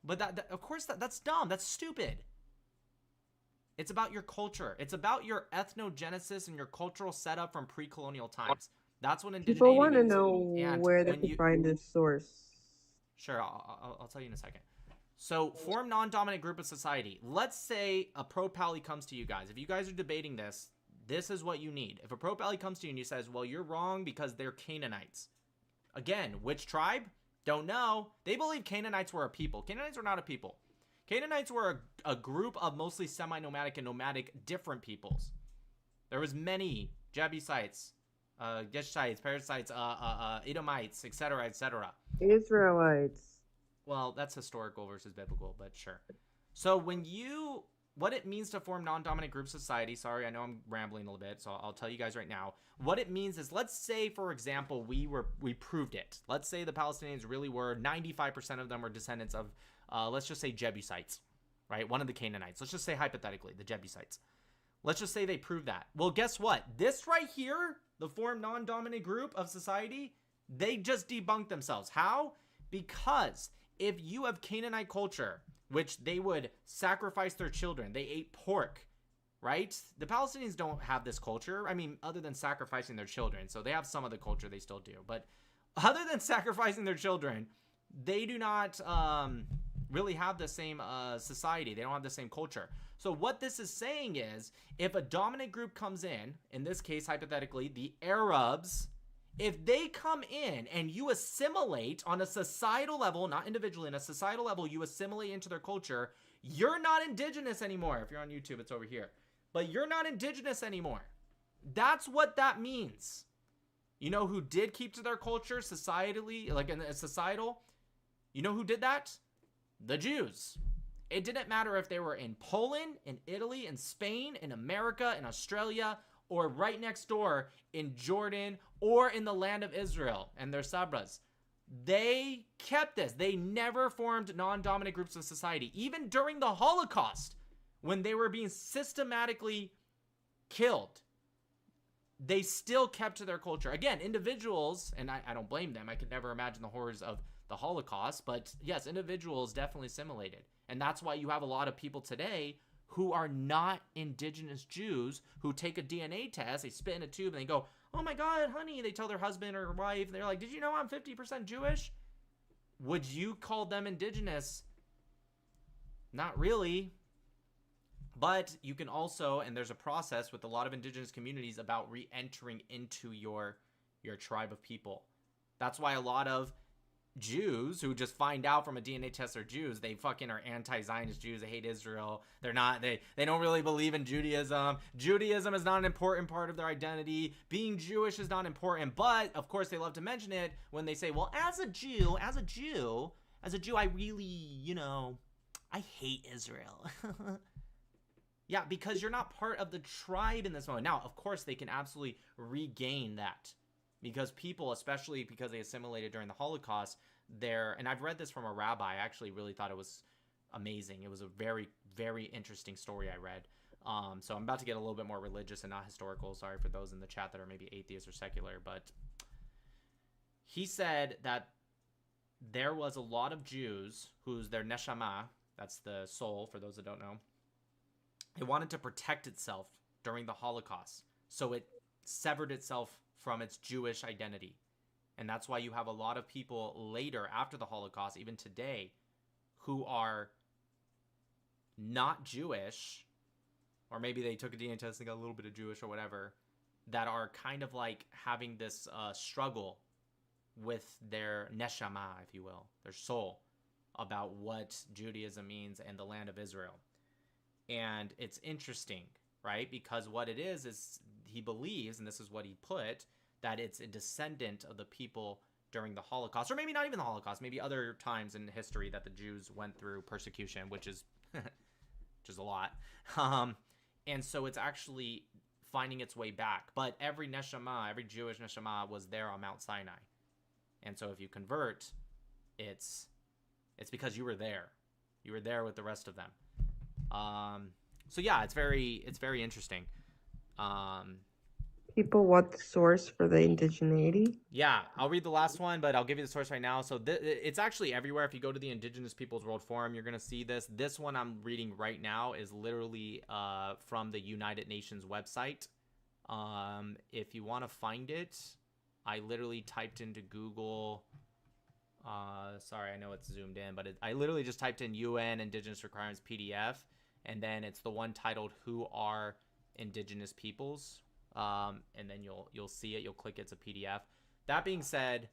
But of course, that's dumb. That's stupid. It's about your culture. It's about your ethnogenesis and your cultural setup from pre-colonial times. That's what indigeneity means. People want to know And where they when can you- find this source. Sure, I'll tell you in a second. So, form non-dominant group of society. Let's say a pro-pally comes to you guys. If you guys are debating this, this is what you need. If a pro-pally comes to you and you says, well, you're wrong because they're Canaanites. Again, which tribe? Don't know. They believe Canaanites were a people. Canaanites were not a people. Canaanites were a group of mostly semi-nomadic and nomadic different peoples. There was many Jebusites, Geshites, Perizzites, Edomites, etc., etc. Israelites. Well, that's historical versus biblical, but sure. So what it means to form non-dominant group society, sorry, I know I'm rambling a little bit, so I'll tell you guys right now. What it means is, let's say, for example, we proved it. Let's say the Palestinians really were, 95% of them were descendants of, let's just say Jebusites, right? One of the Canaanites. Let's just say hypothetically, the Jebusites. Let's just say they proved that. Well, guess what? This right here, the form non-dominant group of society, they just debunked themselves. How? Because if you have Canaanite culture, which they would sacrifice their children, they ate pork, right? The Palestinians don't have this culture. I mean, other than sacrificing their children. So they have some of the culture, they still do. But other than sacrificing their children, they do not really have the same society. They don't have the same culture. So what this is saying is, if a dominant group comes in this case, hypothetically, the Arabs, if they come in and you assimilate on a societal level, not individually, on a societal level, you assimilate into their culture, you're not indigenous anymore. If you're on YouTube, it's over here. But you're not indigenous anymore. That's what that means. You know who did keep to their culture societally, like in a societal? You know who did that? The Jews. It didn't matter if they were in Poland, in Italy, in Spain, in America, in Australia, or right next door in Jordan, or in the land of Israel and their sabras. They kept this. They never formed non-dominant groups of society. Even during the Holocaust, when they were being systematically killed, they still kept to their culture. Again, individuals, and I don't blame them. I could never imagine the horrors of the Holocaust, but yes, individuals definitely assimilated. And that's why you have a lot of people today who are not indigenous Jews who take a DNA test, they spit in a tube, and they go, oh my God, honey, they tell their husband or wife, they're like, did you know I'm 50% Jewish? Would you call them indigenous? Not really. But you can also, and there's a process with a lot of indigenous communities about re-entering into your tribe of people. That's why a lot of Jews who just find out from a DNA test they're Jews, they fucking are anti-Zionist Jews. They hate Israel. They're not, they don't really believe in Judaism. Judaism is not an important part of their identity. Being Jewish is not important, but of course they love to mention it when they say, well, as a Jew, I really, I hate Israel. Yeah, because you're not part of the tribe in this moment. Now, of course, they can absolutely regain that. Because people, especially because they assimilated during the Holocaust, and I've read this from a rabbi, I actually really thought it was amazing. It was a very, very interesting story I read. So I'm about to get a little bit more religious and not historical. Sorry for those in the chat that are maybe atheists or secular. But he said that there was a lot of Jews whose their neshama, that's the soul for those that don't know, it wanted to protect itself during the Holocaust. So it severed itself from its Jewish identity. And that's why you have a lot of people later after the Holocaust, even today, who are not Jewish, or maybe they took a DNA test and got a little bit of Jewish or whatever, that are kind of like having this struggle with their neshama, if you will, their soul, about what Judaism means and the land of Israel. And it's interesting, right? Because what it is he believes, and this is what he put, that it's a descendant of the people during the Holocaust, or maybe not even the Holocaust, maybe other times in history that the Jews went through persecution, which is a lot. And so it's actually finding its way back. But every neshama, every Jewish neshama was there on Mount Sinai. And so if you convert, it's because you were there. You were there with the rest of them. So yeah, it's very interesting. People want the source for the indigeneity. Yeah, I'll read the last one, but I'll give you the source right now. So it's actually everywhere. If you go to the Indigenous Peoples World Forum, you're going to see this. This one I'm reading right now is literally from the United Nations website. If you want to find it, I literally typed into Google. Sorry, I know it's zoomed in, but I literally just typed in UN Indigenous Requirements PDF, and then it's the one titled "Who Are Indigenous Peoples?" And then you'll see it. You'll click it's a PDF. That being said,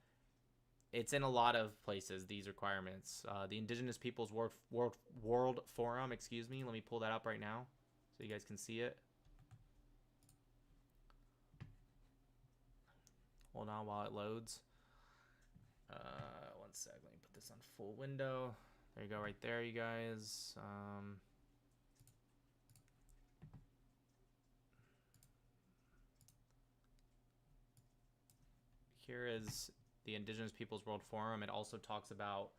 it's in a lot of places, these requirements. The Indigenous Peoples World Forum, excuse me. Let me pull that up right now so you guys can see it. Hold on while it loads. One sec. Let me put this on full window. There you go, right there, you guys. Here is the Indigenous Peoples World Forum. It also talks about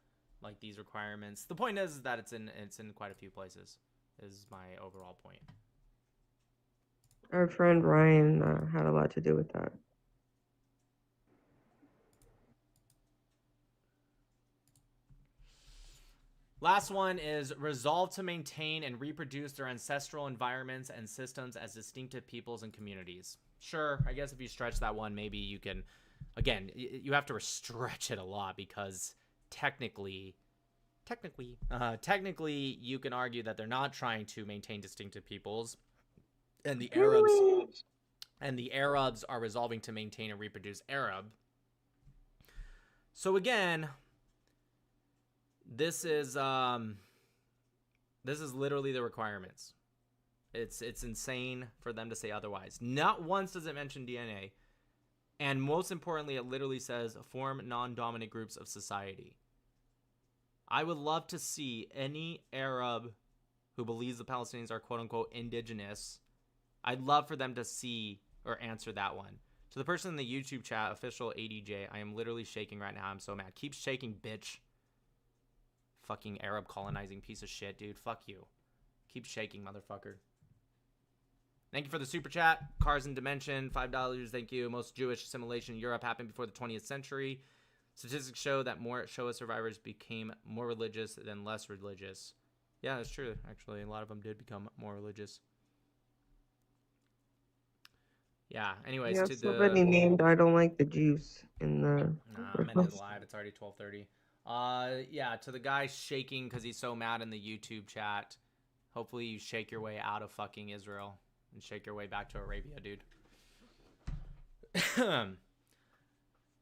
like these requirements. The point is that it's in quite a few places. Is my overall point. Our friend Ryan had a lot to do with that. Last one is resolve to maintain and reproduce their ancestral environments and systems as distinctive peoples and communities. Sure, I guess if you stretch that one, maybe you can. Again, you have to stretch it a lot because technically, you can argue that they're not trying to maintain distinctive peoples, and the Arabs are resolving to maintain and reproduce Arab. So again, this is literally the requirements. It's insane for them to say otherwise. Not once does it mention DNA. And most importantly, it literally says form non-dominant groups of society. I would love to see any Arab who believes the Palestinians are quote-unquote indigenous. I'd love for them to see or answer that one. To the person in the YouTube chat, official ADJ, I am literally shaking right now. I'm so mad. Keep shaking, bitch. Fucking Arab colonizing piece of shit, dude. Fuck you. Keep shaking, motherfucker. Thank you for the super chat. Cars in Dimension, $5. Thank you. Most Jewish assimilation in Europe happened before the 20th century. Statistics show that more Shoah survivors became more religious than less religious. Yeah, that's true. Actually, a lot of them did become more religious. Yeah. Anyways, to somebody named I don't like the Jews in the. I'm in his live. It's already 12:30. Yeah. To the guy shaking because he's so mad in the YouTube chat. Hopefully, you shake your way out of fucking Israel. And shake your way back to Arabia, dude.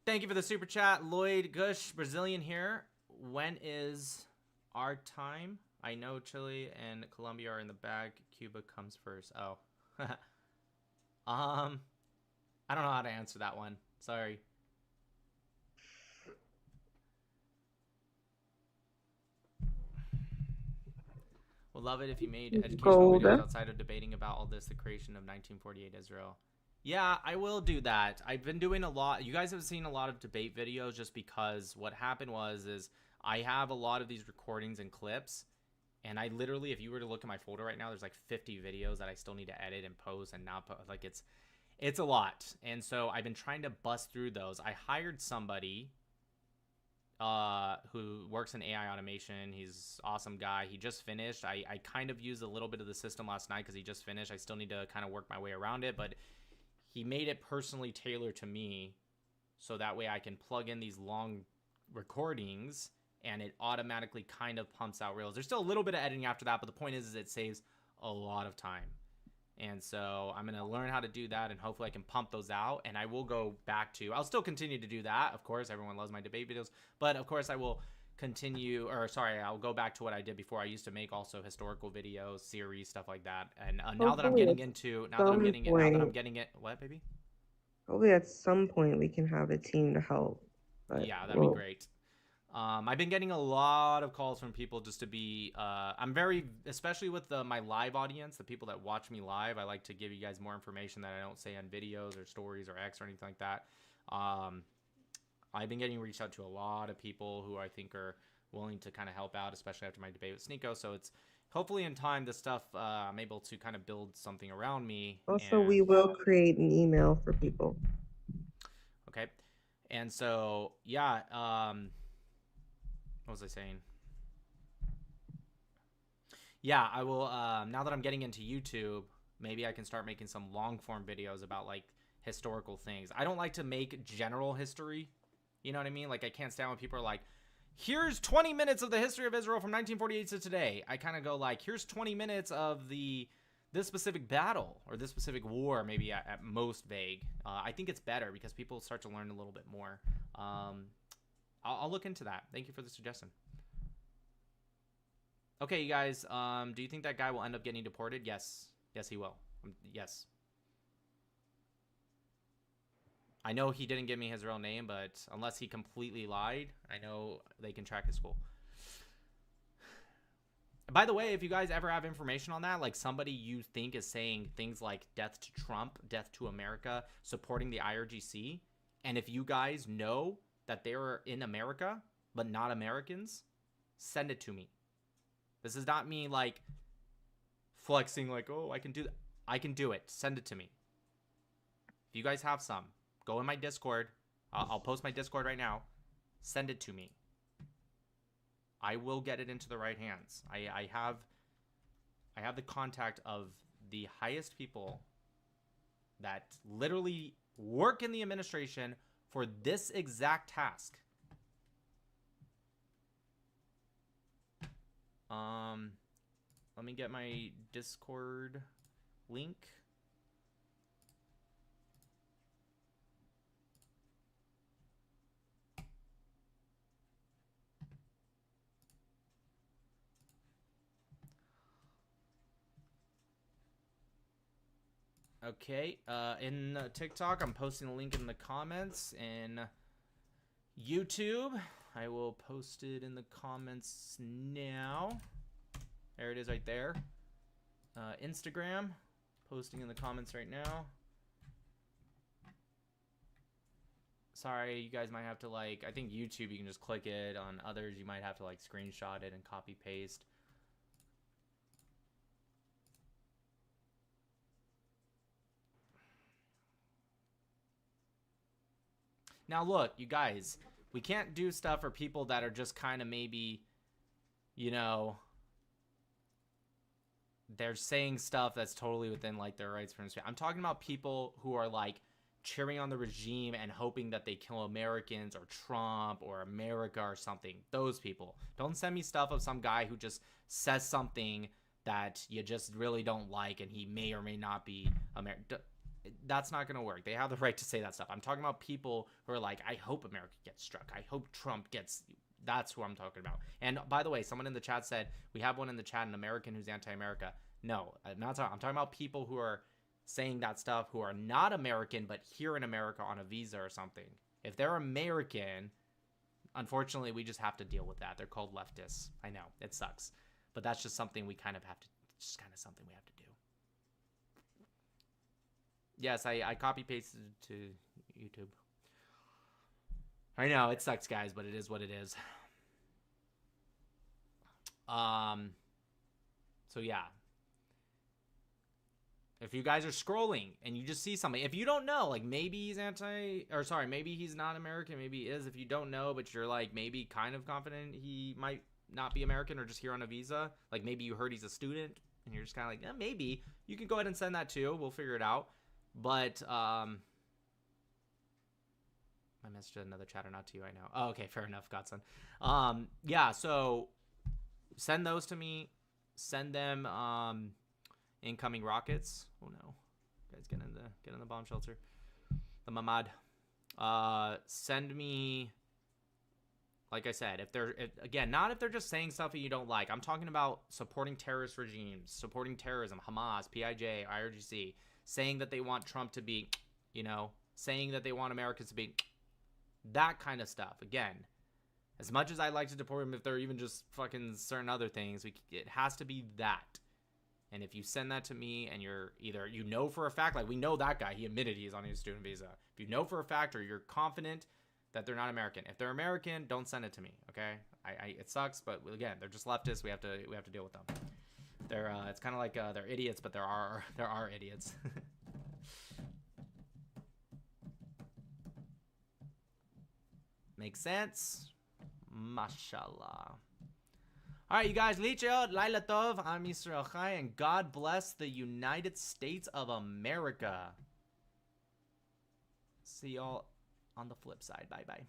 Thank you for the super chat. Lloyd Gush, Brazilian here. When is our time? I know Chile and Colombia are in the bag. Cuba comes first. Oh. I don't know how to answer that one. Sorry. Would love it if you made educational videos outside of debating about all this, the creation of 1948 Israel. Yeah, I will do that. I've been doing a lot. You guys have seen a lot of debate videos just because what happened is I have a lot of these recordings and clips, and I literally, if you were to look at my folder right now, there's like 50 videos that I still need to edit and post and not post. Like it's a lot. And so I've been trying to bust through those. I hired somebody who works in AI automation. He's an awesome guy. He just finished. I kind of used a little bit of the system last night because he just finished. I still need to kind of work my way around it, but he made it personally tailored to me so that way I can plug in these long recordings and it automatically kind of pumps out reels. There's still a little bit of editing after that, but the point is it saves a lot of time. And so I'm going to learn how to do that, and hopefully I can pump those out. And I will go back to, I'll still continue to do that. Of course, everyone loves my debate videos, but of course I will continue, or sorry, I'll go back to what I did before. I used to make also historical videos, series, stuff like that. And now that I'm getting into, now that I'm getting it, what, baby? Hopefully at some point we can have a team to help. But yeah, that'd be great. I've been getting a lot of calls from people just to be, I'm very, especially with my live audience, the people that watch me live, I like to give you guys more information that I don't say on videos or stories or X or anything like that. I've been getting reached out to a lot of people who I think are willing to kind of help out, especially after my debate with Sneeko. So it's hopefully in time, this stuff, I'm able to kind of build something around me. Also, we will create an email for people. Okay. And so, yeah, what was I saying? Yeah, I will, now that I'm getting into YouTube, maybe I can start making some long form videos about like historical things. I don't like to make general history. You know what I mean? Like I can't stand when people are like, here's 20 minutes of the history of Israel from 1948 to today. I kind of go like, here's 20 minutes of this specific battle or this specific war, maybe at most vague. I think it's better because people start to learn a little bit more. I'll look into that. Thank you for the suggestion. Okay, you guys, do you think that guy will end up getting deported? Yes. Yes, he will. Yes. I know he didn't give me his real name, but unless he completely lied, I know they can track his school. By the way, if you guys ever have information on that, like somebody you think is saying things like death to Trump, death to America, supporting the IRGC, and if you guys know that they're in America but not Americans, send it to me. This is not me like flexing like, oh, I can do that. I can do it. Send it to me. If you guys have some, go in my Discord. I'll post my Discord right now. Send it to me. I will get it into the right hands. I have the contact of the highest people that literally work in the administration for this exact task. Let me get my Discord link. Okay, in TikTok, I'm posting a link in the comments. In YouTube, I will post it in the comments now. There it is right there. Instagram, posting in the comments right now. Sorry, you guys might have to like, I think YouTube, you can just click it. On others, you might have to like screenshot it and copy paste. Now look, you guys, we can't do stuff for people that are just kind of maybe, you know, they're saying stuff that's totally within like their rights. I'm talking about people who are like cheering on the regime and hoping that they kill Americans or Trump or America or something. Those people. Don't send me stuff of some guy who just says something that you just really don't like and he may or may not be American. That's not going to work. They have the right to say that stuff. I'm talking about people who are like, I hope America gets struck. I hope Trump gets... That's who I'm talking about. And by the way, someone in the chat said, we have one in the chat, an American who's anti-America. No, I'm not talking. I'm talking about people who are saying that stuff who are not American, but here in America on a visa or something. If they're American, unfortunately, we just have to deal with that. They're called leftists. I know, it sucks. But that's just something we kind of have to... Just kind of something we have to do. Yes, I copy-pasted to YouTube. I know, it sucks, guys, but it is what it is. So, yeah. If you guys are scrolling and you just see something, if you don't know, like maybe he's maybe he's not American, maybe he is. If you don't know, but you're like maybe kind of confident he might not be American or just here on a visa, like maybe you heard he's a student and you're just kind of like, maybe. You can go ahead and send that too. We'll figure it out. But, I messaged another chatter, not to you, I know. Oh, okay, fair enough, Godson. Yeah, so send those to me. Send them Incoming rockets. Oh no, guys, get in the bomb shelter. The Mamad. Send me. Like I said, again, not if they're just saying stuff that you don't like. I'm talking about supporting terrorist regimes, supporting terrorism, Hamas, PIJ, IRGC, saying that they want Trump to be, saying that they want Americans to be, that kind of stuff. Again, as much as I like to deport them, if they're even just fucking certain other things, it has to be that. And if you send that to me and you're either, for a fact, like we know that guy, he admitted he's on his student visa. If you know for a fact or you're confident that they're not American. If they're American, don't send it to me, okay? It sucks, but again, they're just leftists. We have to deal with them. It's kind of like they're idiots, but there are idiots. Makes sense? Mashallah. All right, you guys, Lichot, Laila Tov, I'm Yisrael Chai, and God bless the United States of America. See y'all on the flip side. Bye-bye.